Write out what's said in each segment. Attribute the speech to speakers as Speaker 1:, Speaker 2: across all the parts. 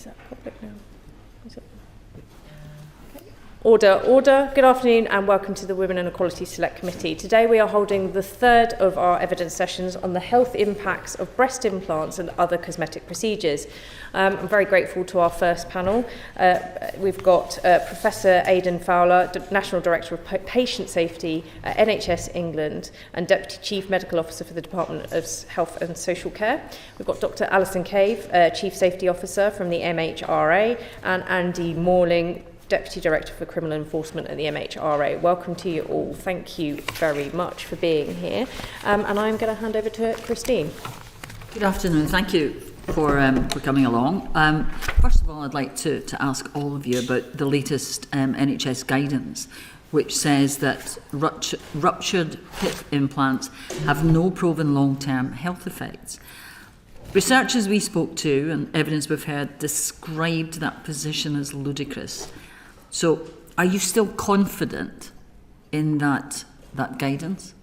Speaker 1: that public now? Is it? Okay. Order. Good afternoon and welcome to the Women and Equalities Select Committee. Today we are holding the third of our evidence sessions on the health impacts of breast implants and other cosmetic procedures. I'm very grateful to our first panel. We've got Professor Aidan Fowler, National Director of Patient Safety at NHS England and Deputy Chief Medical Officer for the Department of Health and Social Care. We've got Dr. Alison Cave, Chief Safety Officer from the MHRA, and Andy Morling, Deputy Director for Criminal Enforcement at the MHRA. Welcome to you all. Thank you very much for being here. And I'm going to hand over to Christine.
Speaker 2: Good afternoon. Thank you for coming along. First of all, I'd like to ask all of you about the latest NHS guidance, which says that ruptured hip implants have no proven long-term health effects. Researchers we spoke to and evidence we've heard described that position as ludicrous. So, are you still confident in that guidance?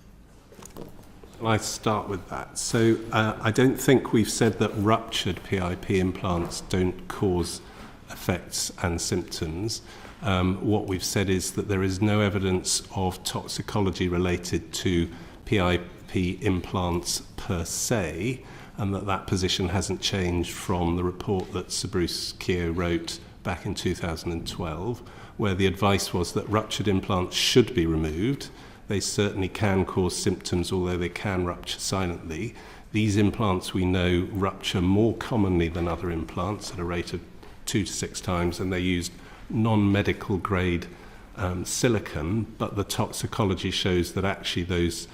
Speaker 3: I start with that. So I don't think we've said that ruptured PIP implants don't cause effects and symptoms. What we've said is that there is no evidence of toxicology related to PIP implants per se, and that position hasn't changed from the report that Sir Bruce Keogh wrote back in 2012, where the advice was that ruptured implants should be removed. They certainly can cause symptoms, although they can rupture silently. These implants, we know, rupture more commonly than other implants at a rate of 2 to 6 times, and they used non-medical grade silicone, but the toxicology shows that actually those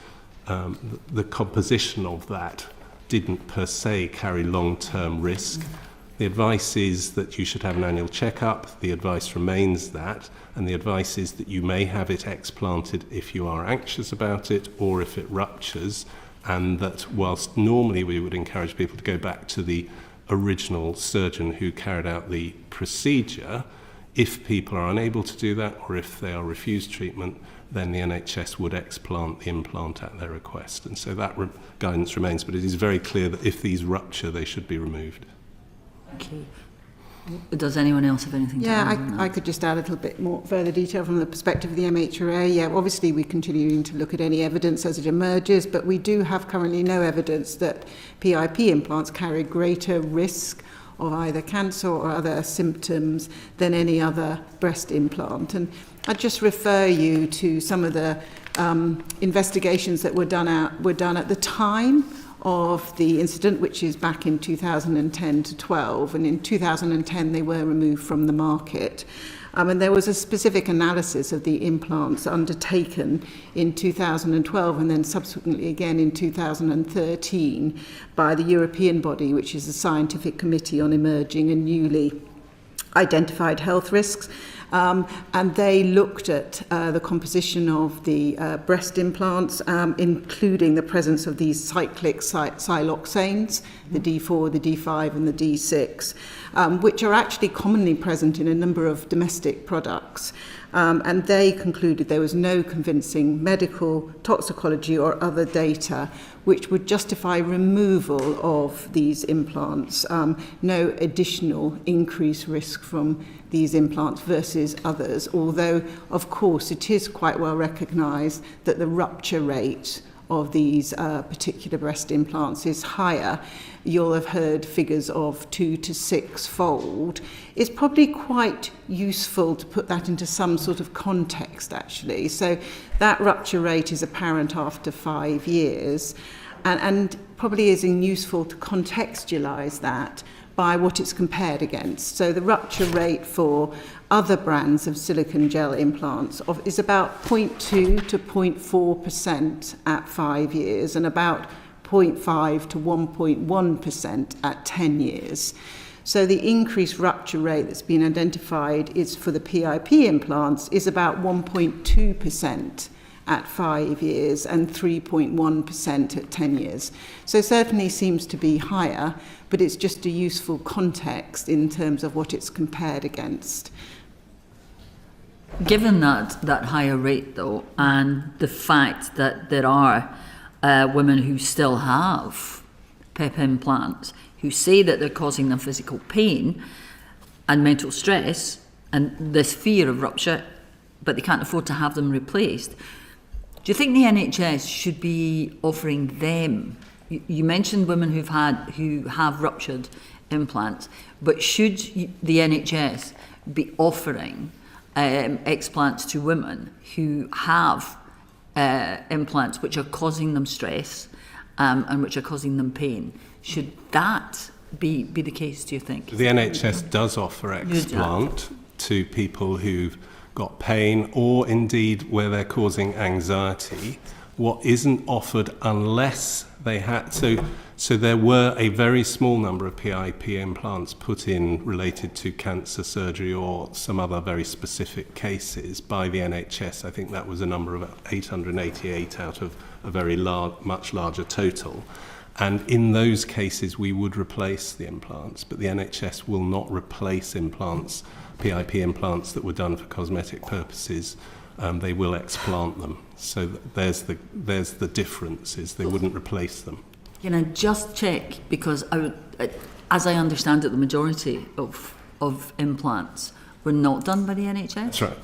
Speaker 3: the composition of that didn't per se carry long-term risk. The advice is that you should have an annual checkup. The advice remains that, and the advice is that you may have it explanted if you are anxious about it or if it ruptures, and that whilst normally we would encourage people to go back to the original surgeon who carried out the procedure, if people are unable to do that or if they are refused treatment, then the NHS would explant the implant at their request. And so that guidance remains, but it is very clear that if these rupture, they should be removed.
Speaker 2: Okay. Does anyone else have anything to add?
Speaker 4: Yeah, I could just add a little bit more further detail from the perspective of the MHRA. Yeah, obviously we're continuing to look at any evidence as it emerges, but we do have currently no evidence that PIP implants carry greater risk of either cancer or other symptoms than any other breast implant. And I'd just refer you to some of the investigations that were done at the time of the incident, which is back in 2010 to 12, and in 2010 they were removed from the market. And there was a specific analysis of the implants undertaken in 2012 and then subsequently again in 2013 by the European body, which is the Scientific Committee on Emerging and Newly Identified Health Risks. And they looked at the composition of the breast implants, including the presence of these cyclic siloxanes, the D4, the D5 and the D6, which are actually commonly present in a number of domestic products. And they concluded there was no convincing medical, toxicology or other data which would justify removal of these implants, no additional increased risk from these implants versus others, although of course it is quite well recognised that the rupture rate of these particular breast implants is higher. You'll have heard figures of 2 to 6-fold. It's probably quite useful to put that into some sort of context, actually. So that rupture rate is apparent after 5 years, and probably is useful to contextualise that by what it's compared against. So the rupture rate for other brands of silicone gel implants is about 0.2 to 0.4% at 5 years and about 0.5 to 1.1% at 10 years. So the increased rupture rate that's been identified is for the PIP implants is about 1.2% at 5 years and 3.1% at 10 years. So certainly seems to be higher, but it's just a useful context in terms of what it's compared against.
Speaker 2: Given that higher rate, though, and the fact that there are women who still have PIP implants who say that they're causing them physical pain, and mental stress and this fear of rupture, but they can't afford to have them replaced. Do you think the NHS should be offering them? You mentioned women who have ruptured implants, but should the NHS be offering explants to women who have implants which are causing them stress and which are causing them pain? Should that be the case, do you think?
Speaker 3: The NHS does offer explant to people who've got pain or indeed where they're causing anxiety. What isn't offered unless they had... So there were a very small number of PIP implants put in related to cancer surgery or some other very specific cases by the NHS. I think that was a number of 888 out of a very much larger total. And in those cases, we would replace the implants, but the NHS will not replace implants, PIP implants that were done for cosmetic purposes. They will explant them. So there's the difference, is they wouldn't replace them.
Speaker 2: Can I just check, because as I understand it, the majority of implants were not done by the NHS?
Speaker 3: That's right.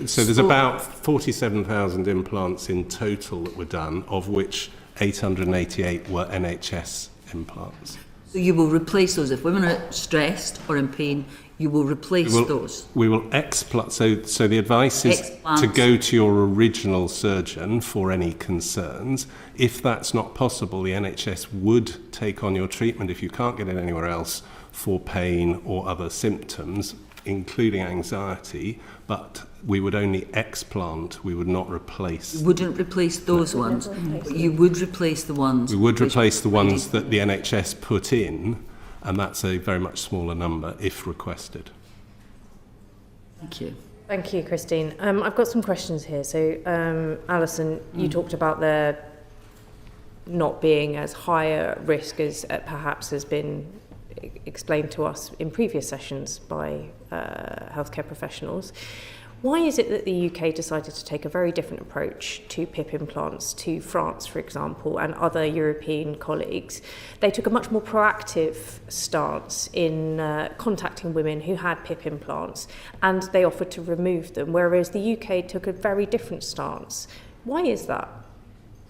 Speaker 3: So there's about 47,000 implants in total that were done, of which 888 were NHS implants.
Speaker 2: So you will replace those. If women are stressed or in pain, you will replace those?
Speaker 3: We will explant. So the advice is to go to your original surgeon for any concerns. If that's not possible, the NHS would take on your treatment if you can't get it anywhere else for pain or other symptoms, including anxiety, but we would only explant, we would not replace.
Speaker 2: You wouldn't replace those ones, but you would replace the ones...
Speaker 3: We would replace the ones that the NHS put in, and that's a very much smaller number if requested.
Speaker 2: Thank you.
Speaker 1: Thank you, Christine. I've got some questions here. So, Alison, you talked about there not being as high a risk as perhaps has been explained to us in previous sessions by healthcare professionals. Why is it that the UK decided to take a very different approach to PIP implants to France, for example, and other European colleagues? They took a much more proactive stance in contacting women who had PIP implants, and they offered to remove them, whereas the UK took a very different stance. Why is that?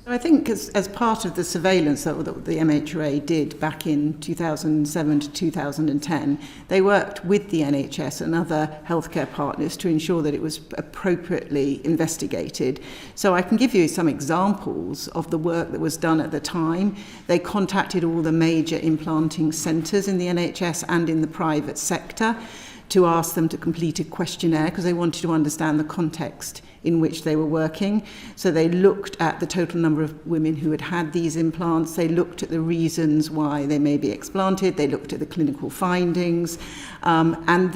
Speaker 4: I think as part of the surveillance that the MHRA did back in 2007 to 2010, they worked with the NHS and other healthcare partners to ensure that it was appropriately investigated. So I can give you some examples of the work that was done at the time. They contacted all the major implanting centres in the NHS and in the private sector to ask them to complete a questionnaire because they wanted to understand the context in which they were working. So they looked at the total number of women who had had these implants. They looked at the reasons why they may be explanted. They looked at the clinical findings. And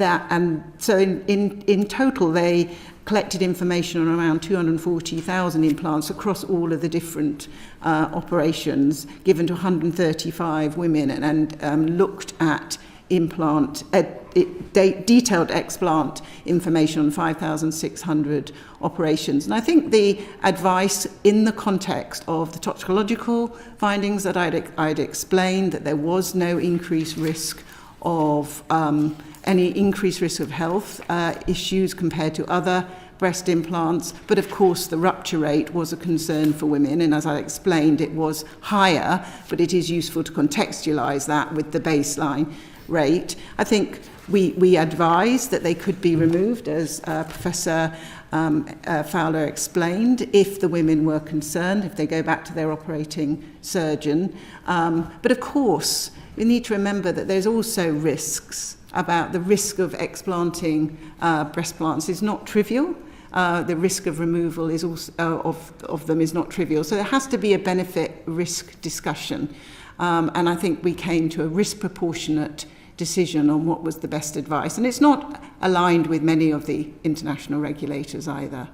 Speaker 4: so in total, they collected information on around 240,000 implants across all of the different operations given to 135 women and looked at detailed explant information on 5,600 operations. And I think the advice in the context of the toxicological findings that I'd explained, that there was no increased risk of any increased risk of health issues compared to other breast implants, but of course the rupture rate was a concern for women, and as I explained, it was higher, but it is useful to contextualise that with the baseline rate. I think we advised that they could be removed, as Professor Fowler explained, if the women were concerned, if they go back to their operating surgeon. But of course, we need to remember that there's also risks. About the risk of explanting breast implants is not trivial. The risk of removal is also, of them is not trivial. So there has to be a benefit-risk discussion. And I think we came to a risk-proportionate decision on what was the best advice. And it's not aligned with many of the international regulators either.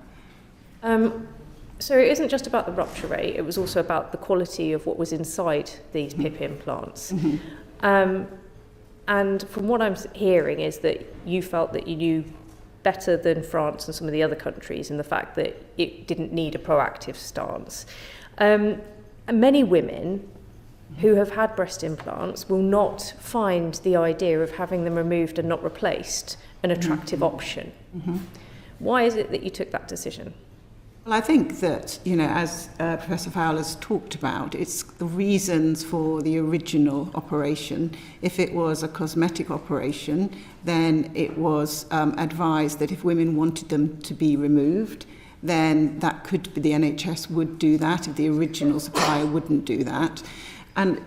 Speaker 1: So it isn't just about the rupture rate, it was also about the quality of what was inside these PIP implants. Mm-hmm. And from what I'm hearing is that you felt that you knew better than France and some of the other countries in the fact that it didn't need a proactive stance. And many women who have had breast implants will not find the idea of having them removed and not replaced an attractive option. Why is it that you took that decision?
Speaker 4: Well, I think that, as Professor Fowler's talked about, it's the reasons for the original operation. If it was a cosmetic operation, then it was advised that if women wanted them to be removed, then that could be, the NHS would do that if the original supplier wouldn't do that. And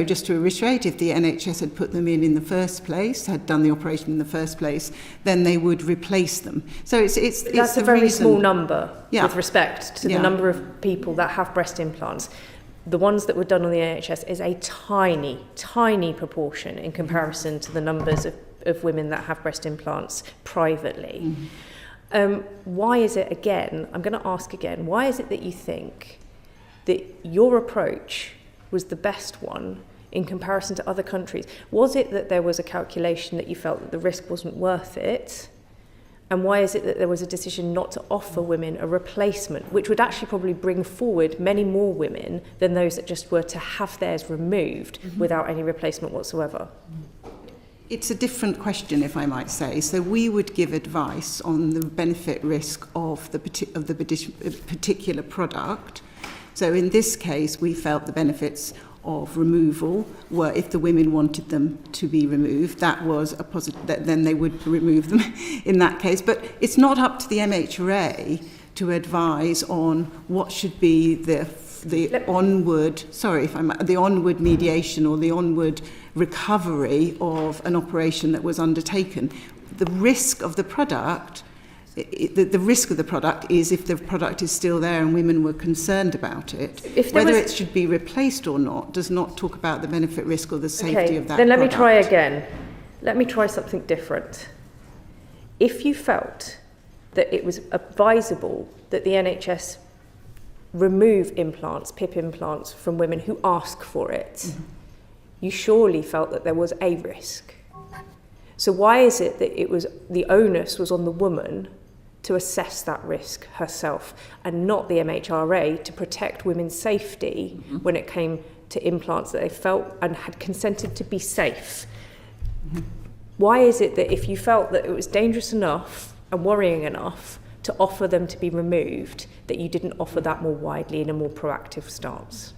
Speaker 4: just to reiterate, if the NHS had put them in the first place, had done the operation in the first place, then they would replace them. So
Speaker 1: that's a very small number with respect to the number of people that have breast implants. The ones that were done on the NHS is a tiny, tiny proportion in comparison to the numbers of women that have breast implants privately. Why is it, again, I'm going to ask again, why is it that you think that your approach was the best one in comparison to other countries? Was it that there was a calculation that you felt that the risk wasn't worth it? And why is it that there was a decision not to offer women a replacement, which would actually probably bring forward many more women than those that just were to have theirs removed without any replacement whatsoever?
Speaker 4: It's a different question, if I might say. So we would give advice on the benefit risk of the particular product. So in this case, we felt the benefits of removal were, if the women wanted them to be removed, that was a positive, then they would remove them in that case. But it's not up to the MHRA to advise on what should be the onward mediation or the onward recovery of an operation that was undertaken. The risk of the product. The risk of the product is if the product is still there and women were concerned about it. Whether it should be replaced or not does not talk about the benefit risk or the safety of that
Speaker 1: then let
Speaker 4: product.
Speaker 1: me try again. Let me try something different. If you felt that it was advisable that the NHS remove implants, PIP implants, from women who ask for it, you surely felt that there was a risk. So why is it that the onus was on the woman to assess that risk herself and not the MHRA to protect women's safety when it came to implants that they felt and had consented to be safe? Why is it that if you felt that it was dangerous enough and worrying enough to offer them to be removed, that you didn't offer that more widely in a more proactive stance?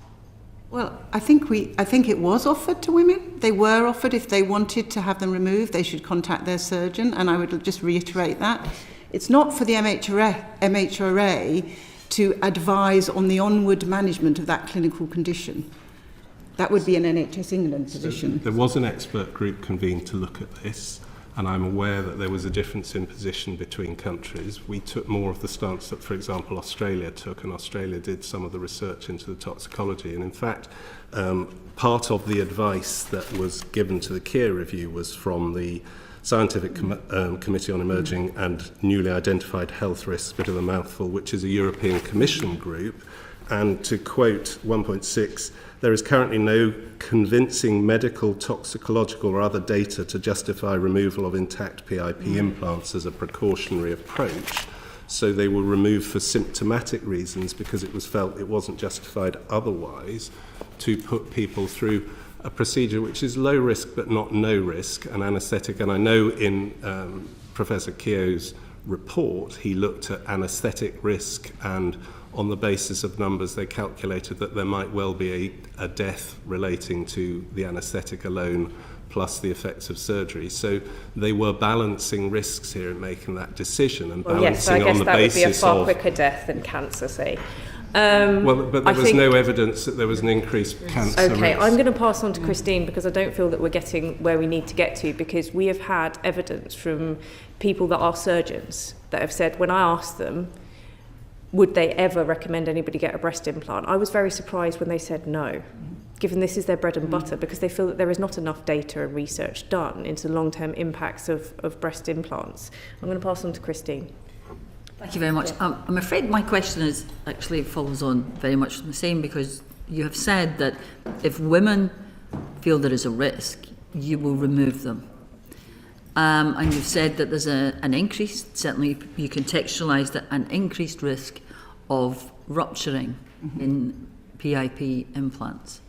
Speaker 4: Well, I think it was offered to women. They were offered, if they wanted to have them removed, they should contact their surgeon, and I would just reiterate that. It's not for the MHRA to advise on the onward management of that clinical condition. That would be an NHS England position.
Speaker 3: So there was an expert group convened to look at this, and I'm aware that there was a difference in position between countries. We took more of the stance that, for example, Australia took, and Australia did some of the research into the toxicology. And in fact, part of the advice that was given to the Keir review was from the Scientific Committee on Emerging and Newly Identified Health Risks, bit of a mouthful, which is a European Commission group. And to quote 1.6, there is currently no convincing medical, toxicological or other data to justify removal of intact PIP implants as a precautionary approach. So they were removed for symptomatic reasons because it was felt it wasn't justified otherwise to put people through a procedure which is low risk but not no risk, an anaesthetic. And I know in Professor Keogh's report, he looked at anaesthetic risk, and on the basis of numbers, they calculated that there might well be a death relating to the anaesthetic alone, plus the effects of surgery. So they were balancing risks here in making that decision, and balancing on the basis of...
Speaker 1: Yes, I guess that would be a far quicker death than cancer, say.
Speaker 3: But there was no evidence that there was an increased cancer risk.
Speaker 1: I'm going to pass on to Christine, because I don't feel that we're getting where we need to get to, because we have had evidence from people that are surgeons that have said, when I asked them, would they ever recommend anybody get a breast implant, I was very surprised when they said no, given this is their bread and butter, because they feel that there is not enough data and research done into long-term impacts of breast implants. I'm going to pass on to Christine.
Speaker 2: Thank you very much. I'm afraid my question actually follows on very much the same, because you have said that if women feel there is a risk, you will remove them. And you've said that there's an increased, certainly you contextualise that, an increased risk of rupturing in PIP implants.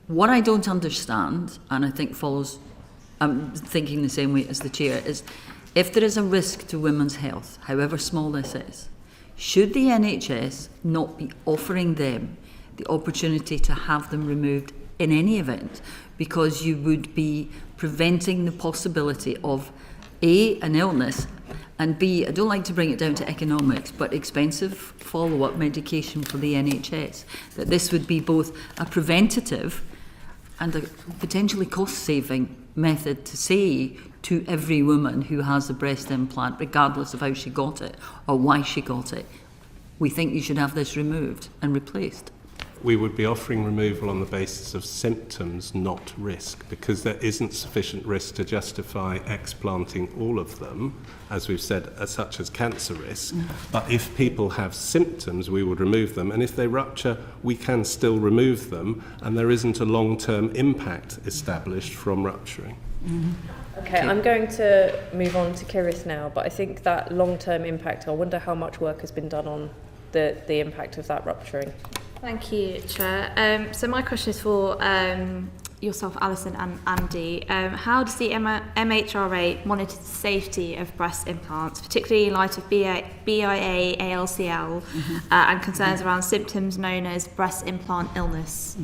Speaker 2: What I don't understand, and I think follows, I'm thinking the same way as the chair, is if there is a risk to women's health, however small this is, should the NHS not be offering them the opportunity to have them removed in any event? Because you would be preventing the possibility of A, an illness, and B, I don't like to bring it down to economics, but expensive follow-up medication for the NHS. That this would be both a preventative and a potentially cost-saving method to say to every woman who has a breast implant, regardless of how she got it or why she got it, we think you should have this removed and replaced.
Speaker 3: We would be offering removal on the basis of symptoms, not risk, because there isn't sufficient risk to justify explanting all of them, as we've said, such as cancer risk. But if people have symptoms, we would remove them. And if they rupture, we can still remove them. And there isn't a long-term impact established from rupturing.
Speaker 1: Okay, I'm going to move on to Kiris now, but I think that long-term impact, I wonder how much work has been done on the impact of that rupturing.
Speaker 5: Thank you, Chair. So my question is for yourself, Alison, and Andy. How does the MHRA monitor the safety of breast implants, particularly in light of BIA, ALCL, and concerns around symptoms known as breast implant illness?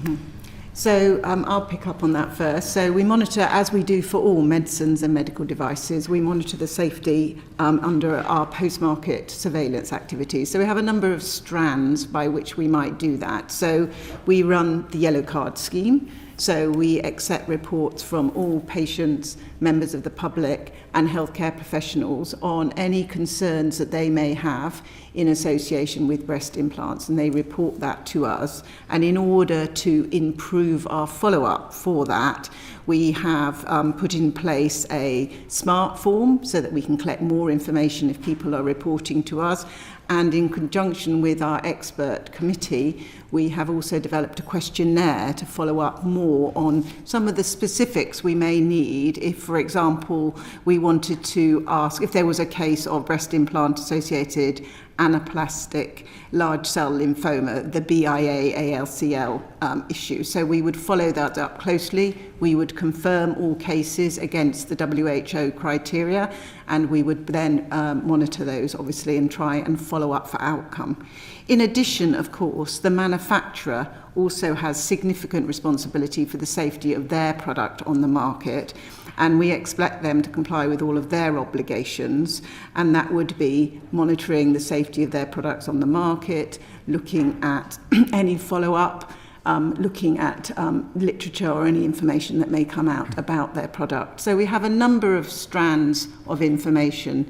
Speaker 4: So I'll pick up on that first. So we monitor, as we do for all medicines and medical devices, we monitor the safety under our post-market surveillance activities. So we have a number of strands by which we might do that. So we run the yellow card scheme. So we accept reports from all patients, members of the public and healthcare professionals on any concerns that they may have in association with breast implants, and they report that to us. And in order to improve our follow-up for that, we have put in place a smart form so that we can collect more information if people are reporting to us. And in conjunction with our expert committee, we have also developed a questionnaire to follow up more on some of the specifics we may need if, for example, we wanted to ask if there was a case of breast implant-associated anaplastic large cell lymphoma, the BIA ALCL issue. So we would follow that up closely. We would confirm all cases against the WHO criteria, and we would then monitor those, obviously, and try and follow up for outcome. In addition, of course, the manufacturer also has significant responsibility for the safety of their product on the market, and we expect them to comply with all of their obligations, and that would be monitoring the safety of their products on the market, looking at any follow-up, looking at literature or any information that may come out about their product. So we have a number of strands of information.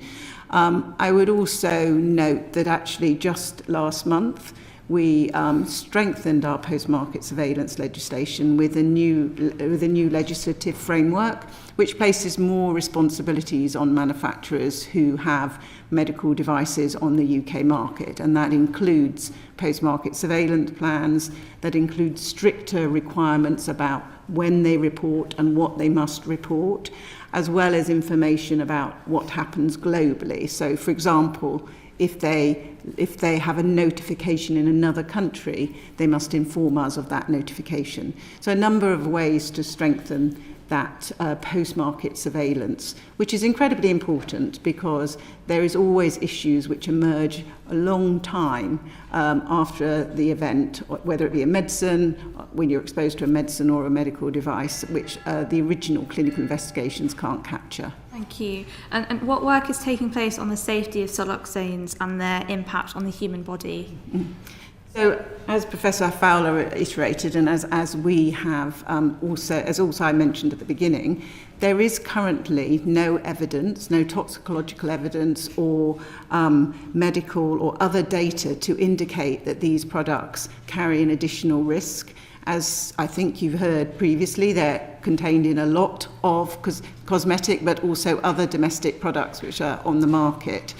Speaker 4: I would also note that actually just last month we strengthened our post-market surveillance legislation with a new legislative framework which places more responsibilities on manufacturers who have medical devices on the UK market, and that includes post-market surveillance plans, that includes stricter requirements about when they report and what they must report, as well as information about what happens globally. So, for example, if they have a notification in another country, they must inform us of that notification. So a number of ways to strengthen that post-market surveillance, which is incredibly important because there is always issues which emerge a long time after the event, whether it be a medicine, when you're exposed to a medicine or a medical device, which the original clinical investigations can't capture.
Speaker 5: Thank you. And what work is taking place on the safety of siloxanes and their impact on the human body?
Speaker 4: So, as Professor Fowler iterated, and as we have also I mentioned at the beginning, there is currently no evidence, no toxicological evidence or medical or other data to indicate that these products carry an additional risk. As I think you've heard previously, they're contained in a lot of cosmetic, but also other domestic products which are on the market.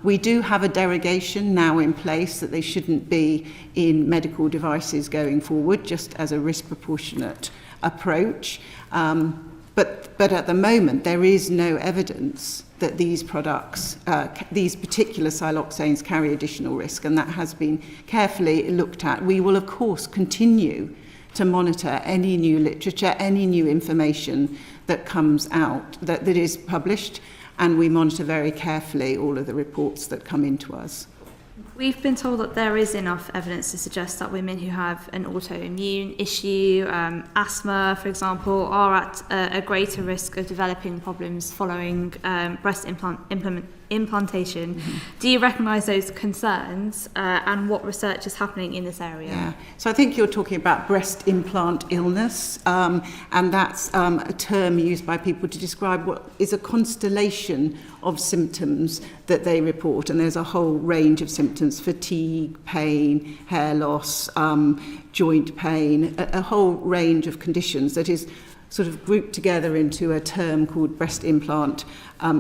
Speaker 4: We do have a derogation now in place that they shouldn't be in medical devices going forward, just as a risk proportionate approach. But at the moment, there is no evidence that these products, these particular siloxanes carry additional risk, and that has been carefully looked at. We will, of course, continue to monitor any new literature, any new information that comes out, that is published, and we monitor very carefully all of the reports that come into us.
Speaker 5: We've been told that there is enough evidence to suggest that women who have an autoimmune issue, asthma, for example, are at a greater risk of developing problems following breast implantation. Mm-hmm. Do you recognise those concerns and what research is happening in this area?
Speaker 4: Yeah, so I think you're talking about breast implant illness, and that's a term used by people to describe what is a constellation of symptoms that they report, and there's a whole range of symptoms: fatigue, pain, hair loss, joint pain, a whole range of conditions that is sort of grouped together into a term called breast implant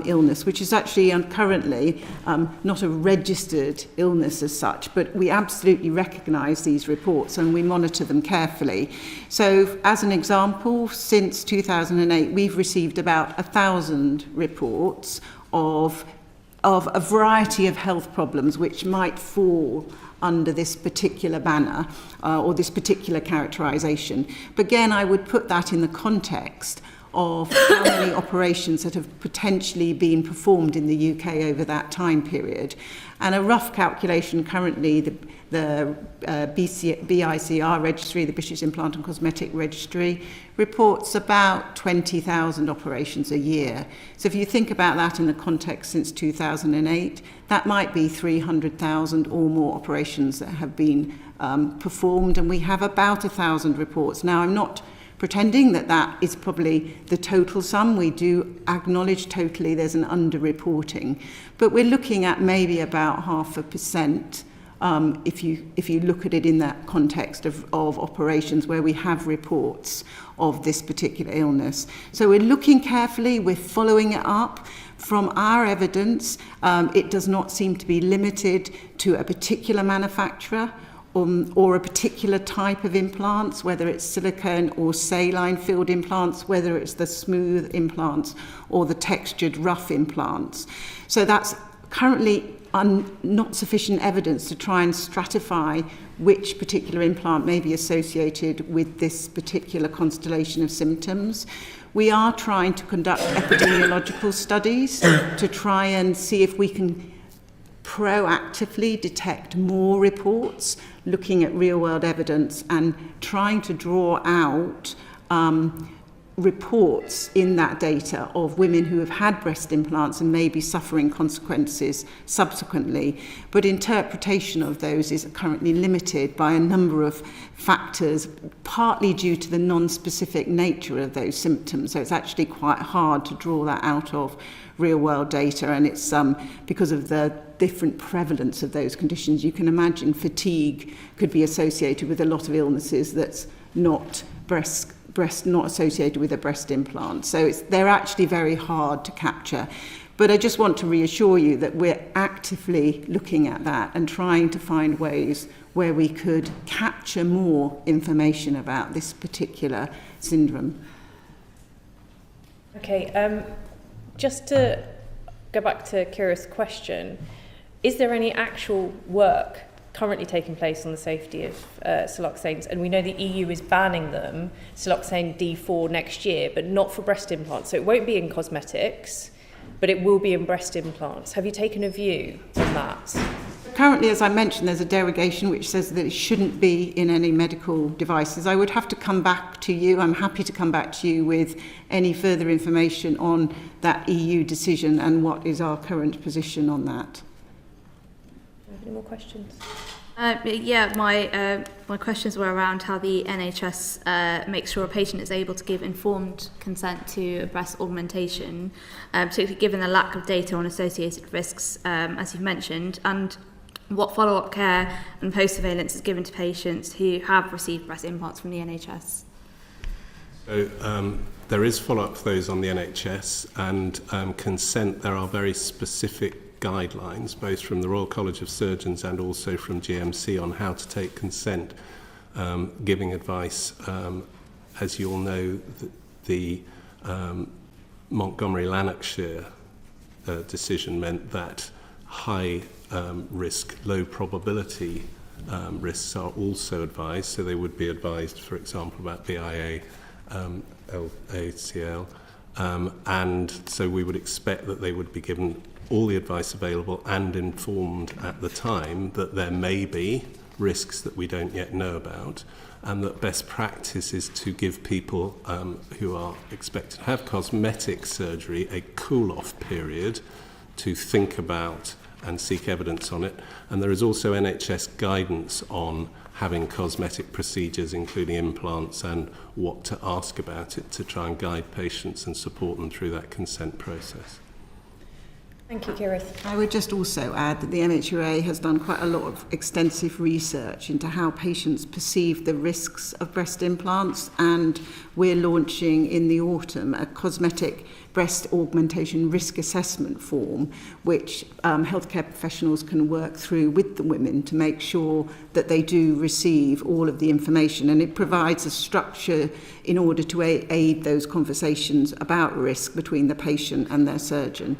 Speaker 4: illness, which is actually currently not a registered illness as such, but we absolutely recognise these reports and we monitor them carefully. So as an example, since 2008, we've received about 1,000 reports of a variety of health problems which might fall under this particular banner or this particular characterisation. But again, I would put that in the context of how many operations that have potentially been performed in the UK over that time period. And a rough calculation currently, the BICR registry, the British Implant and Cosmetic Registry, reports about 20,000 operations a year. So if you think about that in the context since 2008, that might be 300,000 or more operations that have been performed, and we have about 1,000 reports. Now, I'm not pretending that that is probably the total sum. We do acknowledge totally there's an underreporting, but we're looking at maybe about 0.5%. If you look at it in that context of operations where we have reports of this particular illness. So we're looking carefully, we're following it up. From our evidence, it does not seem to be limited to a particular manufacturer or a particular type of implants, whether it's silicone or saline filled implants, whether it's the smooth implants or the textured rough implants. So that's currently not sufficient evidence to try and stratify which particular implant may be associated with this particular constellation of symptoms. We are trying to conduct epidemiological studies to try and see if we can proactively detect more reports, looking at real-world evidence and trying to draw out reports in that data of women who have had breast implants and may be suffering consequences subsequently. But interpretation of those is currently limited by a number of factors, partly due to the non-specific nature of those symptoms. So it's actually quite hard to draw that out of real-world data, and it's because of the different prevalence of those conditions. You can imagine fatigue could be associated with a lot of illnesses that's not not associated with a breast implant. So they're actually very hard to capture. But I just want to reassure you that we're actively looking at that and trying to find ways where we could capture more information about this particular syndrome.
Speaker 1: Okay, just to go back to Kira's question, is there any actual work currently taking place on the safety of siloxanes? And we know the EU is banning them, siloxane D4 next year, but not for breast implants. So it won't be in cosmetics, but it will be in breast implants. Have you taken a view on that?
Speaker 4: Currently, as I mentioned, there's a derogation which says that it shouldn't be in any medical devices. I would have to come back to you. I'm happy to come back to you with any further information on that EU decision and what is our current position on that.
Speaker 1: Any more questions?
Speaker 5: My questions were around how the NHS makes sure a patient is able to give informed consent to a breast augmentation, particularly given the lack of data on associated risks, as you've mentioned, and what follow-up care and post-surveillance is given to patients who have received breast implants from the NHS.
Speaker 3: So there is follow-up for those on the NHS, and consent. There are very specific guidelines, both from the Royal College of Surgeons and also from GMC, on how to take consent, giving advice. As you all know, the Montgomery-Lanarkshire decision meant that high risk, low probability risks are also advised. So they would be advised, for example, about BIA, ACL, and so we would expect that they would be given all the advice available and informed at the time that there may be risks that we don't yet know about, and that best practice is to give people who are expected to have cosmetic surgery a cool-off period to think about and seek evidence on it. And there is also NHS guidance on having cosmetic procedures, including implants, and what to ask about it to try and guide patients and support them through that consent process.
Speaker 1: Thank you, Kirith.
Speaker 4: I would just also add that the MHRA has done quite a lot of extensive research into how patients perceive the risks of breast implants, and we're launching in the autumn a cosmetic breast augmentation risk assessment form, which healthcare professionals can work through with the women to make sure that they do receive all of the information, and it provides a structure in order to aid those conversations about risk between the patient and their surgeon.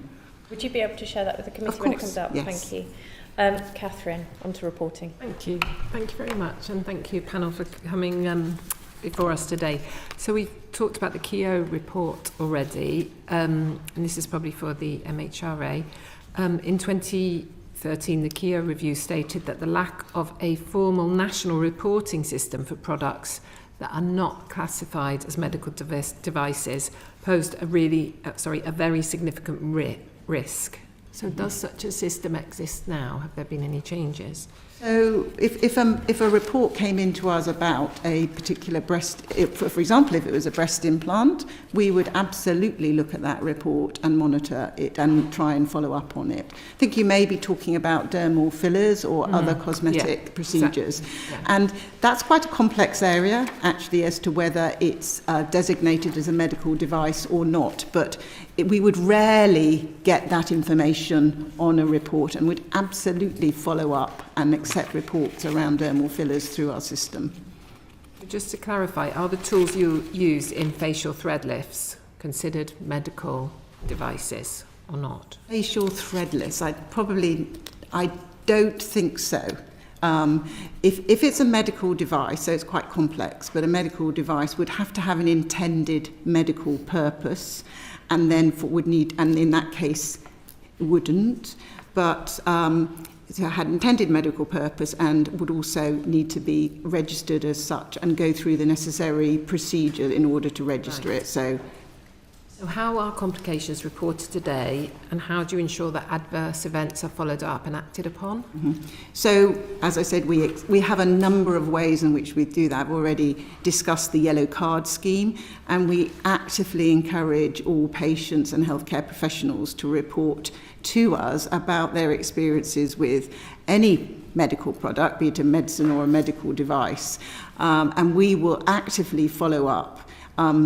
Speaker 1: Would you be able to share that with the committee when it comes up?
Speaker 4: Yes.
Speaker 1: Thank you. Catherine, on to reporting.
Speaker 6: Thank you. Thank you very much, and thank you, panel, for coming before us today. So we've talked about the KEO report already, and this is probably for the MHRA. In 2013, the KEO review stated that the lack of a formal national reporting system for products that are not classified as medical devices posed a very significant risk. So does such a system exist now? Have there been any changes?
Speaker 4: So if a report came into us about a particular for example, if it was a breast implant, we would absolutely look at that report and monitor it and try and follow up on it. I think you may be talking about dermal fillers or other cosmetic procedures.
Speaker 6: Exactly. Yeah.
Speaker 4: And that's quite a complex area, actually, as to whether it's designated as a medical device or not. But we would rarely get that information on a report, and would absolutely follow up and accept reports around dermal fillers through our system.
Speaker 6: Just to clarify, are the tools you use in facial thread lifts considered medical devices or not?
Speaker 4: Facial threadless, I don't think so. If it's a medical device, so it's quite complex, but a medical device would have to have an intended medical purpose, and then and in that case wouldn't, but so had intended medical purpose and would also need to be registered as such and go through the necessary procedure in order to register it. So
Speaker 6: how are complications reported today, and how do you ensure that adverse events are followed up and acted upon?
Speaker 4: So, as I said, we have a number of ways in which we do that. I've already discussed the yellow card scheme, and we actively encourage all patients and healthcare professionals to report to us about their experiences with any medical product, be it a medicine or a medical device, and we will actively follow up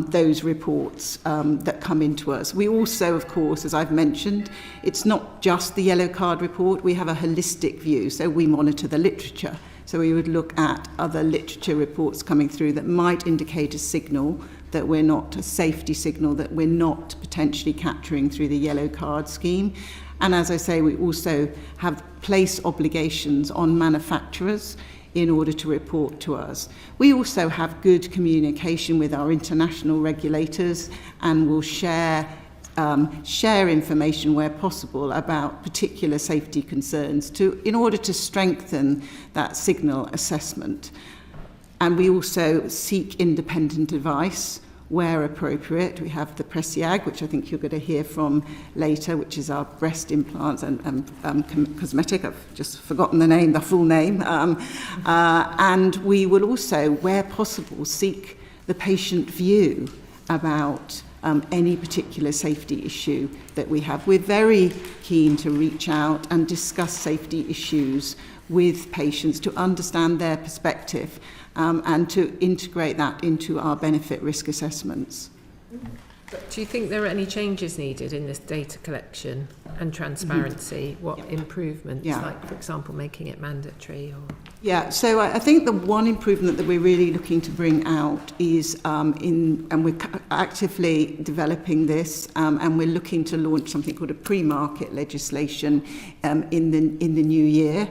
Speaker 4: those reports that come into us. We also, of course, as I've mentioned, it's not just the yellow card report, we have a holistic view, so we monitor the literature. So we would look at other literature reports coming through that might indicate a signal that we're not, a safety signal that we're not potentially capturing through the yellow card scheme. And as I say, we also have place obligations on manufacturers in order to report to us. We also have good communication with our international regulators, and will share information where possible about particular safety concerns in order to strengthen that signal assessment. And we also seek independent advice where appropriate. We have the Presiag, which I think you're going to hear from later, which is our breast implants and cosmetic. I've just forgotten the full name. And we will also, where possible, seek the patient view about any particular safety issue that we have. We're very keen to reach out and discuss safety issues with patients to understand their perspective, and to integrate that into our benefit risk assessments.
Speaker 6: Do you think there are any changes needed in this data collection and transparency? What improvements, like, for example, making it mandatory? Or
Speaker 4: Yeah, so I think the one improvement that we're really looking to bring out is and we're actively developing this, and we're looking to launch something called a pre-market legislation in the new year.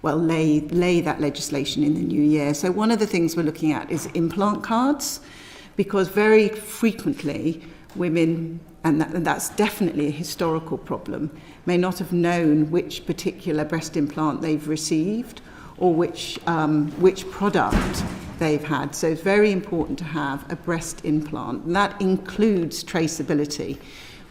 Speaker 4: Lay that legislation in the new year. So one of the things we're looking at is implant cards, because very frequently women, and that's definitely a historical problem, may not have known which particular breast implant they've received or which product they've had. So it's very important to have a breast implant, and that includes traceability.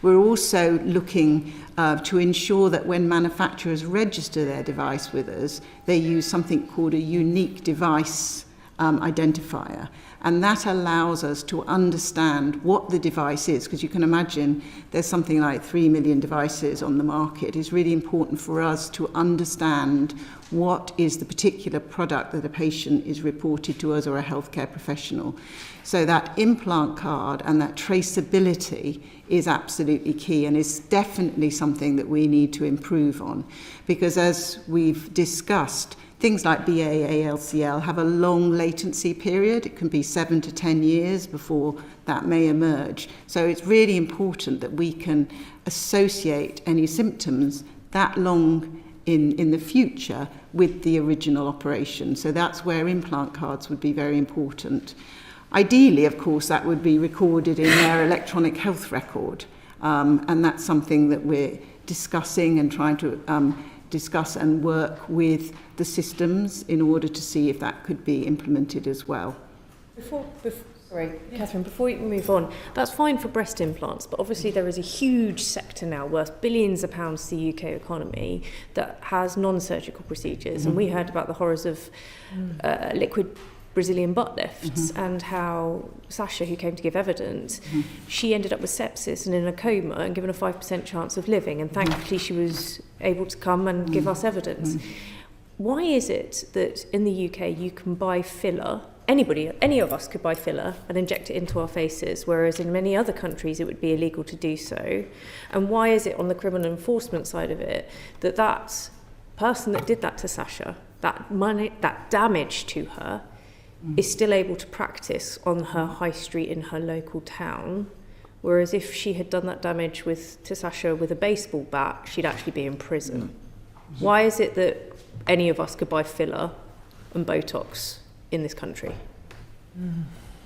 Speaker 4: We're also looking to ensure that when manufacturers register their device with us, they use something called a unique device identifier. And that allows us to understand what the device is, because you can imagine there's something like 3 million devices on the market. It's really important for us to understand what is the particular product that a patient is reported to us or a healthcare professional. So that implant card and that traceability is absolutely key, and is definitely something that we need to improve on, because as we've discussed, things like BA-ALCL have a long latency period. It can be 7 to 10 years before that may emerge. So it's really important that we can associate any symptoms that long in the future with the original operation. So that's where implant cards would be very important. Ideally, of course, that would be recorded in their electronic health record. And that's something that we're discussing and trying to discuss and work with the systems in order to see if that could be implemented as well.
Speaker 1: Catherine, before you move on, that's fine for breast implants, but obviously there is a huge sector now worth billions of pounds to the UK economy that has non-surgical procedures, and we heard about the horrors of liquid Brazilian butt lifts and how Sasha, who came to give evidence, she ended up with sepsis and in a coma and given a 5% chance of living, and thankfully she was able to come and give us evidence. Why is it that in the UK you can buy filler, any of us could buy filler and inject it into our faces, whereas in many other countries it would be illegal to do so? And why is it on the criminal enforcement side of it that that person that did that to Sasha, that money, that damage to her, is still able to practice on her high street in her local town, whereas if she had done that damage to Sasha with a baseball bat, she'd actually be in prison? Why is it that any of us could buy filler and Botox in this country?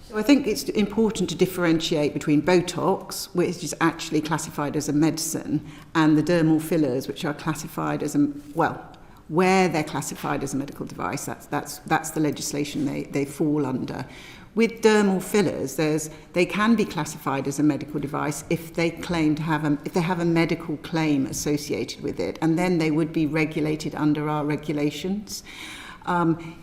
Speaker 4: So I think it's important to differentiate between Botox, which is actually classified as a medicine, and the dermal fillers, which are classified as where they're classified as a medical device, that's the legislation they fall under. With dermal fillers, they can be classified as a medical device if they claim to have if they have a medical claim associated with it, and then they would be regulated under our regulations.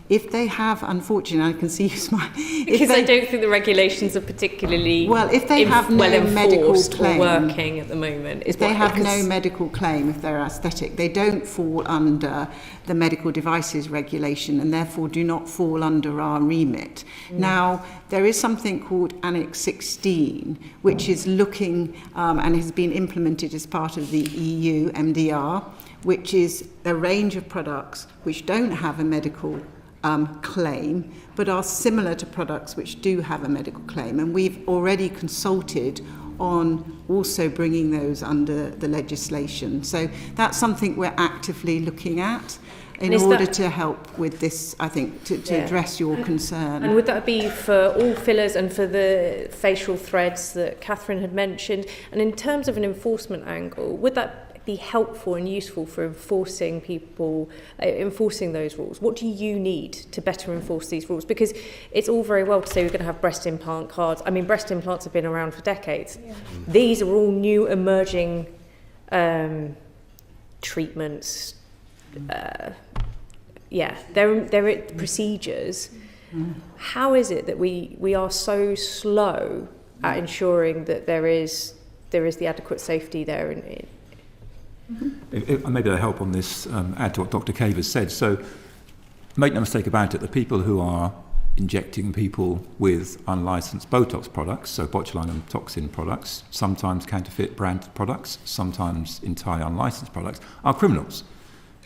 Speaker 4: If they have, unfortunately, I can see you smile.
Speaker 1: Because I don't think the regulations are particularly
Speaker 4: if they have no medical claim,
Speaker 1: or working at the moment.
Speaker 4: If they have no medical claim, if they're aesthetic, they don't fall under the medical devices regulation and therefore do not fall under our remit. Now, there is something called Annex 16, which is looking and has been implemented as part of the EU MDR, which is a range of products which don't have a medical claim, but are similar to products which do have a medical claim. And we've already consulted on also bringing those under the legislation. So that's something we're actively looking at in order to help with this, I think, to address your concern.
Speaker 1: And would that be for all fillers and for the facial threads that Catherine had mentioned? And in terms of an enforcement angle, would that be helpful and useful for enforcing those rules? What do you need to better enforce these rules? Because it's all very well to say we're going to have breast implant cards. I mean, breast implants have been around for decades. Yeah. These are all new emerging treatments. They're procedures. How is it that we are so slow at ensuring that there is the adequate safety there?
Speaker 7: Maybe I'll help on this, add to what Dr. Cave has said. So make no mistake about it, the people who are injecting people with unlicensed Botox products, so botulinum toxin products, sometimes counterfeit branded products, sometimes entirely unlicensed products, are criminals.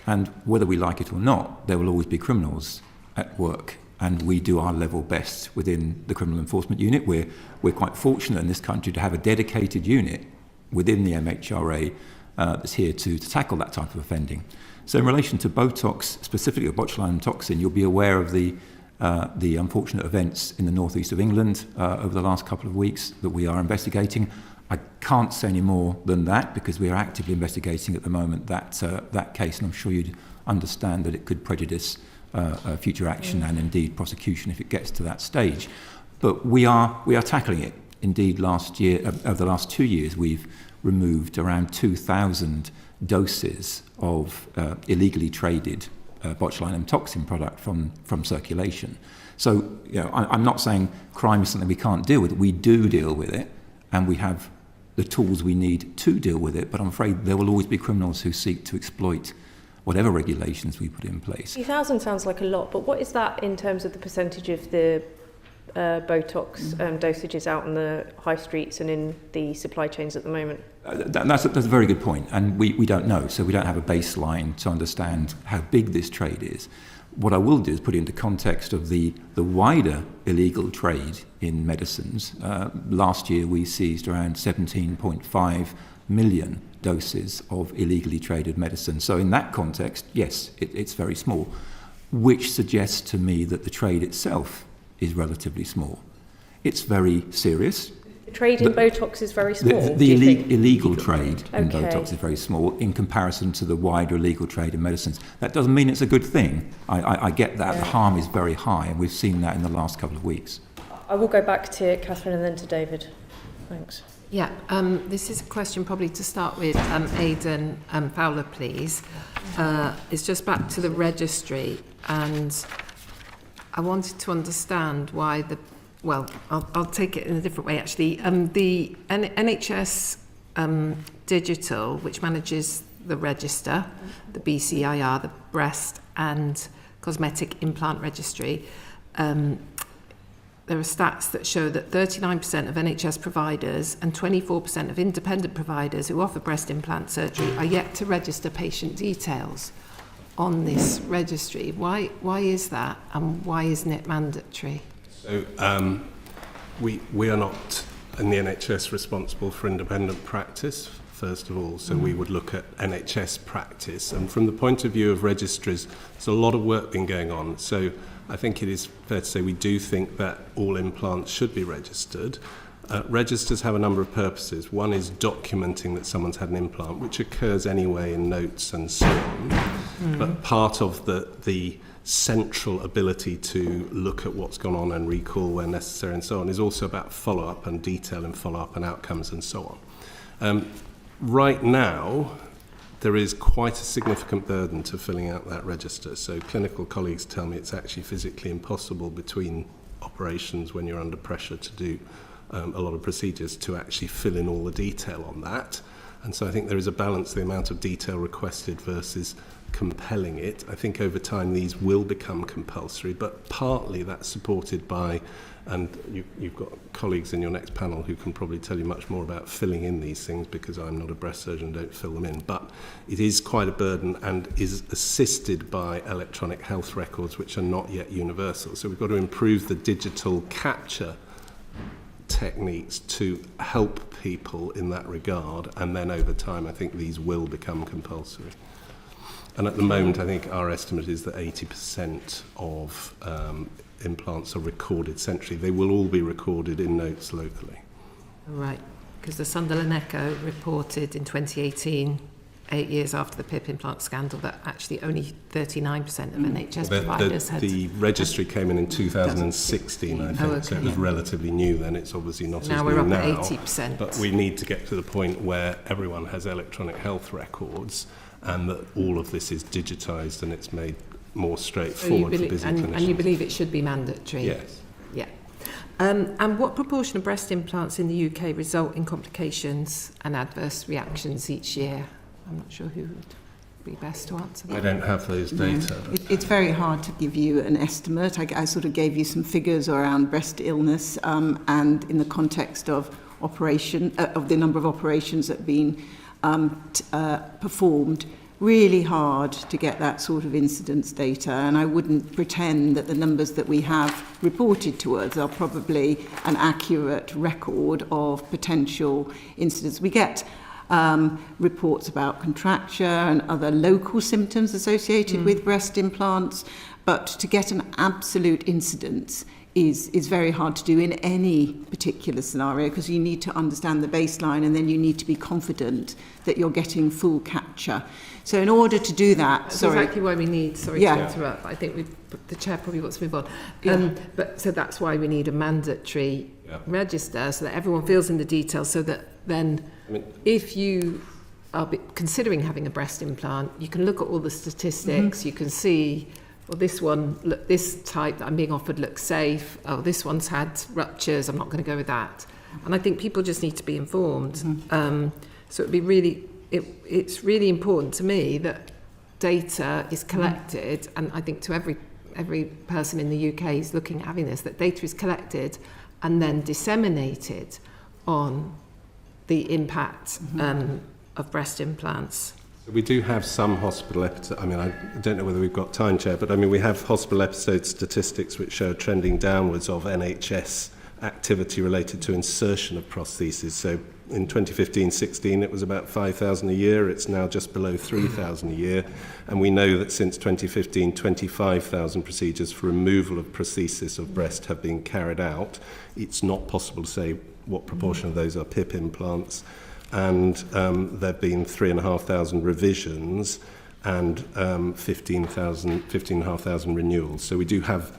Speaker 7: And whether we like it or not, there will always be criminals at work. And we do our level best within the Criminal Enforcement Unit. We're quite fortunate in this country to have a dedicated unit within the MHRA that's here to tackle that type of offending. So in relation to Botox, specifically botulinum toxin, you'll be aware of the unfortunate events in the northeast of England over the last couple of weeks that we are investigating. I can't say any more than that because we are actively investigating at the moment that case, and I'm sure you'd understand that it could prejudice future action and indeed prosecution if it gets to that stage. But we are tackling it. Indeed, last year, over the last 2 years, we've removed around 2,000 doses of illegally traded botulinum toxin product from circulation. So, I'm not saying crime is something we can't deal with. We do deal with it, and we have the tools we need to deal with it. But I'm afraid there will always be criminals who seek to exploit whatever regulations we put in place.
Speaker 1: 2,000 sounds like a lot, but what is that in terms of the percentage of the Botox dosages out on the high streets and in the supply chains at the moment?
Speaker 7: That's a very good point, and we don't know, so we don't have a baseline to understand how big this trade is. What I will do is put it into context of the wider illegal trade in medicines. Last year we seized around 17.5 million doses of illegally traded medicine. So in that context, yes, it's very small, which suggests to me that the trade itself is relatively small. It's very serious.
Speaker 1: The trade in Botox is very small.
Speaker 7: The illegal trade in Botox is very small in comparison to the wider illegal trade in medicines. That doesn't mean it's a good thing. I get that. The harm is very high, and we've seen that in the last couple of weeks.
Speaker 1: I will go back to Catherine and then to David. Thanks.
Speaker 6: Yeah, this is a question probably to start with Aidan Fowler, please. It's just back to the registry, and I wanted to understand why I'll take it in a different way actually. The NHS Digital, which manages the register, the BCIR, the breast and cosmetic implant registry, there are stats that show that 39% of NHS providers and 24% of independent providers who offer breast implant surgery are yet to register patient details on this registry. Why is that, and why isn't it mandatory?
Speaker 3: So we are not in the NHS responsible for independent practice, first of all, so we would look at NHS practice. And from the point of view of registries, there's a lot of work been going on. So I think it is fair to say we do think that all implants should be registered. Registers have a number of purposes. One is documenting that someone's had an implant, which occurs anyway in notes and so on. But part of the central ability to look at what's gone on and recall where necessary and so on is also about follow-up and detail and follow-up and outcomes and so on. Right now, there is quite a significant burden to filling out that register. So clinical colleagues tell me it's actually physically impossible between operations when you're under pressure to do a lot of procedures to actually fill in all the detail on that. And so I think there is a balance, the amount of detail requested versus compelling it. I think over time these will become compulsory, but partly that's supported by, and you've got colleagues in your next panel who can probably tell you much more about filling in these things, because I'm not a breast surgeon, don't fill them in, but it is quite a burden and is assisted by electronic health records which are not yet universal. So we've got to improve the digital capture techniques to help people in that regard, and then over time I think these will become compulsory. And at the moment I think our estimate is that 80% of implants are recorded centrally. They will all be recorded in notes locally.
Speaker 6: Right, because the Sunderland Echo reported in 2018, 8 years after the PIP implant scandal, that actually only 39% of NHS providers had... The
Speaker 3: registry came in 2016, I think, so it was relatively new then. It's obviously not as new now.
Speaker 6: Now we're up at 80%.
Speaker 3: But we need to get to the point where everyone has electronic health records and that all of this is digitised and it's made more straightforward for busy clinicians. And
Speaker 6: you believe it should be mandatory?
Speaker 3: Yes.
Speaker 6: Yeah. And what proportion of breast implants in the UK result in complications and adverse reactions each year? I'm not sure who would. be best to answer
Speaker 3: I
Speaker 6: that.
Speaker 3: don't have those data.
Speaker 4: It's very hard to give you an estimate. I sort of gave you some figures around breast illness and in the context of of the number of operations that have been performed. Really hard to get that sort of incidence data, and I wouldn't pretend that the numbers that we have reported to us are probably an accurate record of potential incidents. We get reports about contracture and other local symptoms associated with breast implants, but to get an absolute incidence is very hard to do in any particular scenario, because you need to understand the baseline and then you need to be confident that you're getting full capture. So in order to do that,
Speaker 6: That's exactly why we need, to interrupt, I think the Chair probably wants to move on. But so that's why we need a mandatory register, so that everyone fills in the details, so that then if you are considering having a breast implant, you can look at all the statistics, you can see, well, this type that I'm being offered looks safe, oh, this one's had ruptures, I'm not going to go with that. And I think people just need to be informed. So it'd be really, it's really important to me that data is collected, and I think to every person in the UK who's looking at having this, that data is collected and then disseminated on the impact of breast implants.
Speaker 3: We do have some hospital episodes. I mean, I don't know whether we've got time, Chair, but I mean, we have hospital episode statistics which show trending downwards of NHS activity related to insertion of prostheses. So in 2015-16, it was about 5,000 a year. It's now just below 3,000 a year. And we know that since 2015, 25,000 procedures for removal of prosthesis of breast have been carried out. It's not possible to say what proportion of those are PIP implants. And there have been 3,500 revisions and 15,500 renewals. So we do have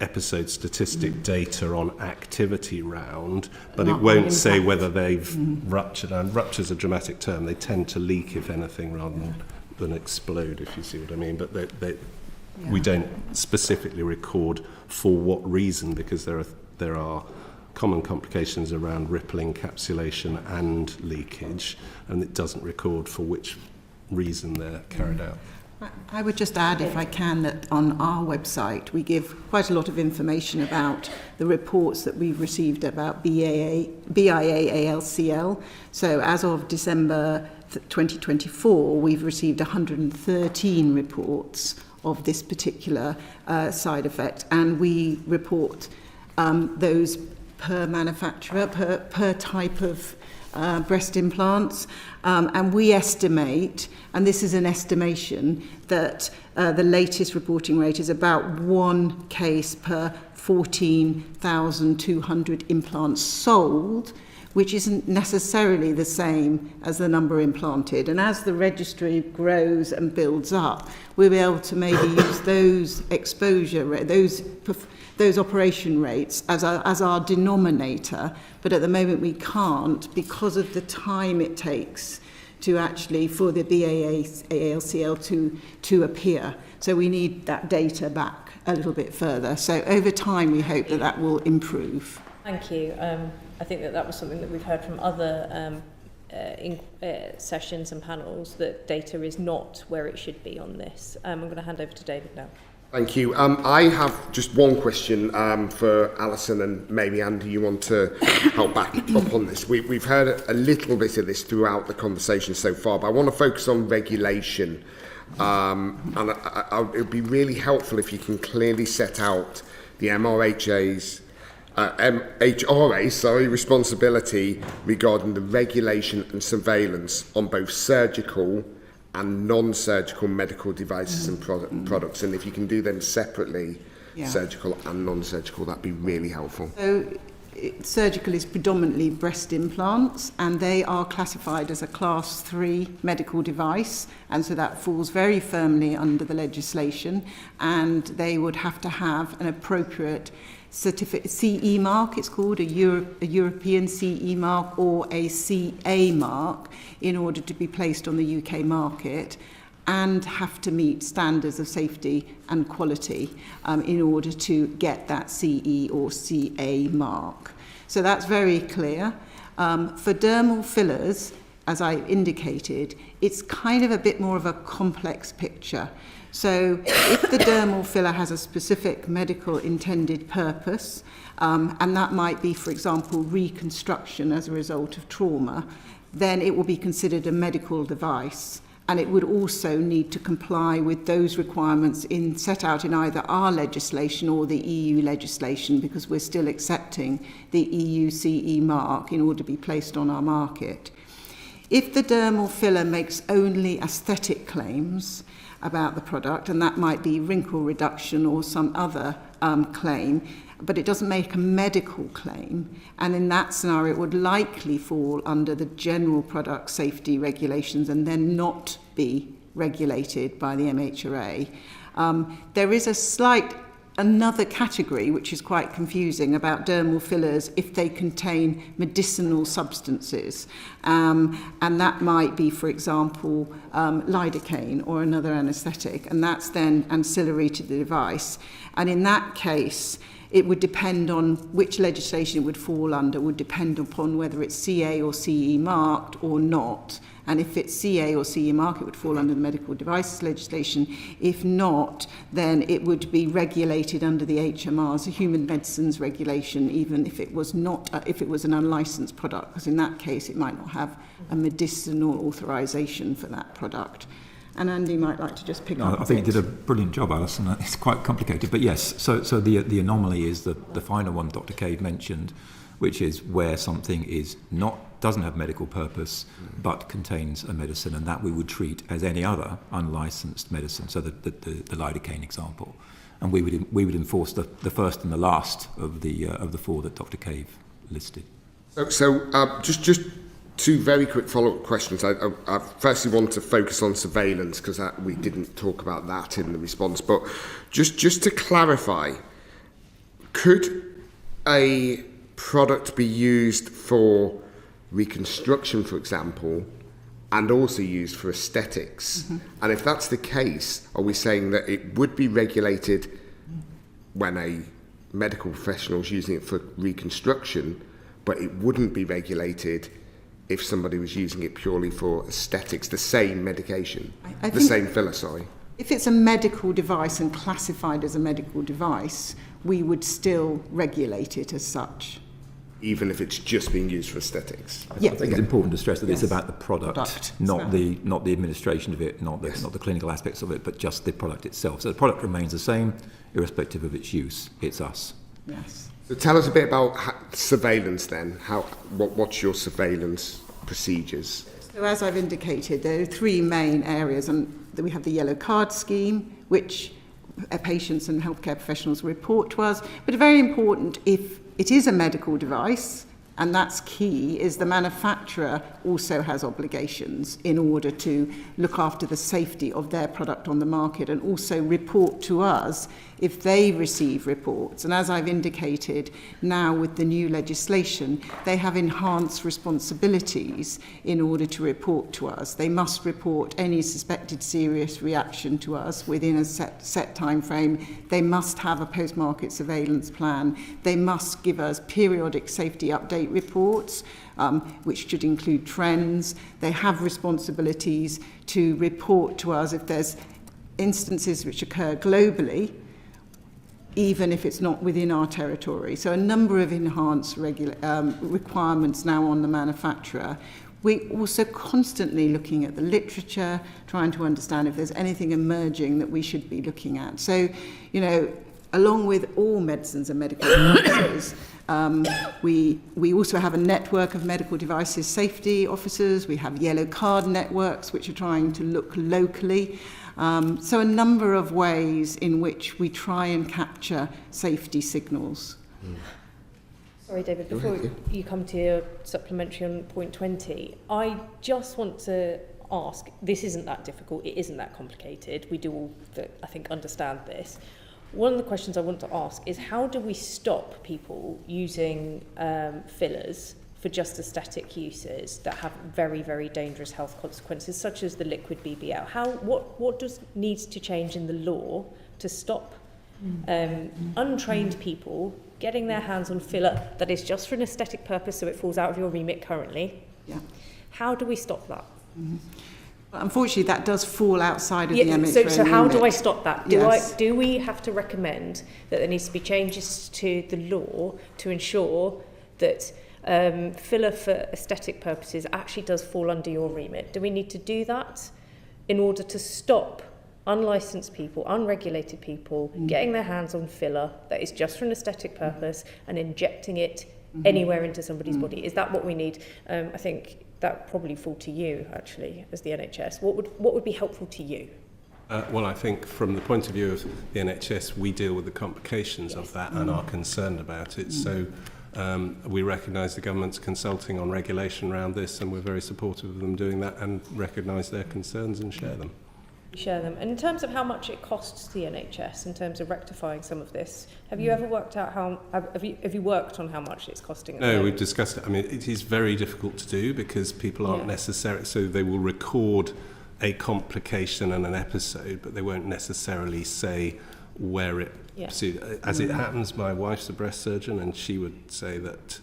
Speaker 3: episode statistic data on activity round, but it won't say whether they've ruptured. And rupture's a dramatic term. They tend to leak, if anything, rather than explode, if you see what I mean. But we don't specifically record for what reason, because there are common complications around ripple encapsulation and leakage, and it doesn't record for which reason they're carried out.
Speaker 4: I would just add, if I can, that on our website we give quite a lot of information about the reports that we've received about BIA ALCL. So as of December 2024, we've received 113 reports of this particular side effect, and we report those per manufacturer, per type of breast implants, and we estimate, and this is an estimation, that the latest reporting rate is about 1 case per 14,200 implants sold, which isn't necessarily the same as the number implanted. And as the registry grows and builds up, we'll be able to maybe use those those operation rates as our denominator, but at the moment we can't, because of the time it takes to actually for the BIA-ALCL to appear. So we need that data back a little bit further. So over time we hope that will improve.
Speaker 1: Thank you. I think that was something that we've heard from other sessions and panels, that data is not where it should be on this. I'm going to hand over to David now.
Speaker 8: Thank you. I have just one question for Alison, and maybe Andy, you want to help back up on this. We've heard a little bit of this throughout the conversation so far, but I want to focus on regulation. And it would be really helpful if you can clearly set out the MHRA's responsibility regarding the regulation and surveillance on both surgical and non-surgical medical devices and products, and if you can do them separately, surgical and non-surgical, that'd be really helpful.
Speaker 4: So surgical is predominantly breast implants, and they are classified as a class 3 medical device, and so that falls very firmly under the legislation, and they would have to have an appropriate certificate, CE mark, it's called, a European CE mark or a CA mark, in order to be placed on the UK market, and have to meet standards of safety and quality in order to get that CE or CA mark. So that's very clear. For dermal fillers, as I indicated, it's kind of a bit more of a complex picture. So if the dermal filler has a specific medical intended purpose, and that might be, for example, reconstruction as a result of trauma, then it will be considered a medical device. And it would also need to comply with those requirements set out in either our legislation or the EU legislation, because we're still accepting the EU CE mark in order to be placed on our market. If the dermal filler makes only aesthetic claims about the product, and that might be wrinkle reduction or some other claim, but it doesn't make a medical claim, and in that scenario it would likely fall under the general product safety regulations and then not be regulated by the MHRA. There is another category which is quite confusing about dermal fillers if they contain medicinal substances, and that might be, for example, lidocaine or another anaesthetic, and that's then ancillary to the device. And in that case, it would depend on which legislation it would fall under, would depend upon whether it's CA or CE marked or not. And if it's CA or CE marked, it would fall under the medical devices legislation. If not, then it would be regulated under the HMR's, the Human Medicines Regulation, even if it was not, if it was an unlicensed product, because in that case it might not have a medicinal authorization for that product. And Andy might like to just pick up.
Speaker 7: I think you did a brilliant job, Alison. It's quite complicated, but yes. So the anomaly is the final one Dr. Cave mentioned, which is where something doesn't have medical purpose, but contains a medicine, and that we would treat as any other unlicensed medicine. So the lidocaine example, and we would enforce the first and the last of the four that Dr. Cave listed.
Speaker 8: So just two very quick follow-up questions. I firstly want to focus on surveillance, because we didn't talk about that in the response. But just to clarify, could a product be used for reconstruction, for example, and also used for aesthetics? Mm-hmm. And if that's the case, are we saying that it would be regulated when a medical professional is using it for reconstruction, but it wouldn't be regulated if somebody was using it purely for aesthetics, the same medication, the same filler, sorry?
Speaker 4: If it's a medical device and classified as a medical device, we would still regulate it as such.
Speaker 8: Even if it's just being used for aesthetics?
Speaker 4: Yes.
Speaker 7: I think it's important to stress that it's about the product. Not the administration of it, not the clinical aspects of it, but just the product itself. So the product remains the same, irrespective of its use. It's us.
Speaker 4: Yes.
Speaker 8: So tell us a bit about surveillance then. What's your surveillance procedures?
Speaker 4: So as I've indicated, there are three main areas, and we have the yellow card scheme, which patients and healthcare professionals report to us. But very important, if it is a medical device, and that's key, is the manufacturer also has obligations in order to look after the safety of their product on the market and also report to us if they receive reports. And as I've indicated, now with the new legislation, they have enhanced responsibilities in order to report to us. They must report any suspected serious reaction to us within a set time frame. They must have a post-market surveillance plan. They must give us periodic safety update reports, which should include trends. They have responsibilities to report to us if there's instances which occur globally, even if it's not within our territory. So a number of enhanced requirements now on the manufacturer. We're also constantly looking at the literature, trying to understand if there's anything emerging that we should be looking at. So, along with all medicines and medical devices, we also have a network of medical devices safety officers. We have yellow card networks, which are trying to look locally. So a number of ways in which we try and capture safety signals.
Speaker 1: Sorry, David, before you come to your supplementary on point 20, I just want to ask, this isn't that difficult, it isn't that complicated, we do all, I think, understand this. One of the questions I want to ask is, how do we stop people using fillers for just aesthetic uses that have very, very dangerous health consequences, such as the liquid BBL? What needs to change in the law to stop untrained people getting their hands on filler that is just for an aesthetic purpose, so it falls out of your remit currently?
Speaker 4: Yeah.
Speaker 1: How do we stop that?
Speaker 4: Unfortunately, that does fall outside of the MHRA
Speaker 1: So how do I
Speaker 4: remit.
Speaker 1: stop that?
Speaker 4: Yes.
Speaker 1: Do we have to recommend that there needs to be changes to the law to ensure that filler for aesthetic purposes actually does fall under your remit? Do we need to do that in order to stop unlicensed people, unregulated people getting their hands on filler that is just for an aesthetic purpose and injecting it anywhere into somebody's body? Is that what we need? I think that would probably fall to you, actually, as the NHS. What would be helpful to you?
Speaker 3: Well, I think from the point of view of the NHS, we deal with the complications of that and are concerned about it. So we recognise the government's consulting on regulation around this, and we're very supportive of them doing that and recognise their concerns and share them.
Speaker 1: Share them. And in terms of how much it costs the NHS in terms of rectifying some of this, have you ever worked out how, have you worked on how much it's costing?
Speaker 3: No, we've discussed it. I mean, it is very difficult to do because people aren't necessarily, so they will record a complication and an episode, but they won't necessarily say where it, as it happens, my wife's a breast surgeon, and she would say that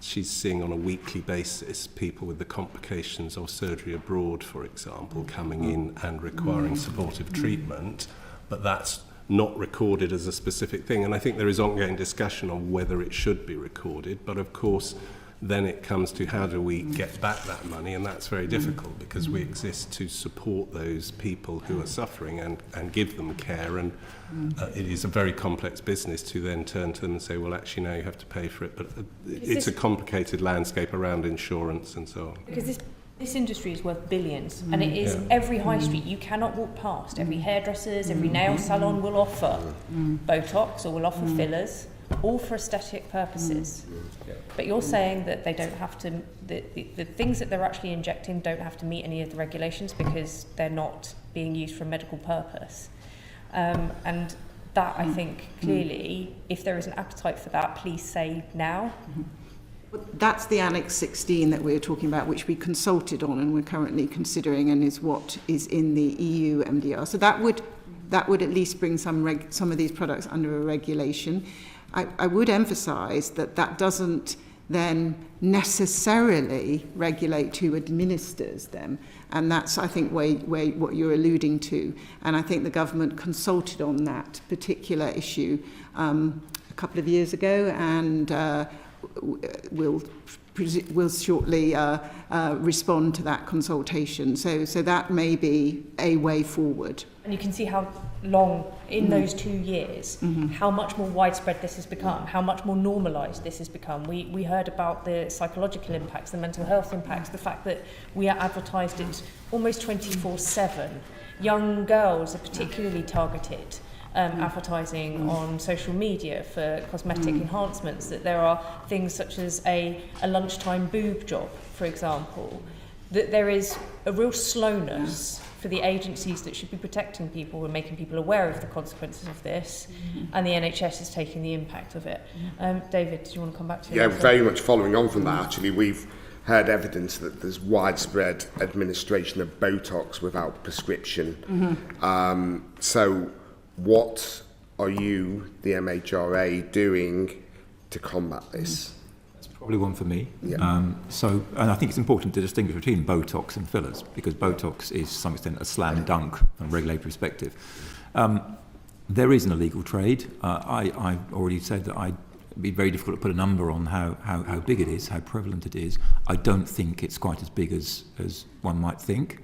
Speaker 3: she's seeing on a weekly basis people with the complications of surgery abroad, for example, coming in and requiring supportive treatment, but that's not recorded as a specific thing. And I think there is ongoing discussion on whether it should be recorded, but of course then it comes to how do we get back that money, and that's very difficult because we exist to support those people who are suffering and give them care, and it is a very complex business to then turn to them and say, well, actually now you have to pay for it, but it's a complicated landscape around insurance and so on.
Speaker 1: Because this industry is worth billions, and it is every high street you cannot walk past. Every hairdressers, every nail salon will offer Botox or will offer fillers, all for aesthetic purposes. But you're saying that they don't have to, the things that they're actually injecting don't have to meet any of the regulations because they're not being used for a medical purpose. And that, I think, clearly, if there is an appetite for that, please say now.
Speaker 4: That's the Annex 16 that we're talking about, which we consulted on and we're currently considering, and is what is in the EU MDR. So that would at least bring some of these products under a regulation. I would emphasise that doesn't then necessarily regulate who administers them, and that's, I think, where what you're alluding to. And I think the government consulted on that particular issue a couple of years ago, and will shortly respond to that consultation. So that may be a way forward.
Speaker 1: And you can see how long, in those 2 years, how much more widespread this has become, how much more normalised this has become. We heard about the psychological impacts, the mental health impacts, the fact that we are advertised it almost 24/7. Young girls are particularly targeted. Advertising on social media for cosmetic enhancements, that there are things such as a lunchtime boob job, for example, that there is a real slowness for the agencies that should be protecting people and making people aware of the consequences of this, and the NHS is taking the impact of it. David, do you want to come back to that?
Speaker 8: Yeah, very much following on from that, actually, we've heard evidence that there's widespread administration of Botox without prescription. So what are you, the MHRA, doing to combat this?
Speaker 7: That's probably one for me.
Speaker 8: Yeah.
Speaker 7: And I think it's important to distinguish between Botox and fillers, because Botox is to some extent a slam dunk from a regulatory perspective. There is an illegal trade. I already said that it'd be very difficult to put a number on how big it is, how prevalent it is. I don't think it's quite as big as one might think.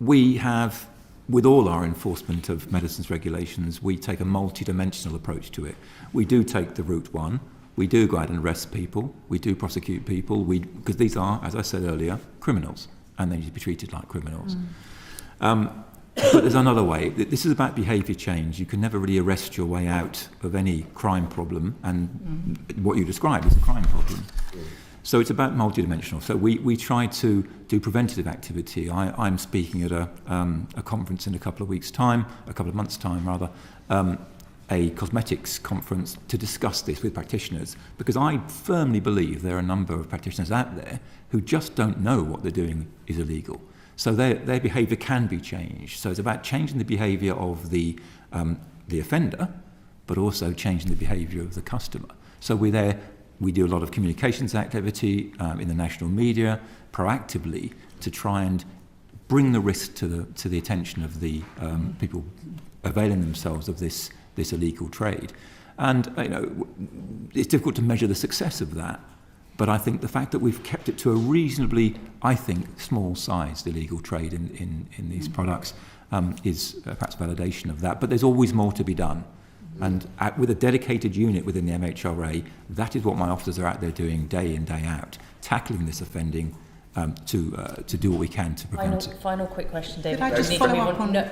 Speaker 7: We have, with all our enforcement of medicines regulations, we take a multi-dimensional approach to it. We do take the route one. We do go out and arrest people. We do prosecute people. Because these are, as I said earlier, criminals, and they need to be treated like criminals. But there's another way. This is about behaviour change. You can never really arrest your way out of any crime problem, and what you describe is a crime problem. So it's about multidimensional. So we try to do preventative activity. I'm speaking at a conference in a couple of months' time rather, a cosmetics conference to discuss this with practitioners, because I firmly believe there are a number of practitioners out there who just don't know what they're doing is illegal. So their behaviour can be changed. So it's about changing the behaviour of the offender, but also changing the behaviour of the customer. So we're there We do a lot of communications activity in the national media proactively to try and bring the risk to the attention of the people availing themselves of this illegal trade. And it's difficult to measure the success of that. But I think the fact that we've kept it to a reasonably, I think, small-sized illegal trade in these products is perhaps validation of that. But there's always more to be done. And with a dedicated unit within the MHRA, that is what my officers are out there doing day in, day out, tackling this offending to do what we can to prevent it.
Speaker 1: Final quick question, David.
Speaker 4: Could I just follow up on one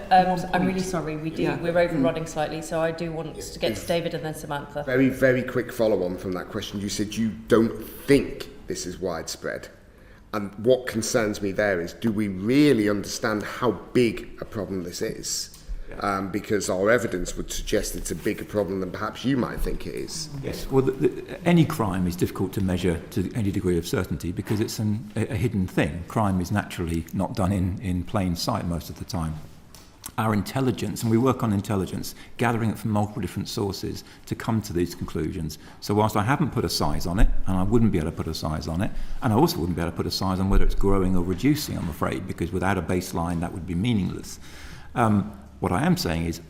Speaker 1: I'm really
Speaker 4: point?
Speaker 1: sorry,
Speaker 4: Yeah.
Speaker 1: we're overrunning slightly, so I do want to get to David and then Samantha.
Speaker 8: Very, very quick follow-on from that question. You said you don't think this is widespread. And what concerns me there is, do we really understand how big a problem this is? Because our evidence would suggest it's a bigger problem than perhaps you might think it is.
Speaker 7: Yes, well, any crime is difficult to measure to any degree of certainty because it's a hidden thing. Crime is naturally not done in plain sight most of the time. Our intelligence, and we work on intelligence, gathering it from multiple different sources to come to these conclusions. So whilst I haven't put a size on it, and I wouldn't be able to put a size on it, and I also wouldn't be able to put a size on whether it's growing or reducing, I'm afraid, because without a baseline that would be meaningless. What I am saying is,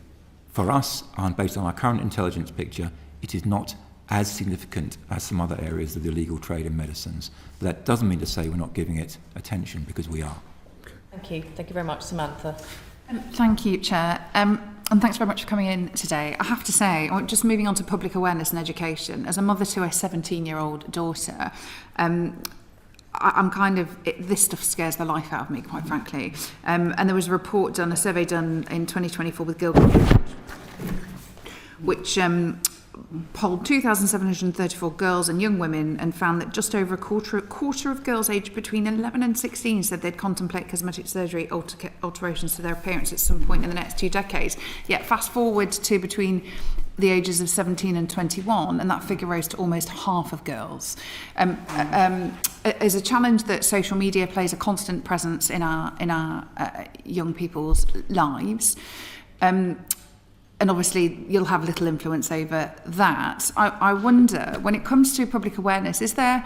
Speaker 7: for us, and based on our current intelligence picture, it is not as significant as some other areas of the illegal trade in medicines. But that doesn't mean to say we're not giving it attention, because we are.
Speaker 1: Thank you. Thank you very much, Samantha.
Speaker 9: Thank you, Chair. And thanks very much for coming in today. I have to say, just moving on to public awareness and education, as a mother to a 17-year-old daughter, I'm this stuff scares the life out of me, quite frankly. And there was a survey done in 2024 with Gilbert, which polled 2,734 girls and young women and found that just over a quarter of girls aged between 11 and 16 said they'd contemplate cosmetic surgery alterations to their appearance at some point in the next 2 decades. Yet fast forward to between the ages of 17 and 21, and that figure rose to almost half of girls. Is a challenge that social media plays a constant presence in our young people's lives. And obviously you'll have little influence over that. I wonder, when it comes to public awareness, is there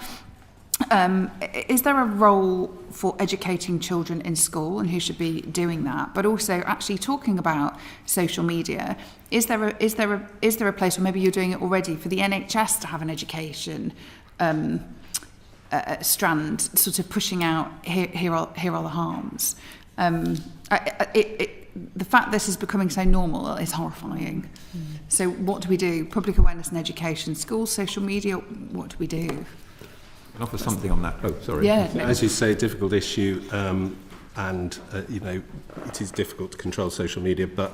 Speaker 9: a role for educating children in school and who should be doing that, but also actually talking about social media? Is there a place, or maybe you're doing it already, for the NHS to have an education strand, sort of pushing out here are the harms? The fact this is becoming so normal is horrifying. So what do we do? Public awareness and education, schools, social media, what do we do?
Speaker 7: Can I offer something on that? Oh, sorry.
Speaker 9: Yeah.
Speaker 3: As you say, difficult issue, and it is difficult to control social media, but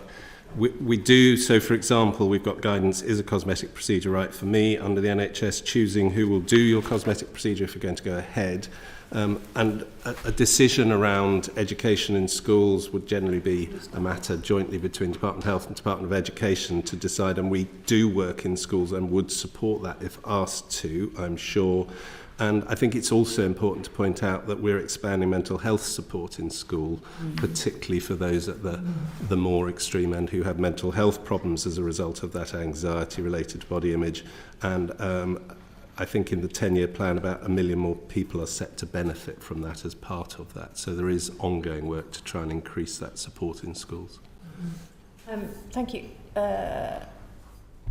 Speaker 3: we do. So, for example, we've got guidance: is a cosmetic procedure right for me? Under the NHS, choosing who will do your cosmetic procedure if you're going to go ahead. And a decision around education in schools would generally be a matter jointly between Department of Health and Department of Education to decide, and we do work in schools and would support that if asked to, I'm sure. And I think it's also important to point out that we're expanding mental health support in school, particularly for those at the more extreme end who have mental health problems as a result of that anxiety related to body image. And I think in the 10-year plan, about 1 million more people are set to benefit from that as part of that. So there is ongoing work to try and increase that support in schools.
Speaker 1: Thank you.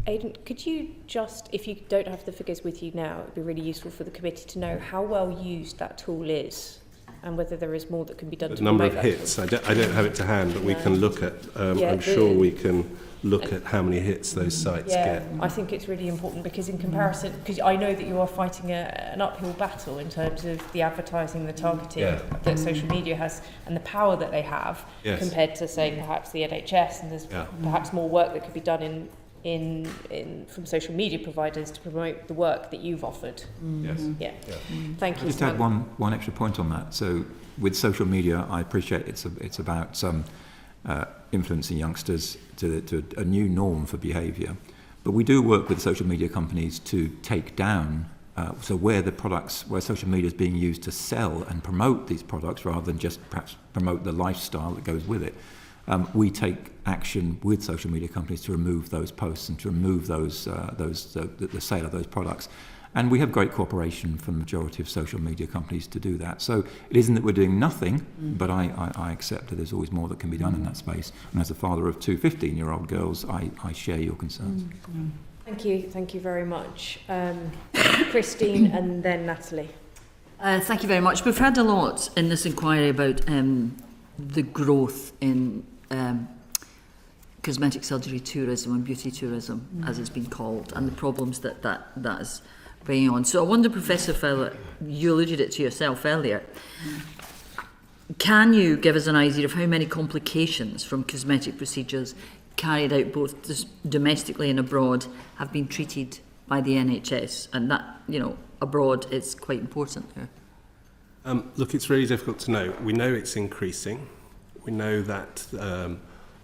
Speaker 1: Aidan, could you just, if you don't have the figures with you now, it would be really useful for the committee to know how well used that tool is and whether there is more that can be done to
Speaker 3: The number of
Speaker 1: promote that
Speaker 3: hits, I don't have it to hand, but we can look at, I'm sure we can look at how many hits those sites get.
Speaker 1: I think it's really important because in comparison, because I know that you are fighting an uphill battle in terms of the advertising, the targeting that social media has and the power that they have compared to, say, perhaps the NHS, and there's perhaps more work that could be done from social media providers to promote the work that you've offered. Thank you.
Speaker 7: Just add one extra point on that. So with social media, I appreciate it's about influencing youngsters to a new norm for behaviour, but we do work with social media companies to take down so where social media is being used to sell and promote these products rather than just perhaps promote the lifestyle that goes with it. We take action with social media companies to remove those posts and to remove the sale of those products. And we have great cooperation from the majority of social media companies to do that. So it isn't that we're doing nothing, but I accept that there's always more that can be done in that space. And as a father of two 15-year-old girls, I share your concerns.
Speaker 1: Thank you very much. Christine and then Natalie.
Speaker 2: Thank you very much. We've had a lot in this inquiry about the growth in cosmetic surgery tourism and beauty tourism, as it's been called, and the problems that is bringing on. So I wonder, Professor Fowler, you alluded it to yourself earlier. Can you give us an idea of how many complications from cosmetic procedures carried out both domestically and abroad have been treated by the NHS? And that, abroad is quite important here.
Speaker 3: Look, it's really difficult to know. We know it's increasing. We know that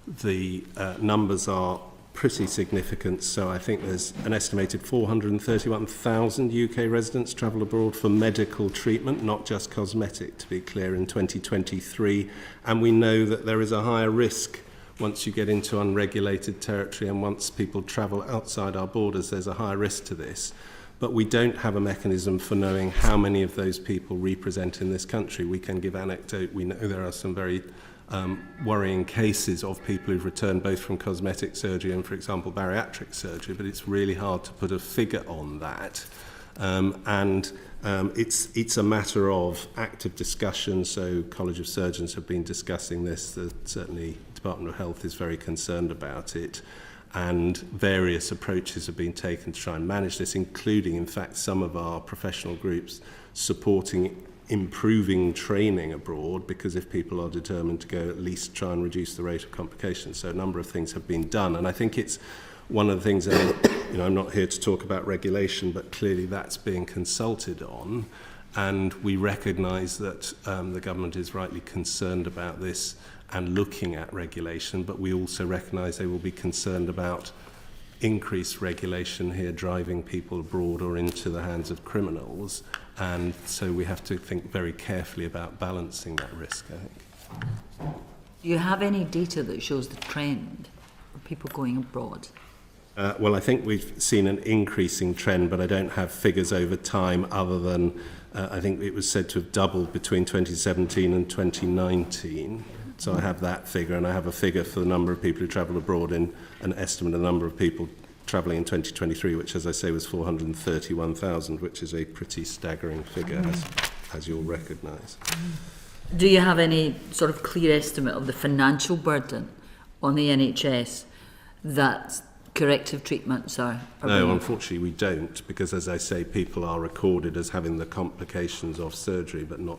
Speaker 3: the numbers are pretty significant. So I think there's an estimated 431,000 UK residents travel abroad for medical treatment, not just cosmetic, to be clear, in 2023. And we know that there is a higher risk once you get into unregulated territory, and once people travel outside our borders, there's a higher risk to this. But we don't have a mechanism for knowing how many of those people represent in this country. We can give anecdote. We know there are some very worrying cases of people who've returned both from cosmetic surgery and, for example, bariatric surgery, but it's really hard to put a figure on that. It's a matter of active discussion. So College of Surgeons have been discussing this. Certainly Department of Health is very concerned about it. And various approaches have been taken to try and manage this, including, in fact, some of our professional groups supporting improving training abroad, because if people are determined to go, at least try and reduce the rate of complications. So a number of things have been done. And I think it's one of the things that, I'm not here to talk about regulation, but clearly that's being consulted on. And we recognise that the government is rightly concerned about this and looking at regulation, but we also recognise they will be concerned about increased regulation here driving people abroad or into the hands of criminals. And so we have to think very carefully about balancing that risk, I think.
Speaker 2: Do you have any data that shows the trend of people going abroad?
Speaker 3: Well, I think we've seen an increasing trend, but I don't have figures over time other than I think it was said to have doubled between 2017 and 2019. So I have that figure, and I have a figure for the number of people who travel abroad in an estimate of the number of people travelling in 2023, which, as I say, was 431,000, which is a pretty staggering figure, as you'll recognise.
Speaker 2: Do you have any sort of clear estimate of the financial burden on the NHS that corrective treatments are
Speaker 3: No, unfortunately we don't, because, as I say, people are recorded as having the complications of surgery, but not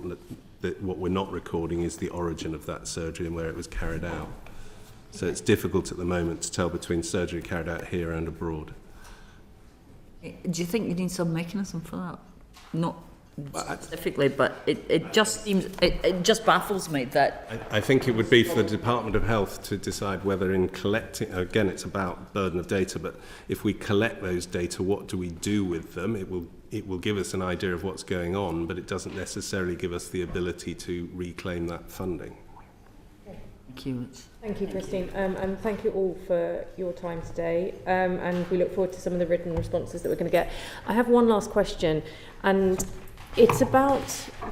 Speaker 3: what we're not recording is the origin of that surgery and where it was carried out. So it's difficult at the moment to tell between surgery carried out here and abroad.
Speaker 2: Do you think you need some mechanism for that? Not specifically, but it just seems, it just baffles me that...
Speaker 3: I think it would be for the Department of Health to decide whether in collecting, again it's about burden of data, but if we collect those data, what do we do with them? It will give us an idea of what's going on, but it doesn't necessarily give us the ability to reclaim that funding.
Speaker 2: Thank you.
Speaker 1: Thank you, Christine, and thank you all for your time today, and we look forward to some of the written responses that we're going to get. I have one last question, and it's about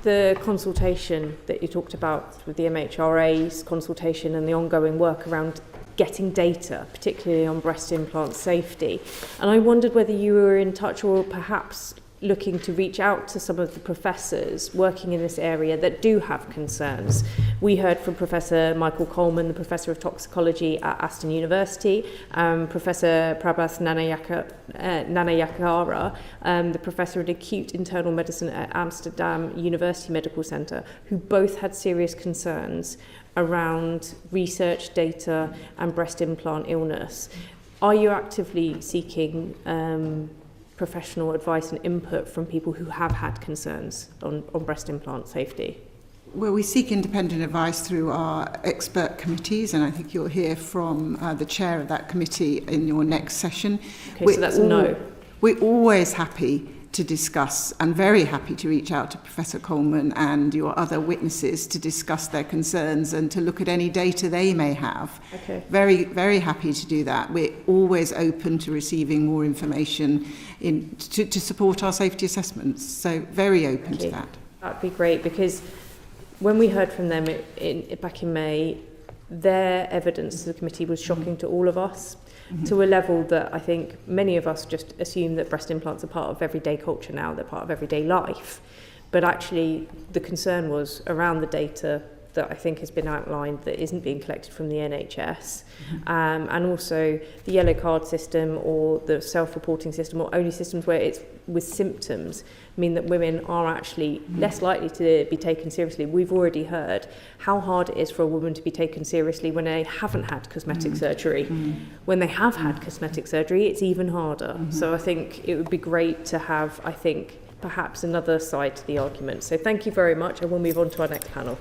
Speaker 1: the consultation that you talked about with the MHRA's consultation and the ongoing work around getting data, particularly on breast implant safety. And I wondered whether you were in touch or perhaps looking to reach out to some of the professors working in this area that do have concerns. We heard from Professor Michael Coleman, the Professor of Toxicology at Aston University, Professor Prabhas Nanayakara, the Professor of Acute Internal Medicine at Amsterdam University Medical Centre, who both had serious concerns around research data and breast implant illness. Are you actively seeking professional advice and input from people who have had concerns on breast implant safety?
Speaker 4: Well, we seek independent advice through our expert committees, and I think you'll hear from the chair of that committee in your next session.
Speaker 1: Okay, so that's no.
Speaker 4: We're always happy to discuss, and very happy to reach out to Professor Coleman and your other witnesses to discuss their concerns and to look at any data they may have.
Speaker 1: Okay.
Speaker 4: Very, very happy to do that. We're always open to receiving more information to support our safety assessments. So very open to that.
Speaker 1: That'd be great, because when we heard from them back in May, their evidence to the committee was shocking to all of us, to a level that I think many of us just assume that breast implants are part of everyday culture now, they're part of everyday life. But actually, the concern was around the data that I think has been outlined that isn't being collected from the NHS, and also the yellow card system or the self-reporting system, or only systems where it's with symptoms, mean that women are actually less likely to be taken seriously. We've already heard how hard it is for a woman to be taken seriously when they haven't had cosmetic surgery. When they have had cosmetic surgery, it's even harder. So I think it would be great to have, I think, perhaps another side to the argument. So thank you very much, and we'll move on to our next panel.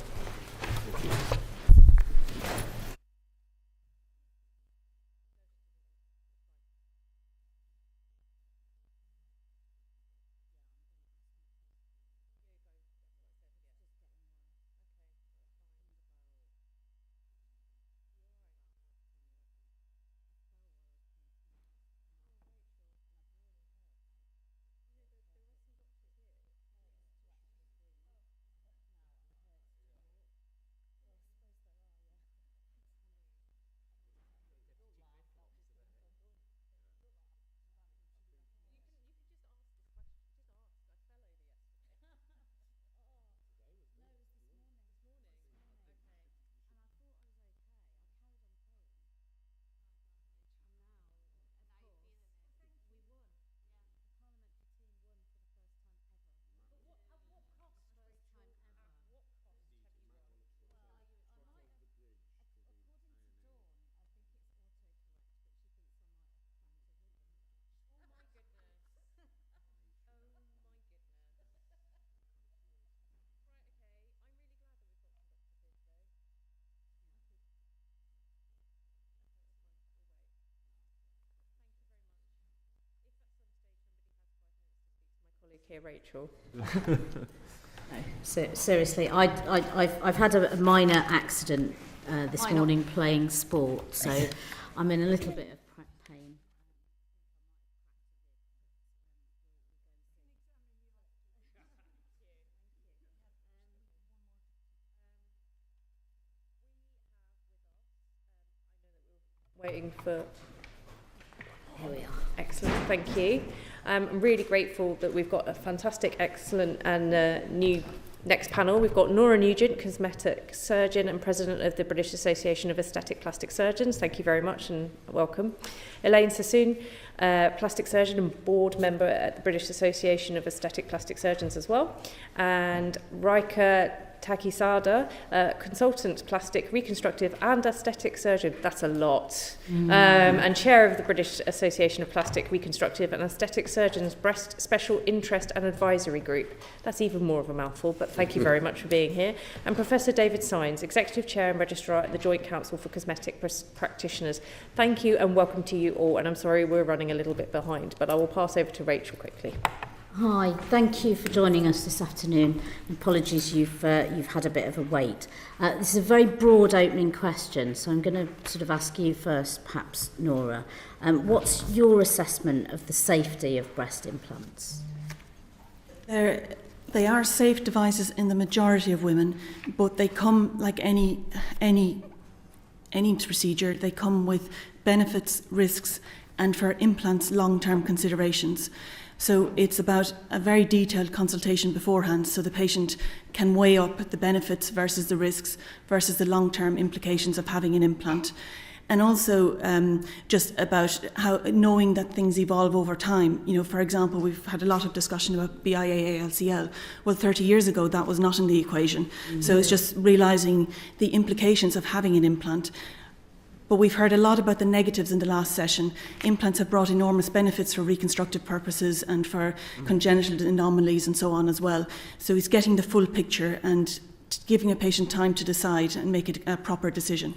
Speaker 1: Here, Rachel.
Speaker 10: So, seriously, I've had a minor accident this morning playing sport, so I'm in a little bit of pain.
Speaker 1: Waiting for...
Speaker 10: Here we are.
Speaker 1: Excellent, thank you. I'm really grateful that we've got a fantastic, excellent and new next panel. We've got Nora Nugent, cosmetic surgeon and president of the British Association of Aesthetic Plastic Surgeons. Thank you very much and welcome. Elaine Sassoon, plastic surgeon and board member at the British Association of Aesthetic Plastic Surgeons as well. And Rika Takisada, consultant, plastic, reconstructive and aesthetic surgeon. That's a lot. And chair of the British Association of Plastic, Reconstructive and Aesthetic Surgeons Breast Special Interest and Advisory Group. That's even more of a mouthful, but thank you very much for being here. And Professor David Sines, executive chair and registrar at the Joint Council for Cosmetic Practitioners. Thank you and welcome to you all. And I'm sorry we're running a little bit behind, but I will pass over to Rachel quickly.
Speaker 10: Hi, thank you for joining us this afternoon. Apologies you've had a bit of a wait. This is a very broad opening question, so I'm going to sort of ask you first, perhaps Nora. What's your assessment of the safety of breast implants?
Speaker 11: They are safe devices in the majority of women, but they come like any procedure. They come with benefits, risks, and for implants, long-term considerations. So it's about a very detailed consultation beforehand so the patient can weigh up the benefits versus the risks versus the long-term implications of having an implant. And also just about how knowing that things evolve over time. You know, for example, we've had a lot of discussion about BIA ALCL. Well, 30 years ago, that was not in the equation. So it's just realising the implications of having an implant. But we've heard a lot about the negatives in the last session. Implants have brought enormous benefits for reconstructive purposes and for congenital anomalies and so on as well. So it's getting the full picture and giving a patient time to decide and make it a proper decision.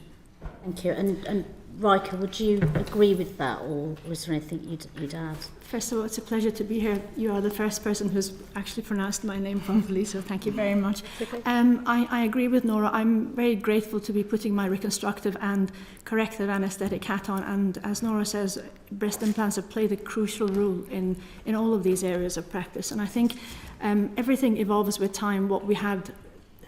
Speaker 10: Thank you. And Riker, would you agree with that, or was there anything you'd add?
Speaker 12: First of all, it's a pleasure to be here. You are the first person who's actually pronounced my name properly, so thank you very much.
Speaker 1: Okay.
Speaker 12: I agree with Nora. I'm very grateful to be putting my reconstructive and corrective anaesthetic hat on, and as Nora says, breast implants have played a crucial role in all of these areas of practice, and I think everything evolves with time. What we had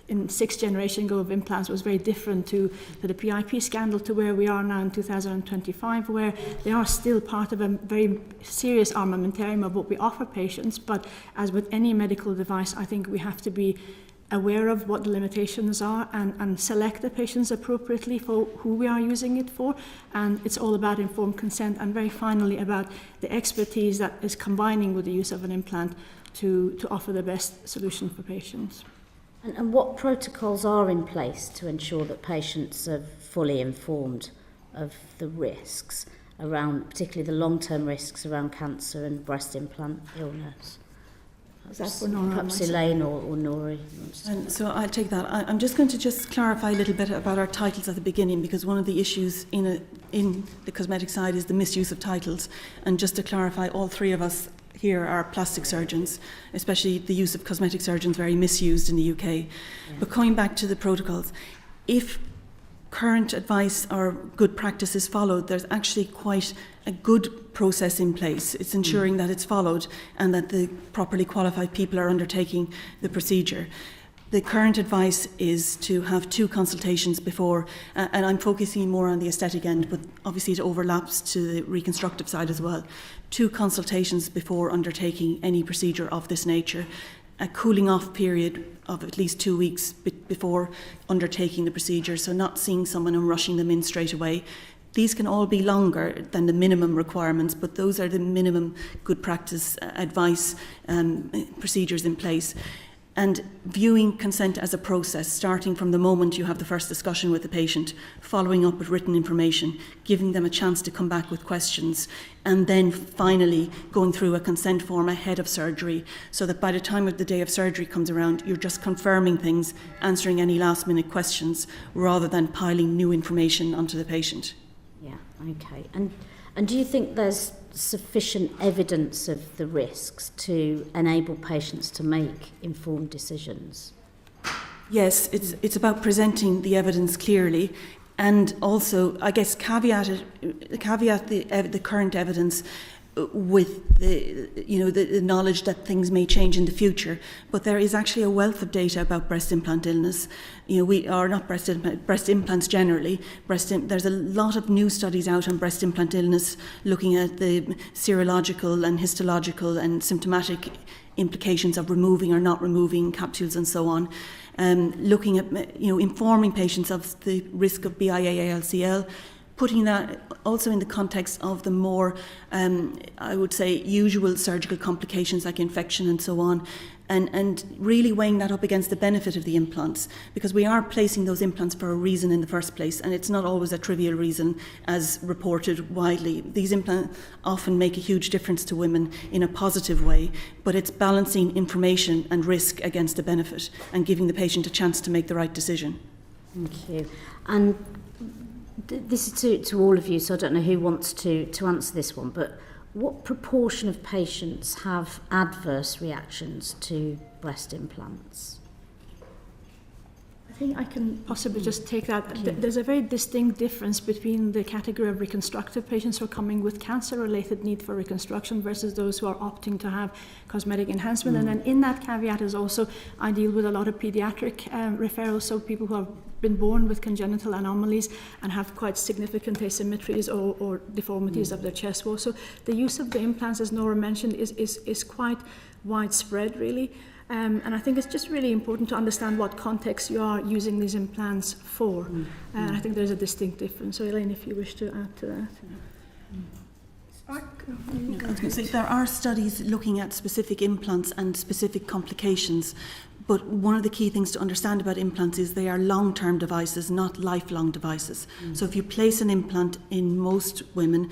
Speaker 12: in 6th generation ago of implants was very different to the PIP scandal, to where we are now in 2025, where they are still part of a very serious armamentarium of what we offer patients. But as with any medical device, I think we have to be aware of what the limitations are and select the patients appropriately for who we are using it for. And it's all about informed consent, and very finally about the expertise that is combining with the use of an implant to offer the best solution for patients.
Speaker 10: And what protocols are in place to ensure that patients are fully informed of the risks around, particularly the long-term risks around cancer and breast implant illness? Perhaps Elaine or Nori.
Speaker 11: And so I'll take that. I'm just going to just clarify a little bit about our titles at the beginning, because one of the issues in the cosmetic side is the misuse of titles. And just to clarify, all three of us here are plastic surgeons, especially the use of cosmetic surgeons, very misused in the UK. Yeah. But coming back to the protocols, if current advice or good practice is followed, there's actually quite a good process in place. It's ensuring that it's followed and that the properly qualified people are undertaking the procedure. The current advice is to have 2 consultations before, and I'm focusing more on the aesthetic end, but obviously it overlaps to the reconstructive side as well. 2 consultations before undertaking any procedure of this nature, a cooling off period of at least 2 weeks before undertaking the procedure, so not seeing someone and rushing them in straight away. These can all be longer than the minimum requirements, but those are the minimum good practice advice procedures in place. And viewing consent as a process, starting from the moment you have the first discussion with the patient, following up with written information, giving them a chance to come back with questions, and then finally going through a consent form ahead of surgery, so that by the time of the day of surgery comes around, you're just confirming things, answering any last minute questions, rather than piling new information onto the patient.
Speaker 10: Yeah, okay. And do you think there's sufficient evidence of the risks to enable patients to make informed decisions?
Speaker 11: Yes, it's about presenting the evidence clearly, and also, I guess, caveat the current evidence with the knowledge that things may change in the future. But there is actually a wealth of data about breast implant illness. We are not breast implants generally. There's a lot of new studies out on breast implant illness, looking at the serological and histological and symptomatic implications of removing or not removing capsules and so on. Looking at informing patients of the risk of BIA-ALCL, putting that also in the context of the more, I would say, usual surgical complications like infection and so on, and really weighing that up against the benefit of the implants, because we are placing those implants for a reason in the first place, and it's not always a trivial reason as reported widely. These implants often make a huge difference to women in a positive way, but it's balancing information and risk against the benefit and giving the patient a chance to make the right decision.
Speaker 10: Thank you. And this is to all of you, so I don't know who wants to answer this one, but what proportion of patients have adverse reactions to breast implants?
Speaker 12: I think I can possibly just take that. There's a very distinct difference between the category of reconstructive patients who are coming with cancer-related need for reconstruction versus those who are opting to have cosmetic enhancement. And then in that caveat is also, I deal with a lot of pediatric referrals, so people who have been born with congenital anomalies and have quite significant asymmetries or deformities of their chest wall. So the use of the implants, as Nora mentioned, is quite widespread, really. And I think it's just really important to understand what context you are using these implants for. And I think there's a distinct difference. So Elaine, if you wish to add to that.
Speaker 11: I was going to say, there are studies looking at specific implants and specific complications, but one of the key things to understand about implants is they are long-term devices, not lifelong devices. So if you place an implant in most women,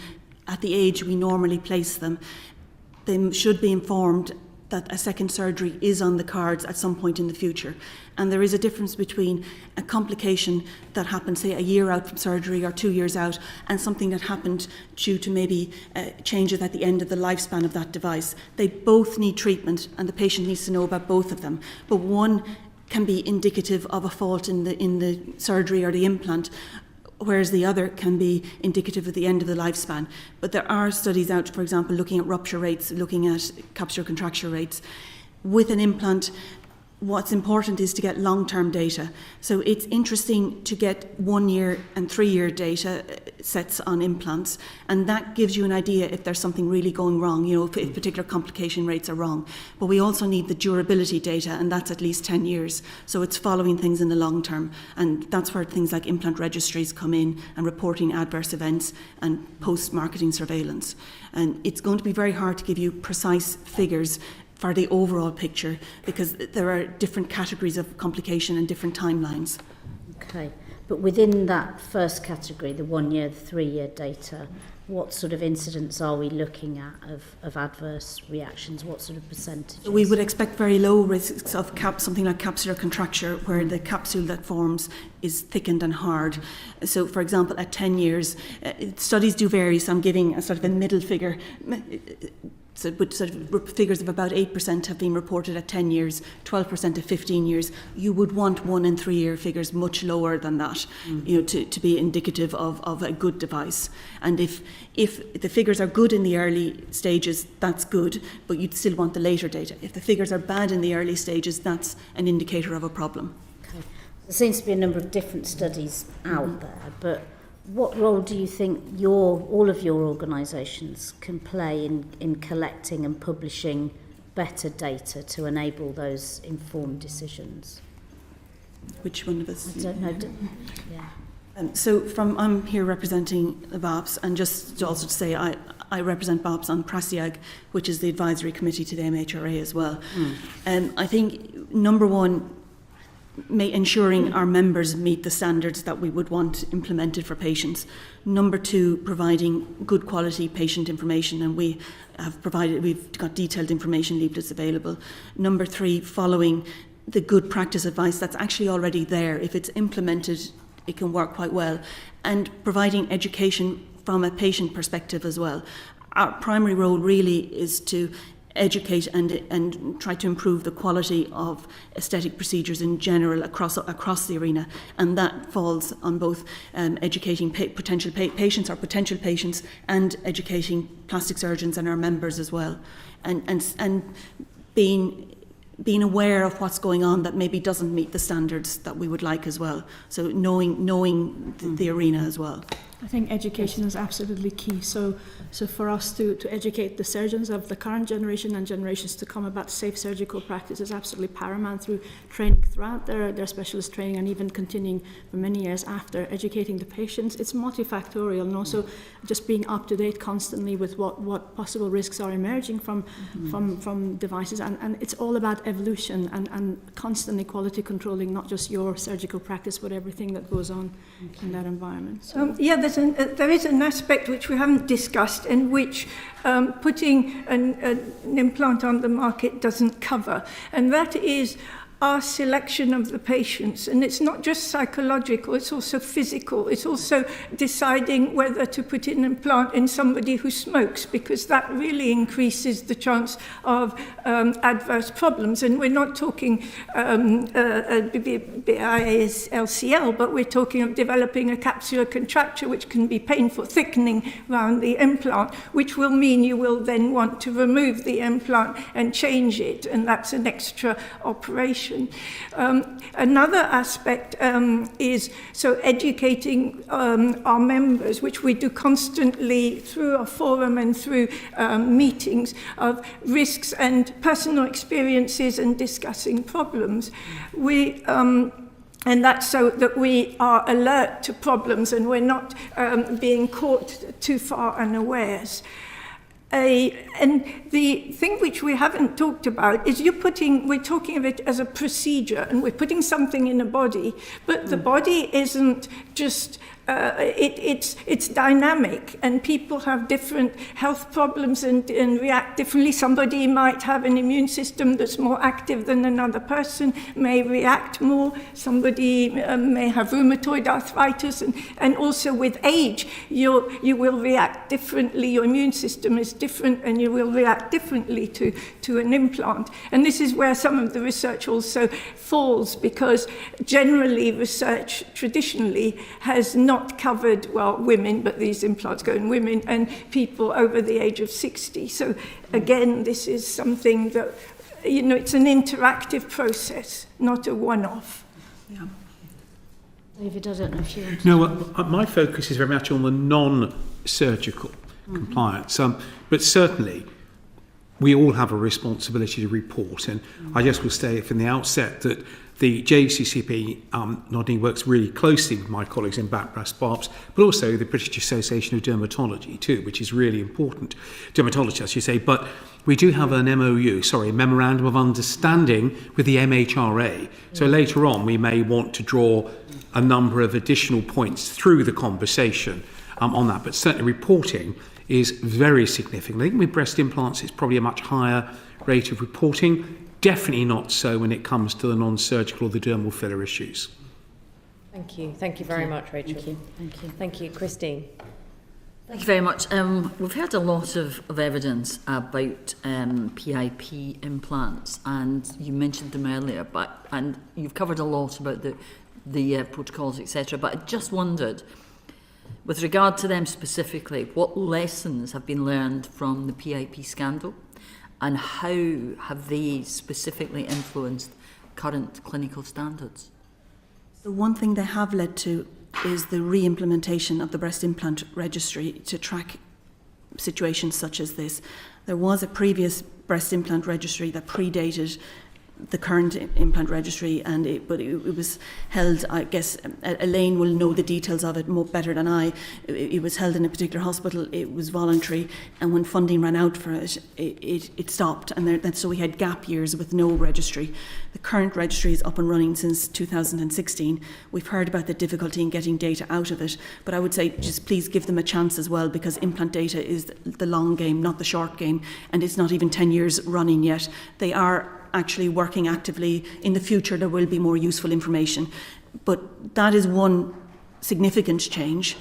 Speaker 11: at the age we normally place them, they should be informed that a second surgery is on the cards at some point in the future. And there is a difference between a complication that happened, say, a year out from surgery or 2 years out, and something that happened due to maybe changes at the end of the lifespan of that device. They both need treatment, and the patient needs to know about both of them. But one can be indicative of a fault in the surgery or the implant, whereas the other can be indicative of the end of the lifespan. But there are studies out, for example, looking at rupture rates, looking at capsular contracture rates. With an implant, what's important is to get long-term data. So it's interesting to get 1 year and 3 year data sets on implants, and that gives you an idea if there's something really going wrong, if particular complication rates are wrong. But we also need the durability data, and that's at least 10 years. So it's following things in the long term, and that's where things like implant registries come in, and reporting adverse events and post-marketing surveillance. And it's going to be very hard to give you precise figures for the overall picture, because there are different categories of complication and different timelines.
Speaker 10: Okay, but within that first category, the 1 year, 3 year data, what sort of incidents are we looking at of adverse reactions? What sort of percentages?
Speaker 11: We would expect very low risks of something like capsular contracture, where the capsule that forms is thickened and hard. So, for example, at 10 years, studies do vary, so I'm giving a sort of a middle figure. So, but sort of figures of about 8% have been reported at 10 years, 12% at 15 years. You would want 1 and 3 year figures much lower than that, to be indicative of a good device. And if the figures are good in the early stages, that's good, but you'd still want the later data. If the figures are bad in the early stages, that's an indicator of a problem.
Speaker 10: Okay. There seems to be a number of different studies out there, but what role do you think all of your organisations can play in collecting and publishing better data to enable those informed decisions?
Speaker 11: Which one of us?
Speaker 10: I don't know. Yeah.
Speaker 11: So I'm here representing the BOPS, and just also to say I represent BOPS on PRASIAG, which is the advisory committee to the MHRA as well. I think, number one, ensuring our members meet the standards that we would want implemented for patients. Number two, providing good quality patient information, and we've got detailed information leaflets available. Number three, following the good practice advice that's actually already there. If it's implemented, it can work quite well. And providing education from a patient perspective as well. Our primary role really is to educate and try to improve the quality of aesthetic procedures in general across the arena, and that falls on both educating potential patients and educating plastic surgeons and our members as well, and being aware of what's going on that maybe doesn't meet the standards that we would like as well. So knowing the arena as well.
Speaker 12: I think education is absolutely key. So for us to educate the surgeons of the current generation and generations to come about safe surgical practice is absolutely paramount, through training throughout their specialist training, and even continuing for many years after, educating the patients. It's multifactorial, and also just being up to date constantly with what possible risks are emerging from devices. And it's all about evolution and constantly quality controlling not just your surgical practice, but everything that goes on in that environment. So,
Speaker 13: there is an aspect which we haven't discussed, in which putting an implant on the market doesn't cover, and that is our selection of the patients. And it's not just psychological, it's also physical. It's also deciding whether to put an implant in somebody who smokes, because that really increases the chance of adverse problems. And we're not talking BIS-LCL, but we're talking of developing a capsular contracture, which can be painful, thickening around the implant, which will mean you will then want to remove the implant and change it, and that's an extra operation. Another aspect is educating our members, which we do constantly through our forum and through meetings, of risks and personal experiences and discussing problems. And that's so that we are alert to problems and we're not being caught too far unawares. And the thing which we haven't talked about is we're talking of it as a procedure, and we're putting something in a body, but the body isn't just it's dynamic, and people have different health problems and react differently. Somebody might have an immune system that's more active than another person, may react more. Somebody may have rheumatoid arthritis, and also with age, you will react differently. Your immune system is different, and you will react differently to an implant. And this is where some of the research also falls, because generally research traditionally has not covered, well, women, but these implants go in women, and people over the age of 60. So again, this is something that, it's an interactive process, not a one-off.
Speaker 10: Yeah. David, I don't know if you want to...
Speaker 14: No, my focus is very much on the non-surgical compliance, but certainly we all have a responsibility to report, and I just will say from the outset that the JCCP not only works really closely with my colleagues in back breast barbs, but also the British Association of Dermatology too, which is really important. Dermatology, I should say, but we do have an a Memorandum of Understanding with the MHRA. So later on, we may want to draw a number of additional points through the conversation on that, but certainly reporting is very significant. I think with breast implants, it's probably a much higher rate of reporting. Definitely not so when it comes to the non-surgical or the dermal filler issues.
Speaker 1: Thank you. Thank you very much, Rachel.
Speaker 10: Thank you. Thank you.
Speaker 1: Thank you. Christine.
Speaker 2: Thank you very much. We've heard a lot of evidence about PIP implants, and you mentioned them earlier, and you've covered a lot about the protocols, etc. But I just wondered, with regard to them specifically, what lessons have been learned from the PIP scandal? And how have they specifically influenced current clinical standards?
Speaker 11: The one thing they have led to is the re-implementation of the breast implant registry to track situations such as this. There was a previous breast implant registry that predated the current implant registry, but it was held, I guess Elaine will know the details of it more better than I. It was held in a particular hospital, it was voluntary, and when funding ran out for it, it stopped, and so we had gap years with no registry. The current registry is up and running since 2016. We've heard about the difficulty in getting data out of it, but I would say just please give them a chance as well, because implant data is the long game, not the short game, and it's not even 10 years running yet. They are actually working actively. In the future there will be more useful information, but that is one significant change.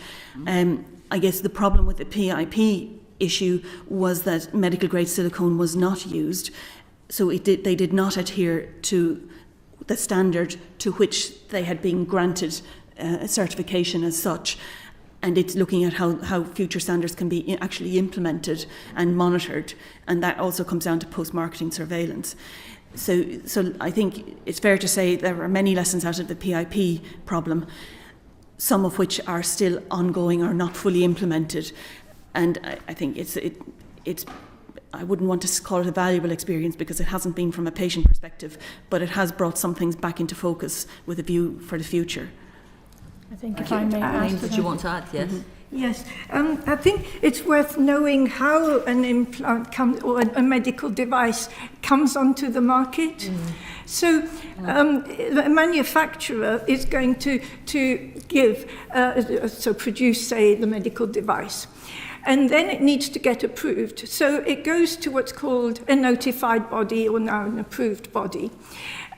Speaker 11: I guess the problem with the PIP issue was that medical grade silicone was not used, so they did not adhere to the standard to which they had been granted certification as such. And it's looking at how future standards can be actually implemented and monitored, and that also comes down to post-marketing surveillance. So I think it's fair to say there are many lessons out of the PIP problem, some of which are still ongoing or not fully implemented. And I think it's I wouldn't want to call it a valuable experience because it hasn't been from a patient perspective, but it has brought some things back into focus with a view for the future.
Speaker 13: I think if I may add,
Speaker 2: did you want to add? Yes.
Speaker 13: Mm-hmm. Yes, I think it's worth knowing how an implant comes, or a medical device comes onto the market. So the manufacturer is going to produce, say, the medical device. And then it needs to get approved. So it goes to what's called a notified body, or now an approved body.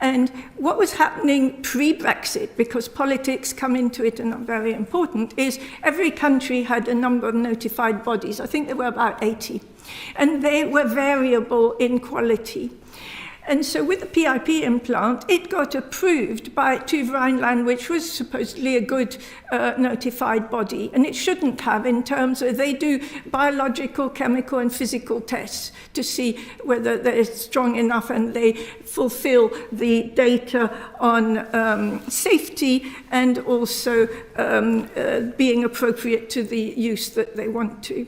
Speaker 13: And what was happening pre-Brexit, because politics come into it and are very important, is every country had a number of notified bodies. I think there were about 80. And they were variable in quality. And so with the PIP implant, it got approved by TÜV Rheinland, which was supposedly a good notified body. And it shouldn't have, in terms of they do biological, chemical, and physical tests to see whether they're strong enough and they fulfill the data on safety and also being appropriate to the use that they want to.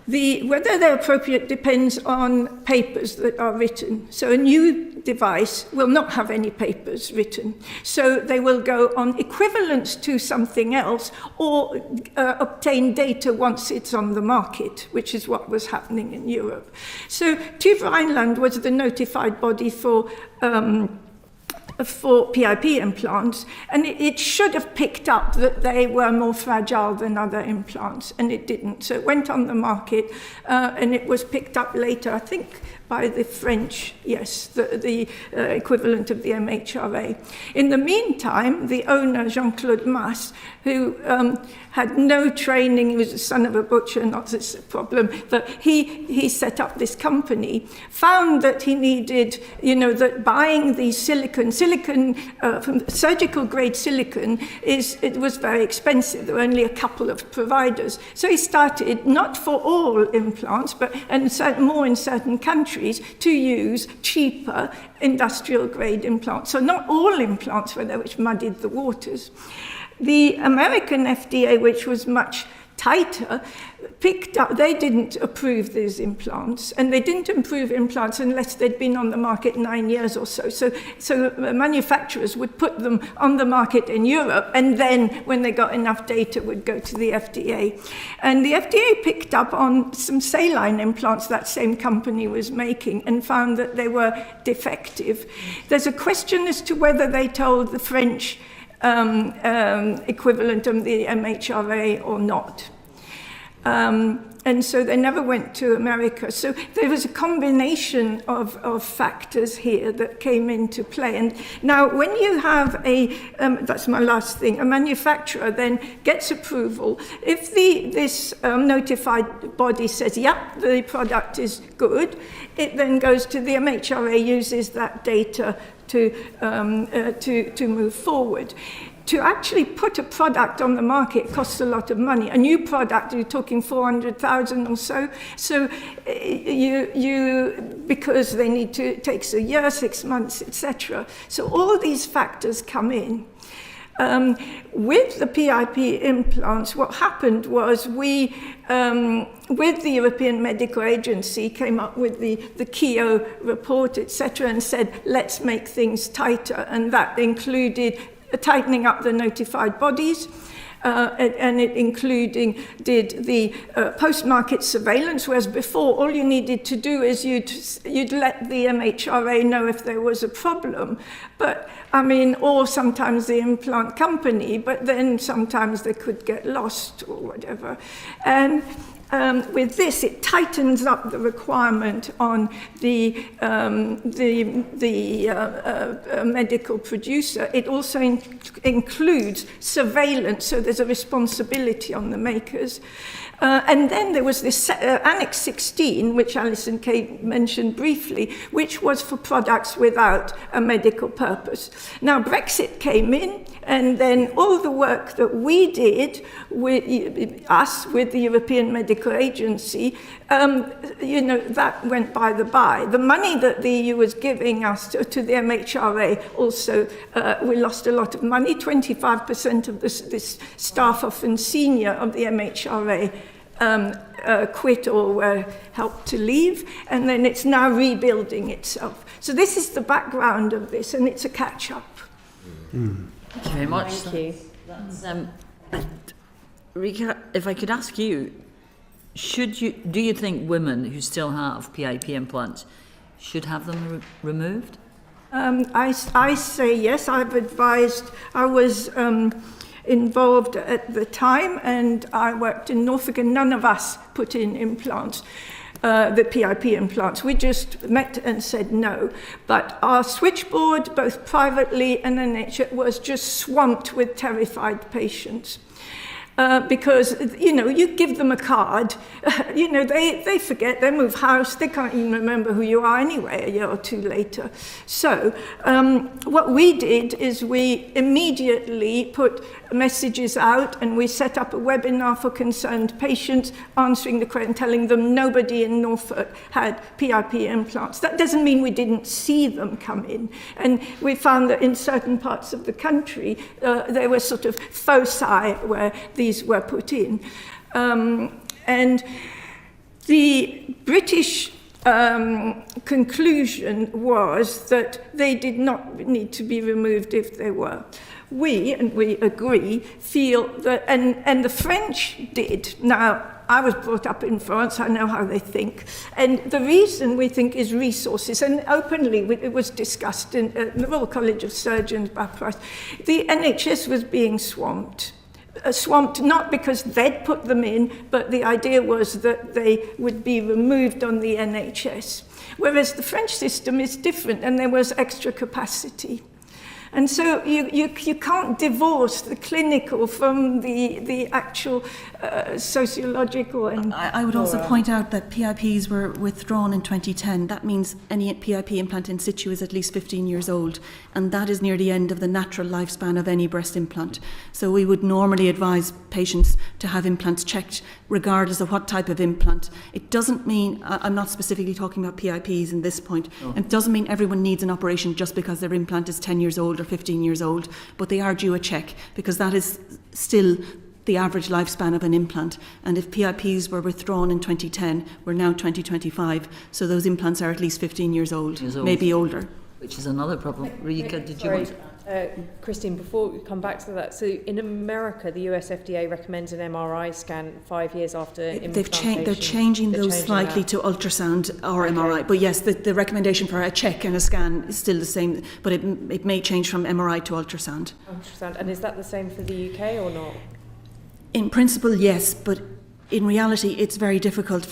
Speaker 13: Whether they're appropriate depends on papers that are written. So a new device will not have any papers written. So they will go on equivalence to something else or obtain data once it's on the market, which is what was happening in Europe. So TÜV Rheinland was the notified body for for PIP implants, and it should have picked up that they were more fragile than other implants, and it didn't. So it went on the market, and it was picked up later, I think, by the French, yes, the equivalent of the MHRA. In the meantime, the owner, Jean-Claude Mas, who had no training, he was the son of a butcher, not this problem, but he set up this company, found that he needed, that buying the silicon from surgical grade silicon, it was very expensive. There were only a couple of providers. So he started, not for all implants, but more in certain countries, to use cheaper industrial grade implants. So not all implants were there, which muddied the waters. The American FDA, which was much tighter, picked up, they didn't approve these implants, and they didn't approve implants unless they'd been on the market 9 years or so. So manufacturers would put them on the market in Europe, and then when they got enough data would go to the FDA. And the FDA picked up on some saline implants that same company was making and found that they were defective. There's a question as to whether they told the French equivalent of the MHRA or not. And so they never went to America. So there was a combination of factors here that came into play. And now when you have that's my last thing, a manufacturer then gets approval. If this notified body says, yep, the product is good, it then goes to the MHRA, uses that data to move forward. To actually put a product on the market costs a lot of money. A new product, you're talking 400,000 or so. So because they need to, it takes a year, 6 months, etc. So all these factors come in. With the PIP implants, what happened was we, with the European Medical Agency, came up with the KEO report, etc., and said, let's make things tighter. And that included tightening up the notified bodies, and it did the post-market surveillance, whereas before all you needed to do is you'd let the MHRA know if there was a problem, but or sometimes the implant company, but then sometimes they could get lost or whatever. And with this, it tightens up the requirement on the medical producer. It also includes surveillance, so there's a responsibility on the makers. And then there was this Annex 16, which Alison Kay mentioned briefly, which was for products without a medical purpose. Now, Brexit came in, and then all the work that we did with the European Medical Agency, that went by the by. The money that the EU was giving us to the MHRA also, we lost a lot of money. 25% of this staff, often senior, of the MHRA quit or were helped to leave, and then it's now rebuilding itself. So this is the background of this, and it's a catch-up.
Speaker 2: Thank you very much.
Speaker 1: Thank you.
Speaker 2: That's, Rika, if I could ask you, do you think women who still have PIP implants should have them removed?
Speaker 13: I say yes. I've advised. I was involved at the time, and I worked in Norfolk, and none of us put in implants. The PIP implants. We just met and said no. But our switchboard, both privately and NHS, was just swamped with terrified patients. Because, you give them a card, they forget, they move house, they can't even remember who you are anyway a year or two later. So what we did is we immediately put messages out, and we set up a webinar for concerned patients, answering the question, telling them nobody in Norfolk had PIP implants. That doesn't mean we didn't see them come in. And we found that in certain parts of the country, there were sort of foci where these were put in. And the British conclusion was that they did not need to be removed if they were. We, and we agree, feel that, and the French did. Now, I was brought up in France, I know how they think. And the reason we think is resources, and openly it was discussed in the Royal College of Surgeons, Bathurst. The NHS was being swamped. Swamped not because they'd put them in, but the idea was that they would be removed on the NHS. Whereas the French system is different, and there was extra capacity. And so you can't divorce the clinical from the actual sociological. And
Speaker 11: I would also point out that PIPs were withdrawn in 2010. That means any PIP implant in situ is at least 15 years old, and that is near the end of the natural lifespan of any breast implant. So we would normally advise patients to have implants checked regardless of what type of implant. It doesn't mean, I'm not specifically talking about PIPs in this point, it doesn't mean everyone needs an operation just because their implant is 10 years old or 15 years old, but they are due a check because that is still the average lifespan of an implant. And if PIPs were withdrawn in 2010, we're now 2025, so those implants are at least 15 years old. Maybe older.
Speaker 2: Which is another problem. Rika, did you want to...
Speaker 1: Christine, before we come back to that, so in America, the US FDA recommends an MRI scan 5 years after implantation.
Speaker 11: They're changing those slightly to ultrasound or MRI. But yes, the recommendation for a check and a scan is still the same, but it may change from MRI to ultrasound.
Speaker 1: Ultrasound. And is that the same for the UK or not?
Speaker 11: In principle, yes, but in reality, it's very difficult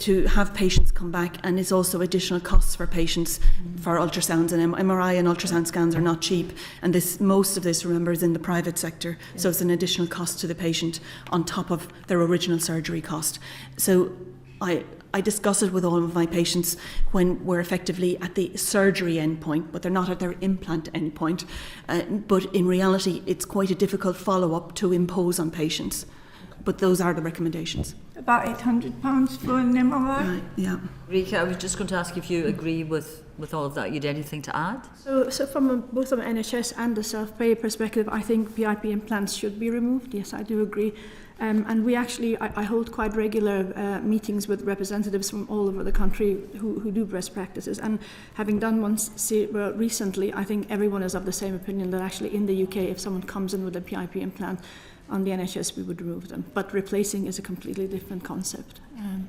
Speaker 11: to have patients come back, and it's also additional costs for patients for ultrasounds, and MRI and ultrasound scans are not cheap, and most of this, remember, is in the private sector, so it's an additional cost to the patient on top of their original surgery cost. So I discuss it with all of my patients when we're effectively at the surgery endpoint, but they're not at their implant endpoint. But in reality, it's quite a difficult follow-up to impose on patients. But those are the recommendations.
Speaker 13: About £800 for an MRI.
Speaker 11: Right, yeah.
Speaker 2: Rika, I was just going to ask if you agree with all of that. You had anything to add?
Speaker 12: So from both an NHS and a self-pay perspective, I think PIP implants should be removed. Yes, I do agree. And we actually, I hold quite regular meetings with representatives from all over the country who do breast practices. And having done one recently, I think everyone is of the same opinion that actually in the UK, if someone comes in with a PIP implant on the NHS, we would remove them. But replacing is a completely different concept.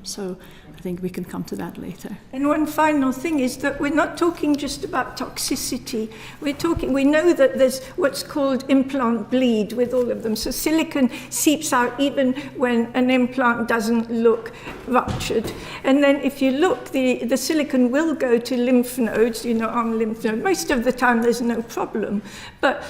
Speaker 12: So I think we can come to that later.
Speaker 13: And one final thing is that we're not talking just about toxicity. We know that there's what's called implant bleed with all of them. So silicone seeps out even when an implant doesn't look ruptured. And then if you look, the silicone will go to lymph nodes, on lymph node. Most of the time there's no problem. But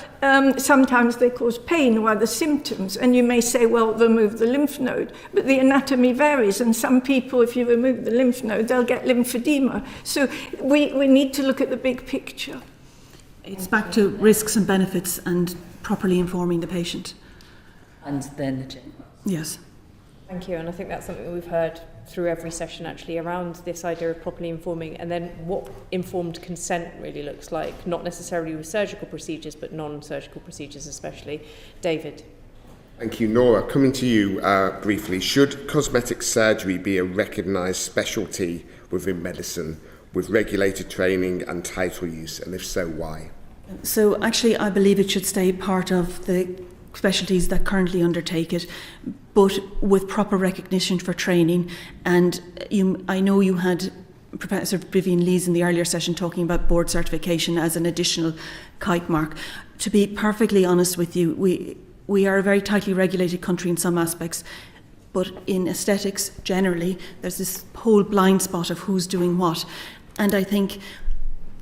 Speaker 13: sometimes they cause pain or other symptoms. And you may say, well, remove the lymph node. But the anatomy varies. And some people, if you remove the lymph node, they'll get lymphedema. So we need to look at the big picture.
Speaker 11: It's back to risks and benefits and properly informing the patient.
Speaker 2: And then the check.
Speaker 11: Yes.
Speaker 1: Thank you. And I think that's something that we've heard through every session, actually, around this idea of properly informing, and then what informed consent really looks like, not necessarily with surgical procedures, but non-surgical procedures especially. David.
Speaker 8: Thank you, Nora. Coming to you briefly, should cosmetic surgery be a recognised specialty within medicine with regulated training and title use, and if so, why?
Speaker 11: So actually, I believe it should stay part of the specialties that currently undertake it, but with proper recognition for training. And I know you had Professor Vivian Lees in the earlier session talking about board certification as an additional kite mark. To be perfectly honest with you, we are a very tightly regulated country in some aspects, but in aesthetics generally, there's this whole blind spot of who's doing what. And I think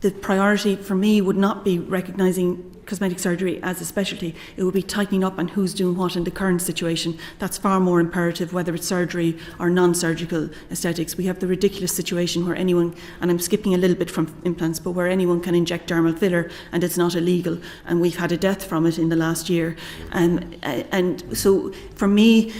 Speaker 11: the priority for me would not be recognising cosmetic surgery as a specialty. It would be tightening up on who's doing what in the current situation. That's far more imperative, whether it's surgery or non-surgical aesthetics. We have the ridiculous situation where anyone, and I'm skipping a little bit from implants, but where anyone can inject dermal filler and it's not illegal. And we've had a death from it in the last year. And so for me,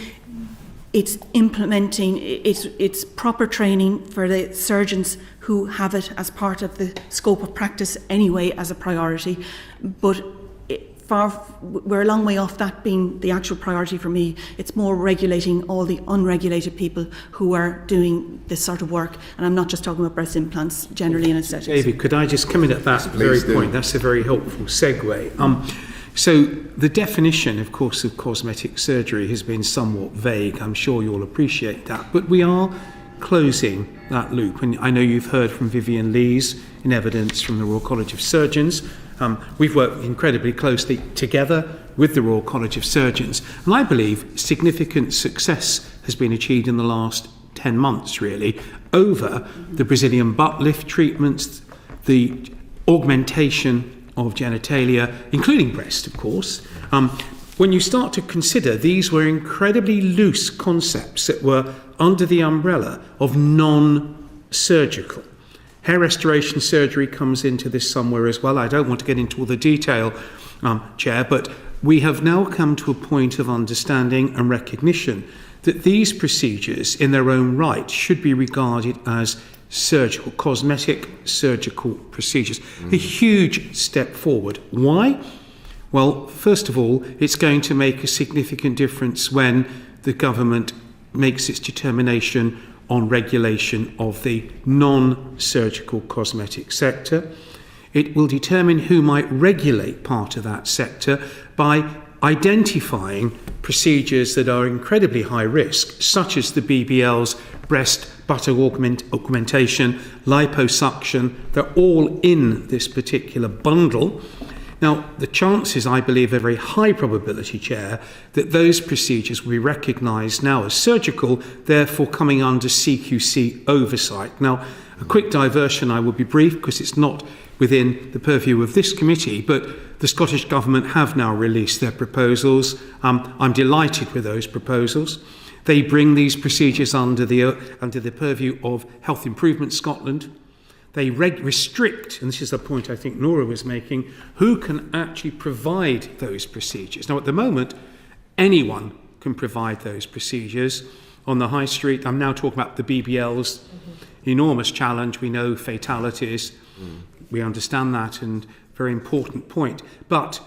Speaker 11: it's implementing, it's proper training for the surgeons who have it as part of the scope of practice anyway as a priority. But we're a long way off that being the actual priority for me. It's more regulating all the unregulated people who are doing this sort of work. And I'm not just talking about breast implants, generally in aesthetics.
Speaker 14: David, could I just come in at that very point? That's a very helpful segue. So the definition, of course, of cosmetic surgery has been somewhat vague. I'm sure you'll appreciate that. But we are closing that loop. And I know you've heard from Vivian Lees in evidence from the Royal College of Surgeons. We've worked incredibly closely together with the Royal College of Surgeons. And I believe significant success has been achieved in the last 10 months, really, over the Brazilian butt lift treatments, the augmentation of genitalia, including breast, of course. When you start to consider, these were incredibly loose concepts that were under the umbrella of non-surgical. Hair restoration surgery comes into this somewhere as well. I don't want to get into all the detail, Chair, but we have now come to a point of understanding and recognition that these procedures in their own right should be regarded as surgical, cosmetic surgical procedures. A huge step forward. Why? Well, first of all, it's going to make a significant difference when the government makes its determination on regulation of the non-surgical cosmetic sector. It will determine who might regulate part of that sector by identifying procedures that are incredibly high risk, such as the BBLs, breast butter augmentation, liposuction. They're all in this particular bundle. Now, the chances, I believe, are very high probability, Chair, that those procedures will be recognised now as surgical, therefore coming under CQC oversight. Now, a quick diversion, I will be brief because it's not within the purview of this committee, but the Scottish Government have now released their proposals. I'm delighted with those proposals. They bring these procedures under the purview of Health Improvement Scotland. They restrict, and this is the point I think Nora was making, who can actually provide those procedures. Now, at the moment, anyone can provide those procedures on the high street. I'm now talking about the BBLs. Enormous challenge. We know fatalities. We understand that, and very important point. But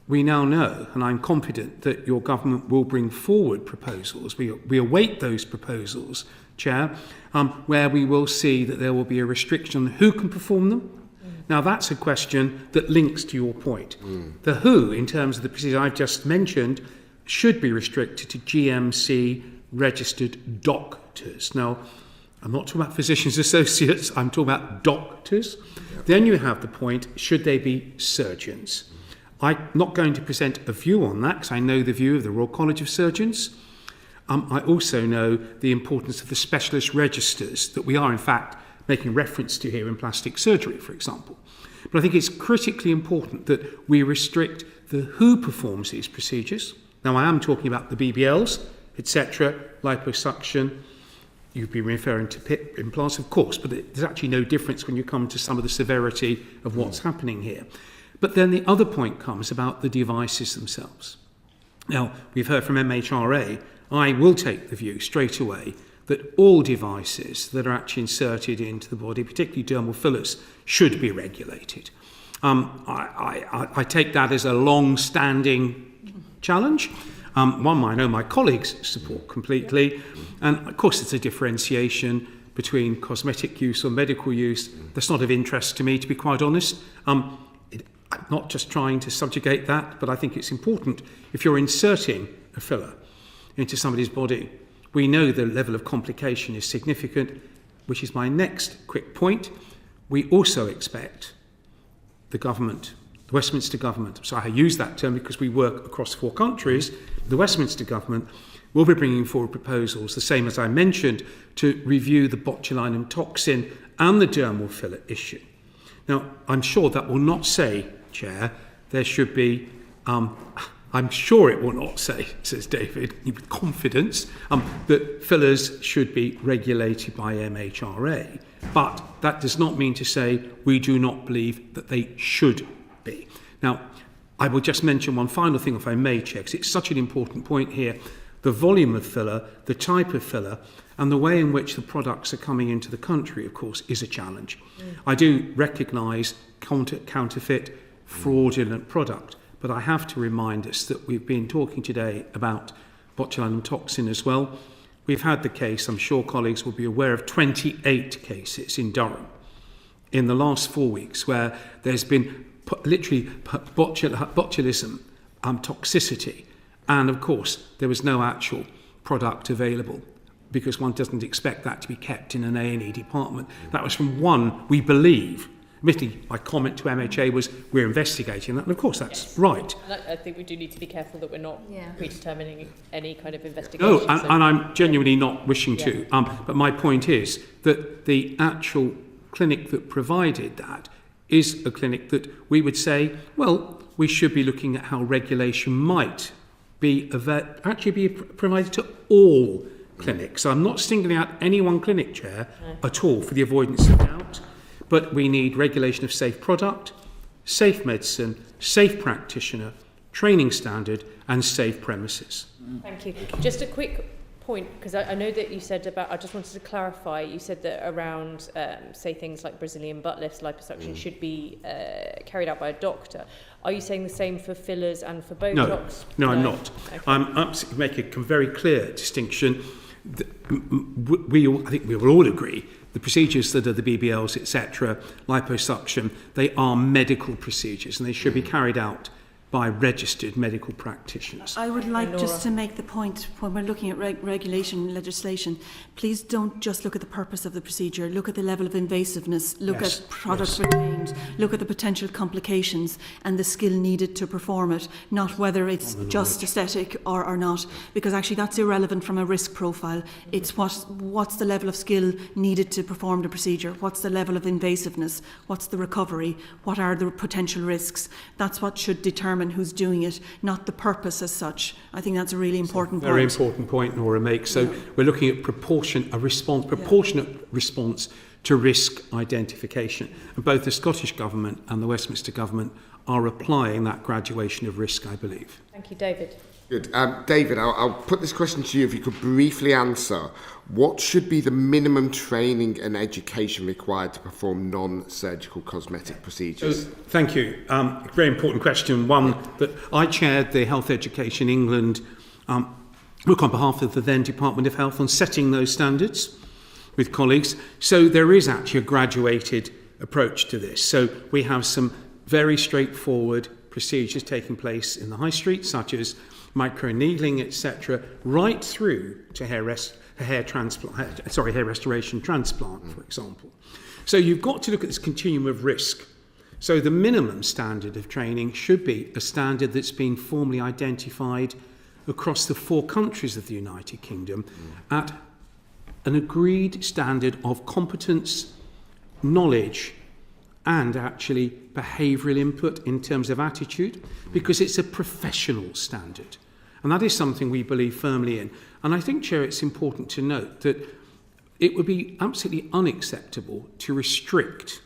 Speaker 14: we now know, and I'm confident that your government will bring forward proposals. We await those proposals, Chair, where we will see that there will be a restriction on who can perform them. Now, that's a question that links to your point. The who, in terms of the procedure I've just mentioned, should be restricted to GMC registered doctors. Now, I'm not talking about physicians associates, I'm talking about doctors. Then you have the point, should they be surgeons? I'm not going to present a view on that because I know the view of the Royal College of Surgeons. I also know the importance of the specialist registers that we are, in fact, making reference to here in plastic surgery, for example. But I think it's critically important that we restrict the who performs these procedures. Now, I am talking about the BBLs, etc., liposuction. You'd be referring to PIP implants, of course, but there's actually no difference when you come to some of the severity of what's happening here. But then the other point comes about the devices themselves. Now, we've heard from MHRA. I will take the view straight away that all devices that are actually inserted into the body, particularly dermal fillers, should be regulated. I take that as a long-standing challenge. One I know my colleagues support completely. And of course, it's a differentiation between cosmetic use or medical use. That's not of interest to me, to be quite honest. I'm not just trying to subjugate that, but I think it's important. If you're inserting a filler into somebody's body, we know the level of complication is significant, which is my next quick point. We also expect the government, the Westminster government, so I use that term because we work across 4 countries, the Westminster government will be bringing forward proposals, the same as I mentioned, to review the botulinum toxin and the dermal filler issue. Now, I'm sure that will not say, Chair, there should be, I'm sure it will not say, says David, with confidence, that fillers should be regulated by MHRA. But that does not mean to say we do not believe that they should be. Now, I will just mention one final thing, if I may, Chair, because it's such an important point here. The volume of filler, the type of filler, and the way in which the products are coming into the country, of course, is a challenge. I do recognise counterfeit, fraudulent product, but I have to remind us that we've been talking today about botulinum toxin as well. We've had the case, I'm sure colleagues will be aware of 28 cases in Durham in the last 4 weeks where there's been literally botulism toxicity. And of course, there was no actual product available because one doesn't expect that to be kept in an A&E department. That was from one, we believe. Admittedly, my comment to MHA was, we're investigating that, and of course that's right.
Speaker 1: And I think we do need to be careful that we're not predetermining any kind of investigation.
Speaker 14: Oh, and I'm genuinely not wishing to. But my point is that the actual clinic that provided that is a clinic that we would say, well, we should be looking at how regulation might be provided to all clinics. I'm not singling out any one clinic, Chair, at all for the avoidance of doubt. But we need regulation of safe product, safe medicine, safe practitioner, training standard and safe premises.
Speaker 1: Thank you. Just a quick point, because I know that you said about, I just wanted to clarify, you said that around, say, things like Brazilian butt lifts, liposuction should be carried out by a doctor. Are you saying the same for fillers and for Botox?
Speaker 14: No, I'm not. Okay. I'm absolutely making a very clear distinction. I think we will all agree the procedures that are the BBLs, etc., liposuction, they are medical procedures and they should be carried out by registered medical practitioners.
Speaker 11: I would like just to make the point, when we're looking at regulation legislation, please don't just look at the purpose of the procedure, look at the level of invasiveness, look at products retained, look at the potential complications and the skill needed to perform it, not whether it's just aesthetic or not, because actually that's irrelevant from a risk profile. It's what's the level of skill needed to perform the procedure, what's the level of invasiveness, what's the recovery, what are the potential risks. That's what should determine who's doing it, not the purpose as such. I think that's a really important point.
Speaker 14: Very important point Nora makes. So we're looking at proportionate response to risk identification. And both the Scottish Government and the Westminster Government are applying that graduation of risk, I believe.
Speaker 1: Thank you, David.
Speaker 8: Good. David, I'll put this question to you if you could briefly answer. What should be the minimum training and education required to perform non-surgical cosmetic procedures?
Speaker 14: Thank you. Very important question. One that I chaired the Health Education England work on behalf of the then Department of Health on setting those standards with colleagues. So there is actually a graduated approach to this. So we have some very straightforward procedures taking place in the high street, such as microneedling, etc., right through to hair restoration transplant, for example. So you've got to look at this continuum of risk. So the minimum standard of training should be a standard that's been formally identified across the 4 countries of the United Kingdom at an agreed standard of competence, knowledge, and actually behavioural input in terms of attitude, because it's a professional standard. And that is something we believe firmly in. And I think, Chair, it's important to note that it would be absolutely unacceptable to restrict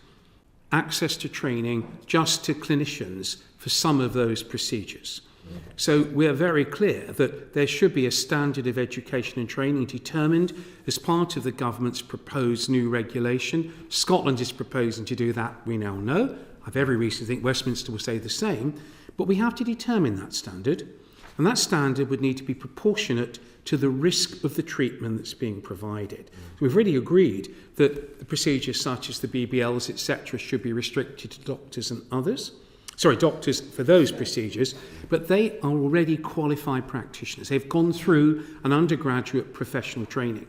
Speaker 14: access to training just to clinicians for some of those procedures. So we are very clear that there should be a standard of education and training determined as part of the government's proposed new regulation. Scotland is proposing to do that, we now know. I've every reason to think Westminster will say the same. But we have to determine that standard. And that standard would need to be proportionate to the risk of the treatment that's being provided. So we've already agreed that the procedures such as the BBLs, etc., should be restricted to doctors and others. Doctors for those procedures, but they are already qualified practitioners. They've gone through an undergraduate professional training.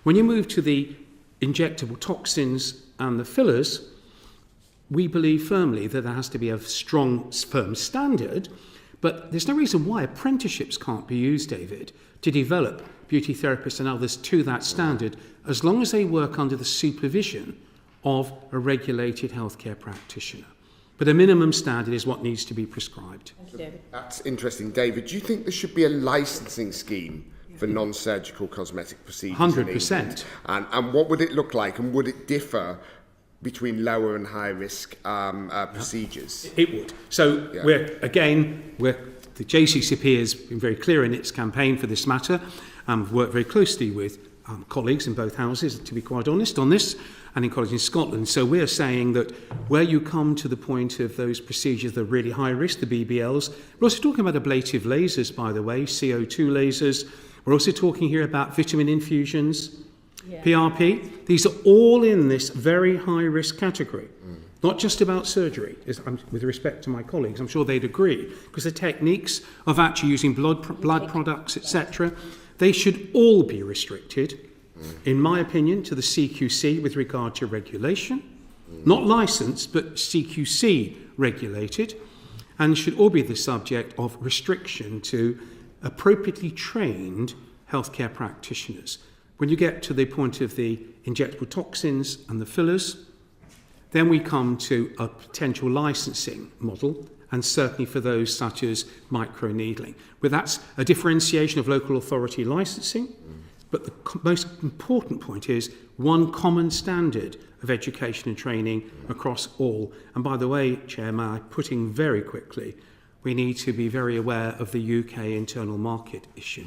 Speaker 14: When you move to the injectable toxins and the fillers, we believe firmly that there has to be a strong, firm standard, but there's no reason why apprenticeships can't be used, David, to develop beauty therapists and others to that standard, as long as they work under the supervision of a regulated healthcare practitioner. But a minimum standard is what needs to be prescribed.
Speaker 1: Thank you, David.
Speaker 8: That's interesting, David. Do you think there should be a licensing scheme for non-surgical cosmetic procedures?
Speaker 14: 100%.
Speaker 8: And what would it look like, and would it differ between lower and high risk procedures?
Speaker 14: It would. So the JCCP has been very clear in its campaign for this matter. We've worked very closely with colleagues in both houses, to be quite honest, on this, and in colleges in Scotland. So we're saying that where you come to the point of those procedures that are really high risk, the BBLs, we're also talking about ablative lasers, by the way, CO2 lasers. We're also talking here about vitamin infusions, PRP. These are all in this very high risk category. not just about surgery, with respect to my colleagues, I'm sure they'd agree, because the techniques of actually using blood products, etc., they should all be restricted, in my opinion, to the CQC with regard to regulation, not licensed, but CQC regulated, and should all be the subject of restriction to appropriately trained healthcare practitioners. When you get to the point of the injectable toxins and the fillers, then we come to a potential licensing model, and certainly for those such as microneedling. But that's a differentiation of local authority licensing. But the most important point is one common standard of education and training across all. And by the way, Chair, may I put in very quickly, we need to be very aware of the UK internal market issue,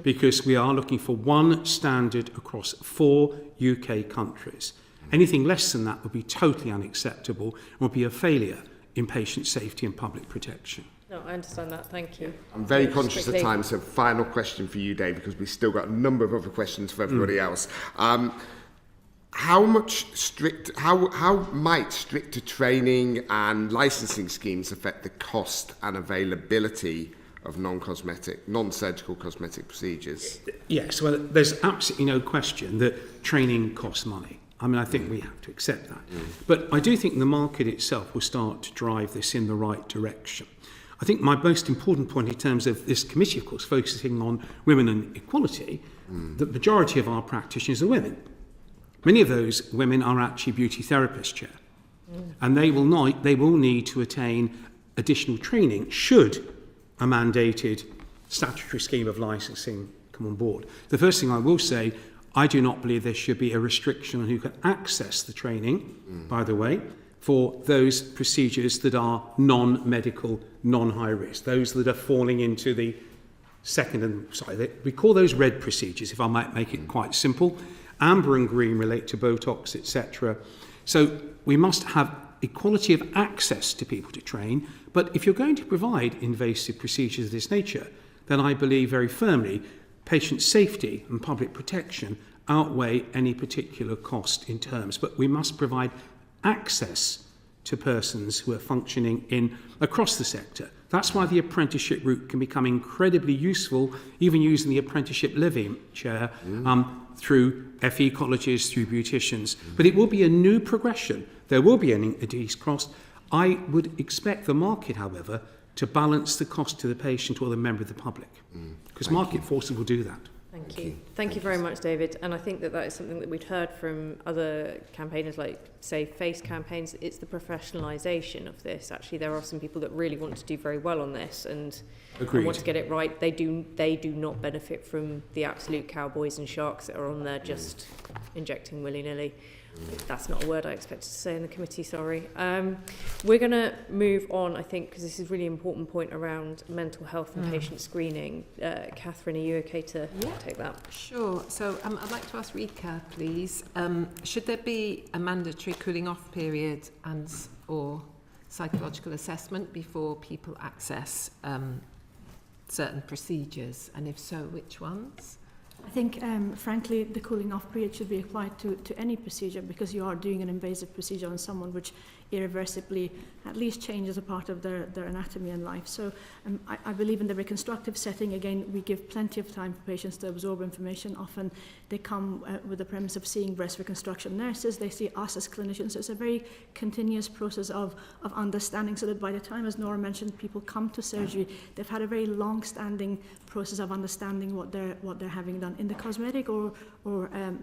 Speaker 14: because we are looking for one standard across 4 UK countries. Anything less than that would be totally unacceptable and would be a failure in patient safety and public protection.
Speaker 1: No, I understand that. Thank you.
Speaker 8: I'm very conscious of time, so final question for you, Dave, because we've still got a number of other questions for everybody else. How might stricter training and licensing schemes affect the cost and availability of non-surgical cosmetic procedures?
Speaker 14: Yes, well, there's absolutely no question that training costs money. I mean, I think we have to accept that. But I do think the market itself will start to drive this in the right direction. I think my most important point in terms of this committee, of course, focusing on women and equality, the majority of our practitioners are women. Many of those women are actually beauty therapists, Chair. And they will need to attain additional training should a mandated statutory scheme of licensing come on board. The first thing I will say, I do not believe there should be a restriction on who can access the training, by the way, for those procedures that are non-medical, non-high risk, those that are falling into the we call those red procedures, if I might make it quite simple. Amber and green relate to Botox, etc. So we must have equality of access to people to train, but if you're going to provide invasive procedures of this nature, then I believe very firmly patient safety and public protection outweigh any particular cost in terms. But we must provide access to persons who are functioning across the sector. That's why the apprenticeship route can become incredibly useful, even using the apprenticeship levy, Chair, through FE colleges, through beauticians. But it will be a new progression. There will be a decreased cost. I would expect the market, however, to balance the cost to the patient or the member of the public, because market forces will do that.
Speaker 1: Thank you. Thank you very much, David. And I think that is something that we'd heard from other campaigners, like, say, FACE campaigns. It's the professionalisation of this. Actually, there are some people that really want to do very well on this and want to get it right. They do not benefit from the absolute cowboys and sharks that are on there just injecting willy-nilly. That's not a word I expected to say in the committee, sorry. We're going to move on, I think, because this is a really important point around mental health and patient screening. Catherine, are you okay to take that?
Speaker 6: Sure. So I'd like to ask Rika, please, should there be a mandatory cooling off period or psychological assessment before people access certain procedures? And if so, which ones?
Speaker 12: I think, frankly, the cooling off period should be applied to any procedure, because you are doing an invasive procedure on someone which irreversibly at least changes a part of their anatomy and life. So I believe in the reconstructive setting, again, we give plenty of time for patients to absorb information. Often they come with the premise of seeing breast reconstruction nurses, they see us as clinicians. So it's a very continuous process of understanding, so that by the time, as Nora mentioned, people come to surgery, they've had a very long-standing process of understanding what they're having done. In the cosmetic or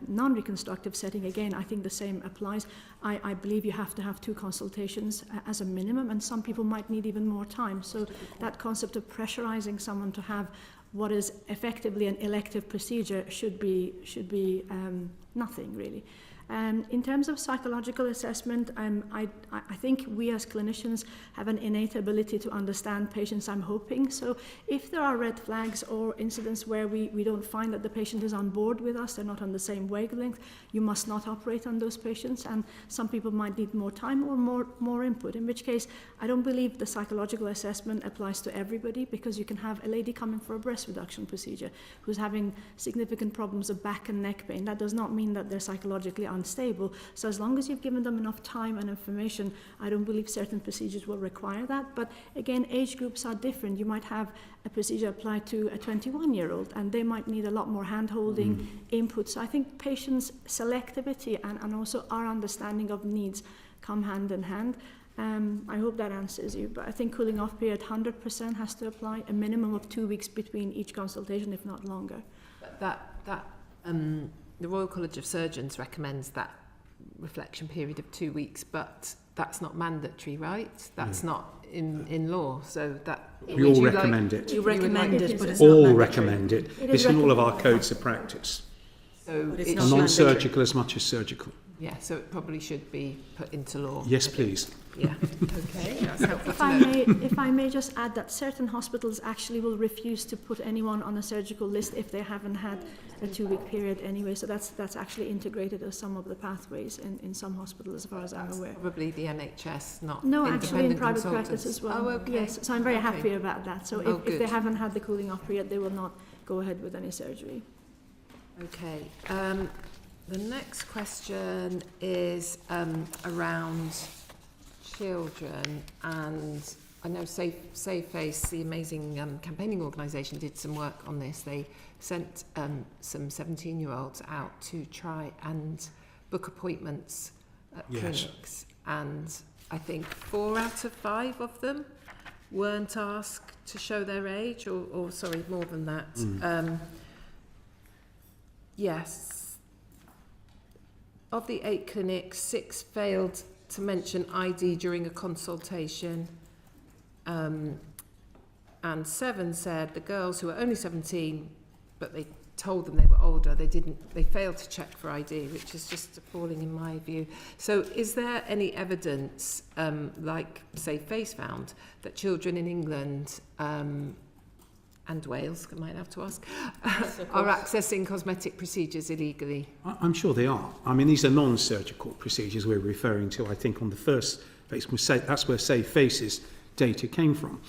Speaker 12: non-reconstructive setting, again, I think the same applies. I believe you have to have 2 consultations as a minimum, and some people might need even more time. So that concept of pressurizing someone to have what is effectively an elective procedure should be nothing, really. In terms of psychological assessment, I think we as clinicians have an innate ability to understand patients, I'm hoping. So if there are red flags or incidents where we don't find that the patient is on board with us, they're not on the same wavelength, you must not operate on those patients. And some people might need more time or more input, in which case I don't believe the psychological assessment applies to everybody, because you can have a lady coming for a breast reduction procedure who's having significant problems of back and neck pain. That does not mean mean that they're psychologically unstable. So as long as you've given them enough time and information, I don't believe certain procedures will require that. But again, age groups are different. You might have a procedure applied to a 21-year-old, and they might need a lot more hand-holding input. So I think patients' selectivity and also our understanding of needs come hand in hand. I hope that answers you, but I think cooling off period 100% has to apply, a minimum of 2 weeks between each consultation, if not longer.
Speaker 6: The Royal College of Surgeons recommends that reflection period of 2 weeks, but that's not mandatory, right? That's not in law, so that...
Speaker 14: We all recommend it.
Speaker 11: You recommend it, but it's
Speaker 14: all
Speaker 11: not mandatory.
Speaker 14: recommend it. It's in all of our codes of practice.
Speaker 6: So
Speaker 11: it's
Speaker 6: not
Speaker 14: non-surgical as much as surgical.
Speaker 6: Yeah, so it probably should be put into law.
Speaker 14: Yes, please.
Speaker 6: Yeah, okay, that's helpful
Speaker 12: If I may just add that certain hospitals actually will refuse to put anyone on a surgical list if they haven't had a 2-week period anyway. So that's actually integrated as some of the pathways in some hospitals, as far as I'm aware.
Speaker 6: Probably the NHS, not
Speaker 12: No, actually in
Speaker 6: independent
Speaker 12: private
Speaker 6: consultants.
Speaker 12: practice as well.
Speaker 6: Oh, okay.
Speaker 12: Yes, so I'm very happy about that. So
Speaker 6: Oh,
Speaker 12: if they
Speaker 6: good.
Speaker 12: haven't had the cooling off period, they will not go ahead with any surgery.
Speaker 6: Okay. The next question is around children, and I know Save Face, the amazing campaigning organisation, did some work on this. They sent some 17-year-olds out to try and book appointments at clinics, and I think 4 out of 5 of them weren't asked to show their age, or sorry, more than that. Yes. Of the 8 clinics, 6 failed to mention ID during a consultation, and 7 said the girls who were only 17, but they told them they were older, they failed to check for ID, which is just appalling in my view. So is there any evidence, like Save Face found, that children in England and Wales, I might have to ask, are accessing cosmetic procedures illegally?
Speaker 14: I'm sure they are. I mean, these are non-surgical procedures we're referring to, I think, on the first face. That's where Save Face's data came from.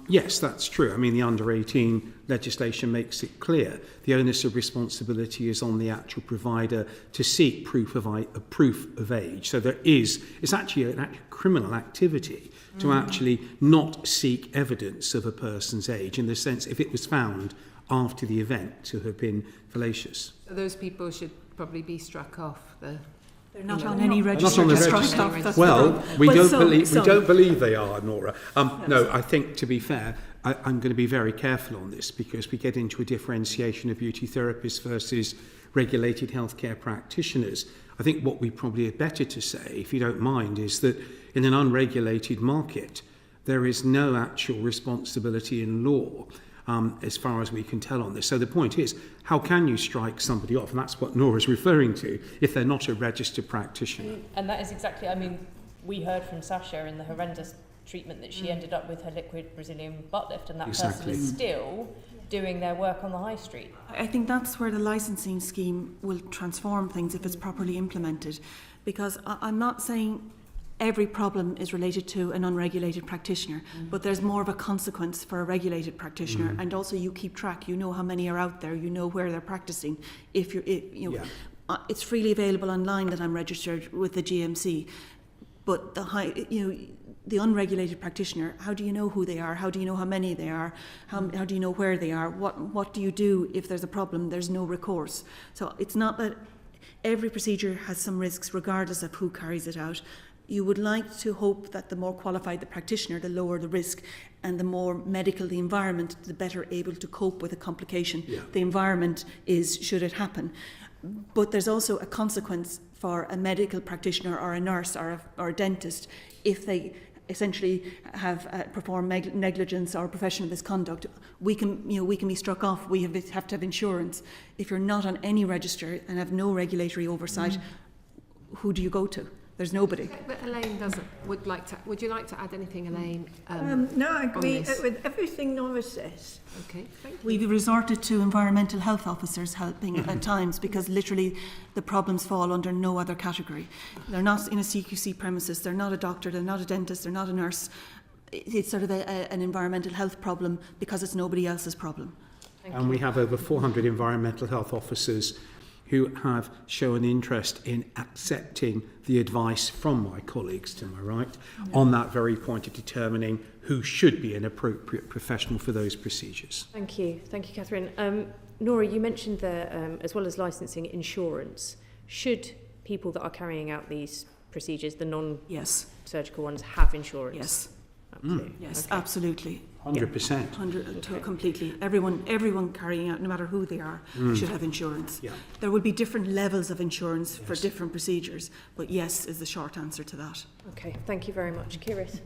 Speaker 14: Yes, that's true. I mean, the under-18 legislation makes it clear. The onus of responsibility is on the actual provider to seek proof of age. So it's actually an actual criminal activity to actually not seek evidence of a person's age, in the sense if it was found after the event to have been fallacious.
Speaker 6: So those people should probably be struck off the...
Speaker 11: They're not on any register.
Speaker 14: Not on the
Speaker 11: just
Speaker 14: register.
Speaker 11: crossed off.
Speaker 14: Well, we
Speaker 11: Some.
Speaker 14: don't believe they are, Nora. No, I think, to be fair, I'm going to be very careful on this, because we get into a differentiation of beauty therapists versus regulated healthcare practitioners. I think what we probably are better to say, if you don't mind, is that in an unregulated market, there is no actual responsibility in law, as far as we can tell on this. So the point is, how can you strike somebody off? And that's what Nora's referring to, if they're not a registered practitioner.
Speaker 1: And that is exactly, I mean, we heard from Sasha in the horrendous treatment that she ended up with her liquid Brazilian butt lift, and that person is still doing their work on the high street.
Speaker 11: I think that's where the licensing scheme will transform things if it's properly implemented, because I'm not saying every problem is related to an unregulated practitioner, but there's more of a consequence for a regulated practitioner, and also you keep track. You know how many are out there. You know where they're practicing. It's freely available online that I'm registered with the GMC, but the unregulated practitioner, how do you know who they are? How do you know how many they are? How do you know where they are? What do you do if there's a problem? There's no recourse. So it's not that every procedure has some risks regardless of who carries it out. You would like to hope that the more qualified the practitioner, the lower the risk, and the more medical the environment, the better able to cope with a complication the environment is, should it happen. But there's also a consequence for a medical practitioner or a nurse or a dentist if they essentially have performed negligence or professional misconduct. We can be struck off. We have to have insurance. If you're not on any register and have no regulatory oversight, who do you go to? There's nobody.
Speaker 6: But Elaine would you like to add anything, Elaine?
Speaker 13: No, I agree with everything Nora says.
Speaker 6: Okay, thank you.
Speaker 11: We've resorted to environmental health officers helping at times, because literally the problems fall under no other category. They're not in a CQC premises, they're not a doctor, they're not a dentist, they're not a nurse. It's sort of an environmental health problem because it's nobody else's problem.
Speaker 14: And we have over 400 environmental health officers who have shown interest in accepting the advice from my colleagues to my right on that very point of determining who should be an appropriate professional for those procedures.
Speaker 1: Thank you, Catherine. Nora, you mentioned there, as well as licensing, insurance. Should people that are carrying out these procedures, the non-surgical ones, have insurance?
Speaker 11: Yes.
Speaker 1: Absolutely.
Speaker 11: Yes,
Speaker 1: okay.
Speaker 11: absolutely.
Speaker 14: 100%.
Speaker 11: Completely. Everyone carrying out, no matter who they are, should have insurance.
Speaker 14: Yeah.
Speaker 11: There will be different levels of insurance for different procedures, but yes is the short answer to that.
Speaker 1: Okay, thank you very much. Kiris?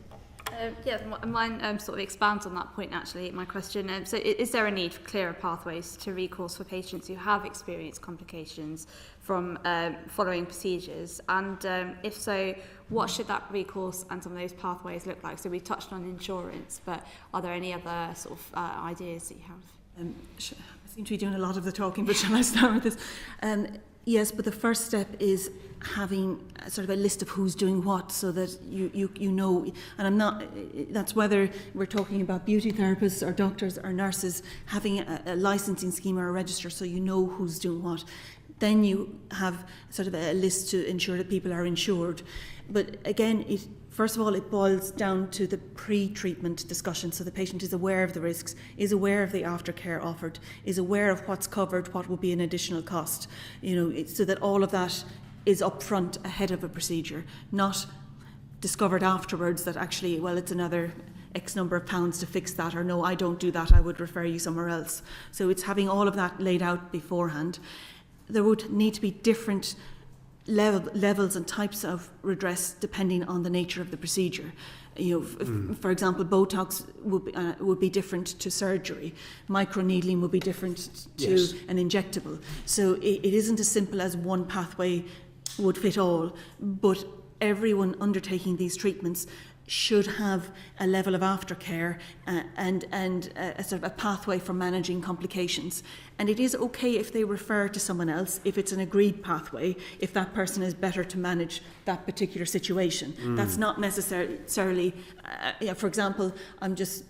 Speaker 5: Mine sort of expands on that point, actually, my question. So is there a need for clearer pathways to recourse for patients who have experienced complications from following procedures? And if so, what should that recourse and some of those pathways look like? So we touched on insurance, but are there any other sort of ideas that you have?
Speaker 11: I seem to be doing a lot of the talking, but shall I start with this? Yes, but the first step is having sort of a list of who's doing what, so that you know, and I'm not, that's whether we're talking about beauty therapists or doctors or nurses, having a licensing scheme or a register so you know who's doing what. Then you have sort of a list to ensure that people are insured. But again, first of all, it boils down to the pre-treatment discussion, so the patient is aware of the risks, is aware of the aftercare offered, is aware of what's covered, what will be an additional cost, so that all of that is upfront ahead of a procedure, not discovered afterwards that actually, well, it's another X number of pounds to fix that, or no, I don't do that, I would refer you somewhere else. So it's having all of that laid out beforehand. There would need to be different levels and types of redress depending on the nature of the procedure. For example, Botox would be different to surgery. Microneedling would be different to an injectable. So it isn't as simple as one pathway would fit all, but everyone undertaking these treatments should have a level of aftercare and a sort of a pathway for managing complications. And it is okay if they refer to someone else, if it's an agreed pathway, if that person is better to manage that particular situation. That's not necessarily, for example, I'm just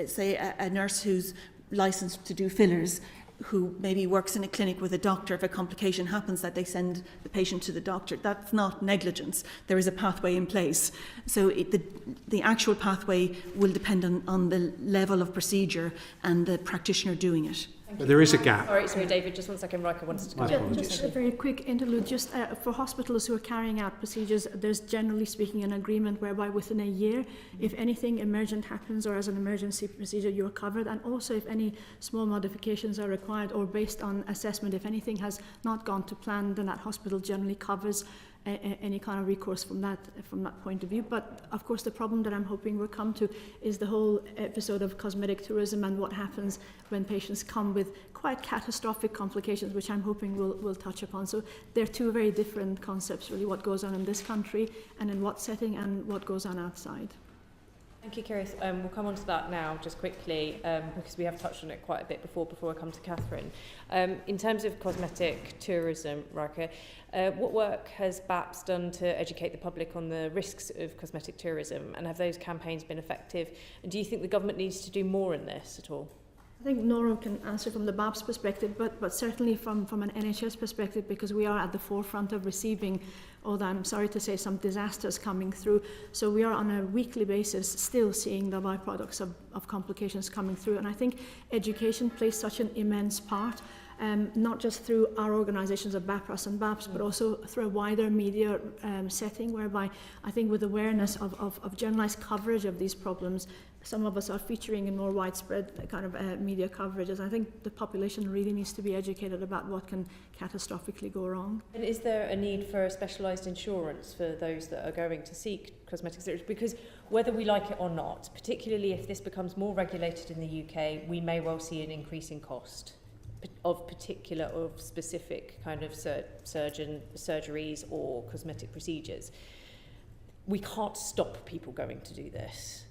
Speaker 11: say a nurse who's licensed to do fillers, who maybe works in a clinic with a doctor, if a complication happens that they send the patient to the doctor, that's not negligence. There is a pathway in place. So the actual pathway will depend on the level of procedure and the practitioner doing it.
Speaker 14: But there is a gap.
Speaker 1: Sorry, David, just one second. Riker wanted to come in.
Speaker 12: Just a very quick interlude. Just for hospitals who are carrying out procedures, there's generally speaking an agreement whereby within a year, if anything emergent happens or as an emergency procedure, you're covered. And also if any small modifications are required or based on assessment, if anything has not gone to plan, then that hospital generally covers any kind of recourse from that point of view. But of course the problem that I'm hoping we'll come to is the whole episode of cosmetic tourism and what happens when patients come with quite catastrophic complications, which I'm hoping we'll touch upon. So they're two very different concepts, really, what goes on in this country and in what setting and what goes on outside.
Speaker 1: Thank you, Kiris. We'll come on to that now, just quickly, because we have touched on it quite a bit before I come to Catherine. In terms of cosmetic tourism, Riker, what work has BAPS done to educate the public on the risks of cosmetic tourism, and have those campaigns been effective? And do you think the government needs to do more in this at all?
Speaker 12: I think Nora can answer from the BAPS perspective, but certainly from an NHS perspective, because we are at the forefront of receiving, although I'm sorry to say, some disasters coming through. So we are on a weekly basis still seeing the byproducts of complications coming through. And I think education plays such an immense part, not just through our organisations of BAPRAS and BAPS, but also through a wider media setting, whereby I think with awareness of generalised coverage of these problems, some of us are featuring in more widespread kind of media coverages. I think the population really needs to be educated about what can catastrophically go wrong.
Speaker 1: And is there a need for a specialised insurance for those that are going to seek cosmetic surgery? Because whether we like it or not, particularly if this becomes more regulated in the UK, we may well see an increase in cost of specific kind of surgeries or cosmetic procedures. We can't stop people going to do this.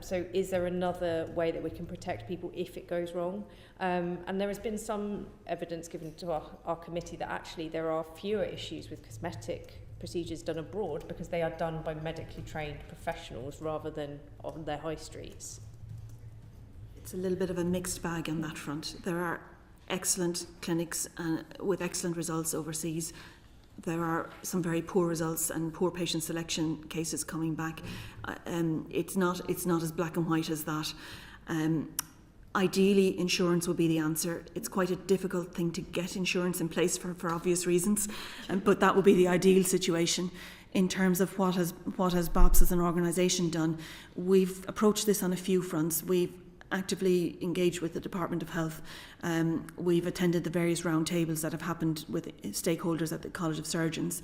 Speaker 1: So is there another way that we can protect people if it goes wrong? And there has been some evidence given to our committee that actually there are fewer issues with cosmetic procedures done abroad because they are done by medically trained professionals rather than on their high streets.
Speaker 11: It's a little bit of a mixed bag on that front. There are excellent clinics with excellent results overseas. There are some very poor results and poor patient selection cases coming back. It's not as black and white as that. Ideally, insurance would be the answer. It's quite a difficult thing to get insurance in place for obvious reasons, but that would be the ideal situation. In terms of what has BOPS as an organisation done, we've approached this on a few fronts. We've actively engaged with the Department of Health. We've attended the various roundtables that have happened with stakeholders at the College of Surgeons.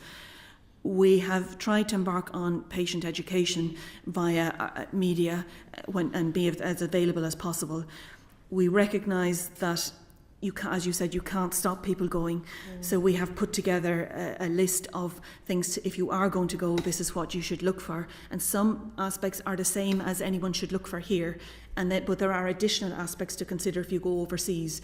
Speaker 11: We have tried to embark on patient education via media and be as available as possible. We recognise that, as you said, you can't stop people going. So we have put together a list of things. If you are going to go, this is what you should look for. And some aspects are the same as anyone should look for here. But there are additional aspects to consider if you go overseas.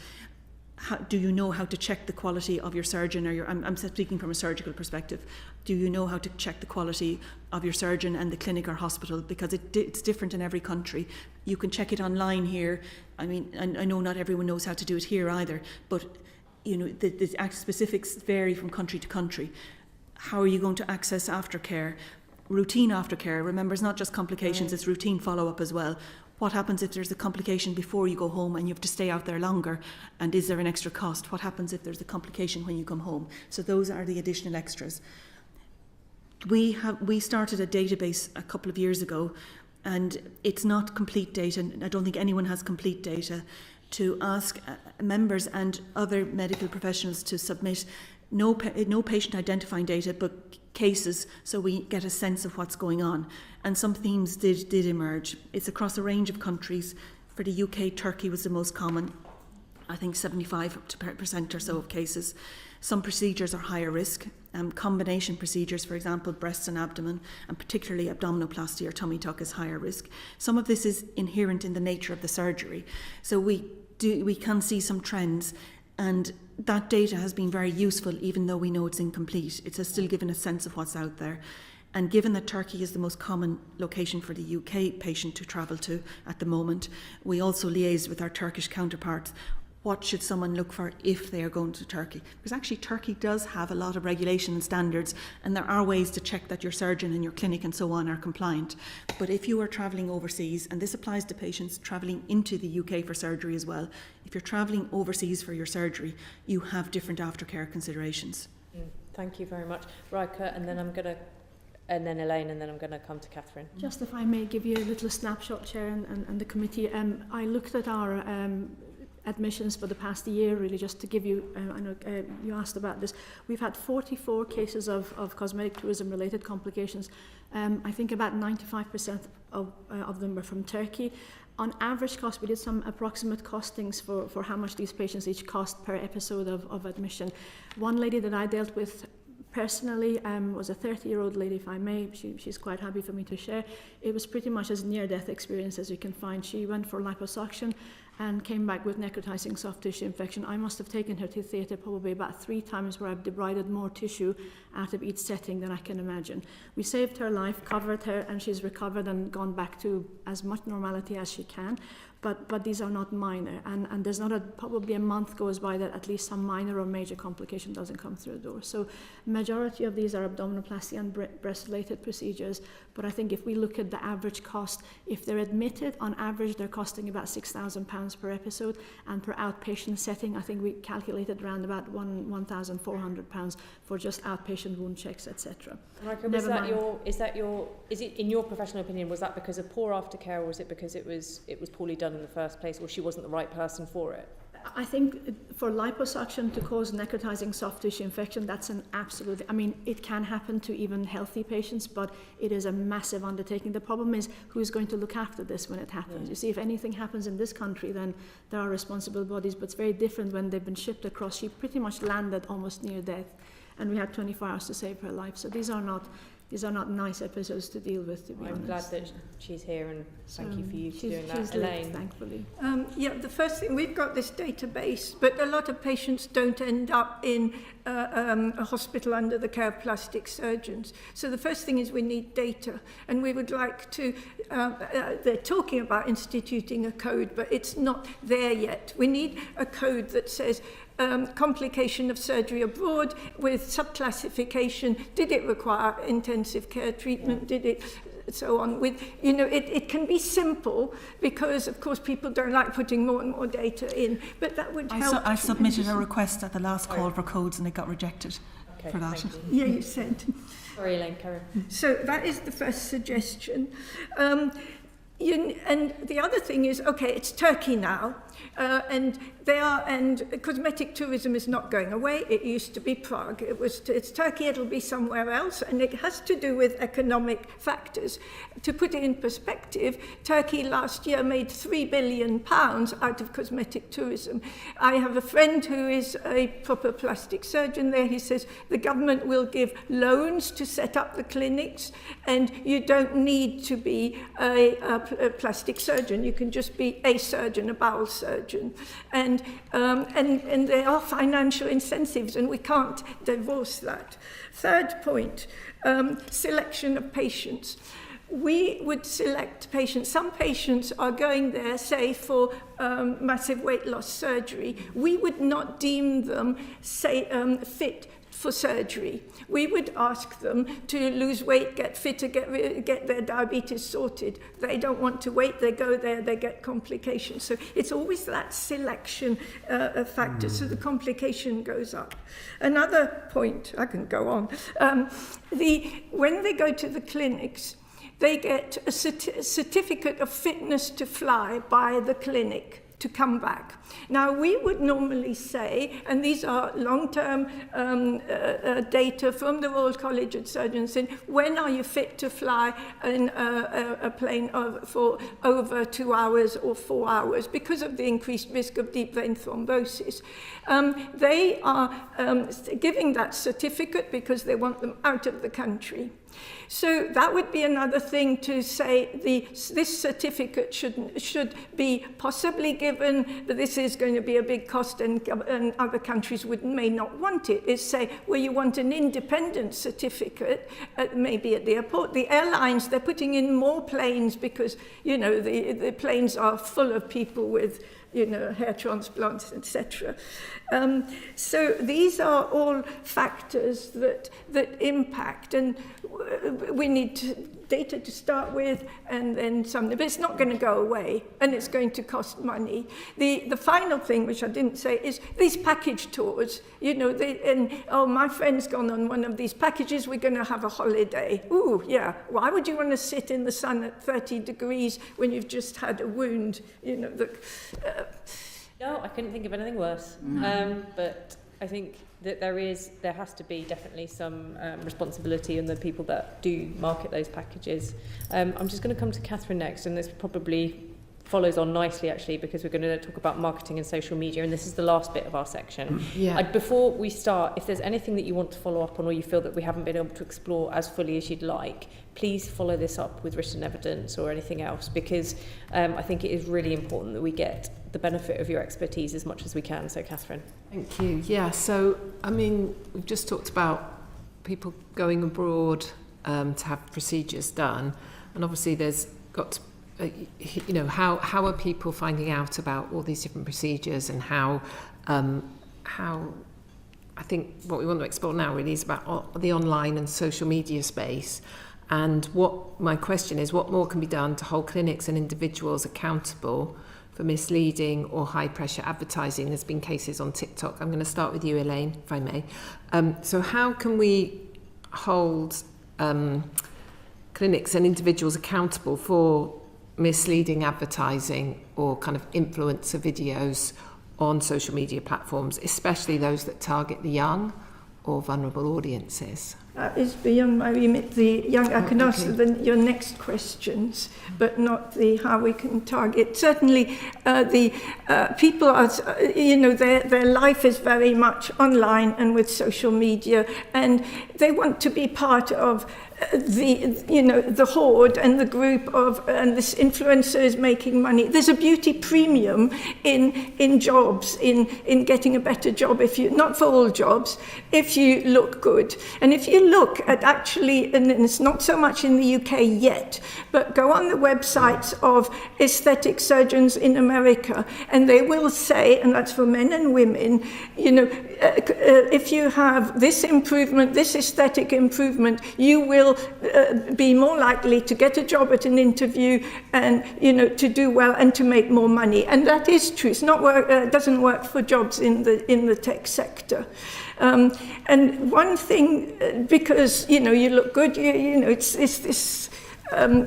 Speaker 11: Do you know how to check the quality of your surgeon? I'm speaking from a surgical perspective. Do you know how to check the quality of your surgeon and the clinic or hospital? Because it's different in every country. You can check it online here. I mean, I know not everyone knows how to do it here either, but the specifics vary from country to country. How are you going to access aftercare? Routine aftercare. Remember, it's not just complications, it's routine follow-up as well. What happens if there's a complication before you go home and you have to stay out there longer? And is there an extra cost? What happens if there's a complication when you come home? So those are the additional extras. We started a database a couple of years ago, and it's not complete data. I don't think anyone has complete data, to ask members and other medical professionals to submit no patient identifying data, but cases, so we get a sense of what's going on. And some themes did emerge. It's across a range of countries. For the UK, Turkey was the most common. I think 75% or so of cases. Some procedures are higher risk. Combination procedures, for example, breasts and abdomen, and particularly abdominoplasty or tummy tuck, is higher risk. Some of this is inherent in the nature of the surgery. So we can see some trends. And that data has been very useful, even though we know it's incomplete. It has still given a sense of what's out there. And given that Turkey is the most common location for the UK patient to travel to at the moment, we also liaise with our Turkish counterparts. What should someone look for if they are going to Turkey? Because actually Turkey does have a lot of regulation and standards, and there are ways to check that your surgeon and your clinic and so on are compliant. But if you are travelling overseas, and this applies to patients travelling into the UK for surgery as well, if you're travelling overseas for your surgery, you have different aftercare considerations.
Speaker 1: Thank you very much. Rika, and then Elaine, and then I'm going to come to Catherine.
Speaker 12: Just if I may give you a little snapshot, Chair, and the committee. I looked at our admissions for the past year, really, just to give you, I know you asked about this. We've had 44 cases of cosmetic tourism-related complications. I think about 95% of them were from Turkey. On average cost, we did some approximate costings for how much these patients each cost per episode of admission. One lady that I dealt with personally was a 30-year-old lady, if I may. She's quite happy for me to share. It was pretty much as near-death experience as you can find. She went for liposuction and came back with necrotizing soft tissue infection. I must have taken her to theatre probably about 3 times, where I've debrided more tissue out of each setting than I can imagine. We saved her life, covered her, and she's recovered and gone back to as much normality as she can. But these are not minor, and there's not probably a month goes by that at least some minor or major complication doesn't come through the door. So majority of these are abdominoplasty and breast-related procedures, but I think if we look at the average cost, if they're admitted, on average they're costing about £6,000 per episode, and per outpatient setting I think we calculated around about £1,400 for just outpatient wound checks, etc.
Speaker 1: Is it in your professional opinion, was that because of poor aftercare, or was it because it was poorly done in the first place, or she wasn't the right person for it?
Speaker 12: I think for liposuction to cause necrotizing soft tissue infection, that's an absolute, I mean, it can happen to even healthy patients, but it is a massive undertaking. The problem is who's going to look after this when it happens. Yeah. You see, if anything happens in this country, then there are responsible bodies, but it's very different when they've been shipped across. She pretty much landed almost near death, and we had 24 hours to save her life. So these are not
Speaker 13: these are not nice episodes to deal with, to be honest.
Speaker 1: I'm glad that she's here, and thank you for you doing that,
Speaker 13: she's
Speaker 1: Elaine.
Speaker 13: lived, thankfully. Yeah, the first thing, we've got this database, but a lot of patients don't end up in a hospital under the care of plastic surgeons. So the first thing is we need data, and we would like to, they're talking about instituting a code, but it's not there yet. We need a code that says complication of surgery abroad with subclassification. Did it require intensive care treatment? Did it so on? With, you know, it can be simple because, of course, people don't like putting more and more data in, but that would help.
Speaker 11: I submitted a request at the last call for codes and it got rejected for that.
Speaker 13: Yeah, you said.
Speaker 1: Sorry, Elaine, carry on.
Speaker 13: So that is the first suggestion. And the other thing is, okay, it's Turkey now, and cosmetic tourism is not going away. It used to be Prague. It's Turkey. It'll be somewhere else, and it has to do with economic factors. To put it in perspective, Turkey last year made £3 billion out of cosmetic tourism. I have a friend who is a proper plastic surgeon there. He says the government will give loans to set up the clinics, and you don't need to be a plastic surgeon. You can just be a surgeon, a bowel surgeon. And there are financial incentives, and we can't divorce that. Third point, selection of patients. We would select patients. Some patients are going there, say, for massive weight loss surgery. We would not deem them, fit for surgery. We would ask them to lose weight, get fitter, get their diabetes sorted. They don't want to wait, they go there, they get complications. So it's always that selection factor, so the complication goes up. Another point, I can go on, when they go to the clinics, they get a certificate of fitness to fly by the clinic to come back. Now, we would normally say, and these are long-term data from the Royal College of Surgeons, in when are you fit to fly in a plane for over 2 hours or 4 hours because of the increased risk of deep vein thrombosis. They are giving that certificate because they want them out of the country. So that would be another thing to say this certificate should be possibly given, but this is going to be a big cost and other countries may not want it, is say, well, you want an independent certificate, maybe at the airport. The airlines, they're putting in more planes because, you know, the planes are full of people with, you know, hair transplants, etc. So these are all factors that impact, and we need data to start with, and then something. But it's not going to go away, and it's going to cost money. The final thing, which I didn't say, is these package tours. You know, my friend's gone on one of these packages. We're going to have a holiday. Ooh, yeah. Why would you want to sit in the sun at 30 degrees when you've just had a wound? You know,
Speaker 1: No, I couldn't think of anything worse. But I think that there has to be definitely some responsibility in the people that do market those packages. I'm just going to come to Catherine next, and this probably follows on nicely, actually, because we're going to talk about marketing and social media, and this is the last bit of our section.
Speaker 6: Yeah.
Speaker 1: Before we start, if there's anything that you want to follow up on, or you feel that we haven't been able to explore as fully as you'd like, please follow this up with written evidence or anything else, because I think it is really important that we get the benefit of your expertise as much as we can. So, Catherine.
Speaker 6: Thank you. Yeah, so, I mean, we've just talked about people going abroad to have procedures done, and obviously there's got to, you know, how are people finding out about all these different procedures, and how I think what we want to explore now really is about the online and social media space. And what my question is, what more can be done to hold clinics and individuals accountable for misleading or high-pressure advertising? There's been cases on TikTok. I'm going to start with you, Elaine, if I may. So how can we hold clinics and individuals accountable for misleading advertising or kind of influencer videos on social media platforms, especially those that target the young or vulnerable audiences?
Speaker 13: That is beyond my remit. I can answer your next questions, but not the how we can target. Certainly, the people are, their life is very much online and with social media, and they want to be part of the horde and the group of, and this influencer is making money. There's a beauty premium in jobs, in getting a better job, if you, not for all jobs, if you look good. And if you look at actually, and it's not so much in the UK yet, but go on the websites of aesthetic surgeons in America, and they will say, and that's for men and women, if you have this improvement, this aesthetic improvement, you will be more likely to get a job at an interview and, to do well and to make more money. And that is true. It's not doesn't work for jobs in the tech sector. And one thing, because, you look good, it's this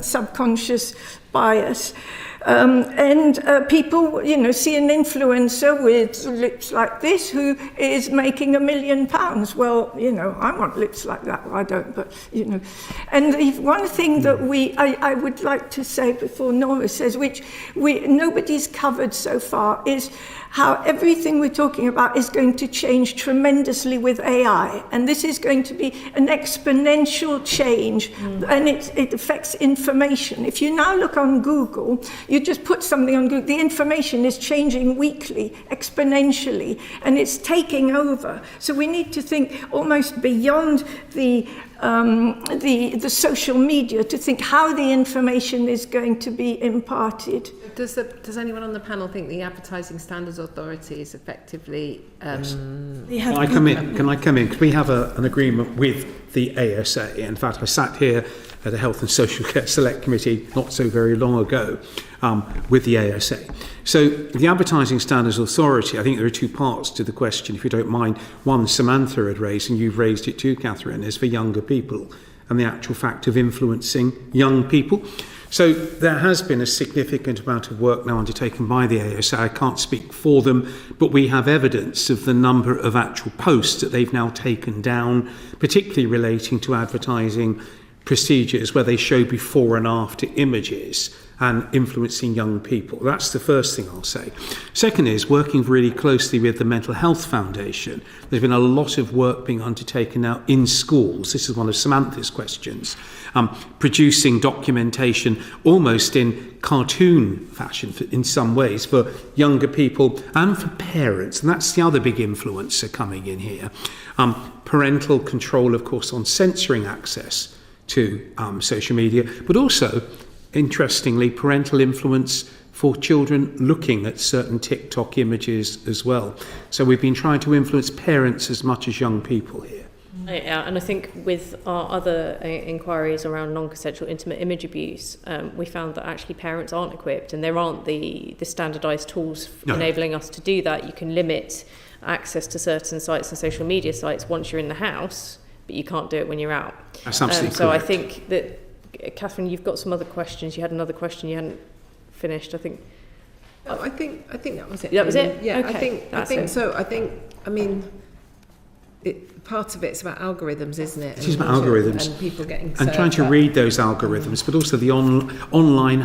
Speaker 13: subconscious bias. People, see an influencer with lips like this who is making £1 million. Well, I want lips like that. Well, I don't, but, And the one thing that I would like to say before Nora says, which nobody's covered so far, is how everything we're talking about is going to change tremendously with AI. And this is going to be an exponential change, and it affects information. If you now look on Google, you just put something on Google, the information is changing weekly, exponentially, and it's taking over. So we need to think almost beyond the social media to think how the information is going to be imparted.
Speaker 6: Does anyone on the panel think the Advertising Standards Authority is effectively...
Speaker 14: Can I come in? Because we have an agreement with the ASA. In fact, I sat here at a Health and Social Care Select Committee not so very long ago with the ASA. So the Advertising Standards Authority, I think there are two parts to the question, if you don't mind. One, Samantha had raised, and you've raised it too, Catherine, is for younger people and the actual fact of influencing young people. So there has been a significant amount of work now undertaken by the ASA. I can't speak for them, but we have evidence of the number of actual posts that they've now taken down, particularly relating to advertising procedures where they show before and after images and influencing young people. That's the first thing I'll say. Second is working really closely with the Mental Health Foundation. There's been a lot of work being undertaken now in schools. This is one of Samantha's questions. Producing documentation almost in cartoon fashion in some ways for younger people and for parents. And that's the other big influencer coming in here. Parental control, of course, on censoring access to social media, but also, interestingly, parental influence for children looking at certain TikTok images as well. So we've been trying to influence parents as much as young people here.
Speaker 1: Yeah, and I think with our other inquiries around non-consensual intimate image abuse, we found that actually parents aren't equipped, and there aren't the standardised tools enabling us to do that. You can limit access to certain sites and social media sites once you're in the house, but you can't do it when you're out.
Speaker 14: That's absolutely
Speaker 1: so
Speaker 14: correct.
Speaker 1: I think that, Catherine, you've got some other questions. You had another question you hadn't finished, I think.
Speaker 6: No, I think that was it.
Speaker 1: That was it?
Speaker 6: Yeah,
Speaker 1: Okay,
Speaker 6: I think so. I mean, part of it's about algorithms, isn't it?
Speaker 14: It is about algorithms.
Speaker 6: And people getting
Speaker 14: and trying to read those algorithms, but also the online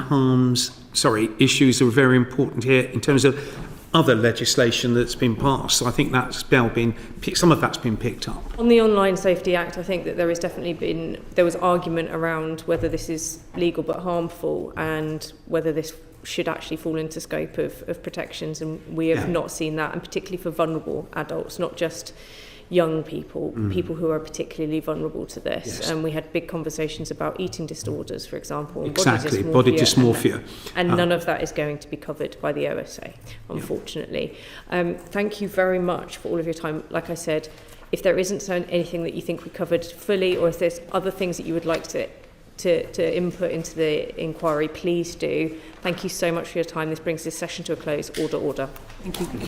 Speaker 14: issues are very important here in terms of other legislation that's been passed. So I think that's now some of that's been picked up.
Speaker 1: On the Online Safety Act, I think that there has definitely there was argument around whether this is legal but harmful and whether this should actually fall into scope of protections, and we have not seen that, and particularly for vulnerable adults, not just young people, people who are particularly vulnerable to this.
Speaker 14: Yes.
Speaker 1: And we had big conversations about eating disorders, for example, and
Speaker 14: exactly, body dysmorphia.
Speaker 1: And none of that is going to be covered by the OSA, unfortunately. Thank you very much for all of your time. Like I said, if there isn't anything that you think we covered fully, or if there's other things that you would like to input into the inquiry, please do. Thank you so much for your time. This brings this session to a close. Order.
Speaker 11: Thank you.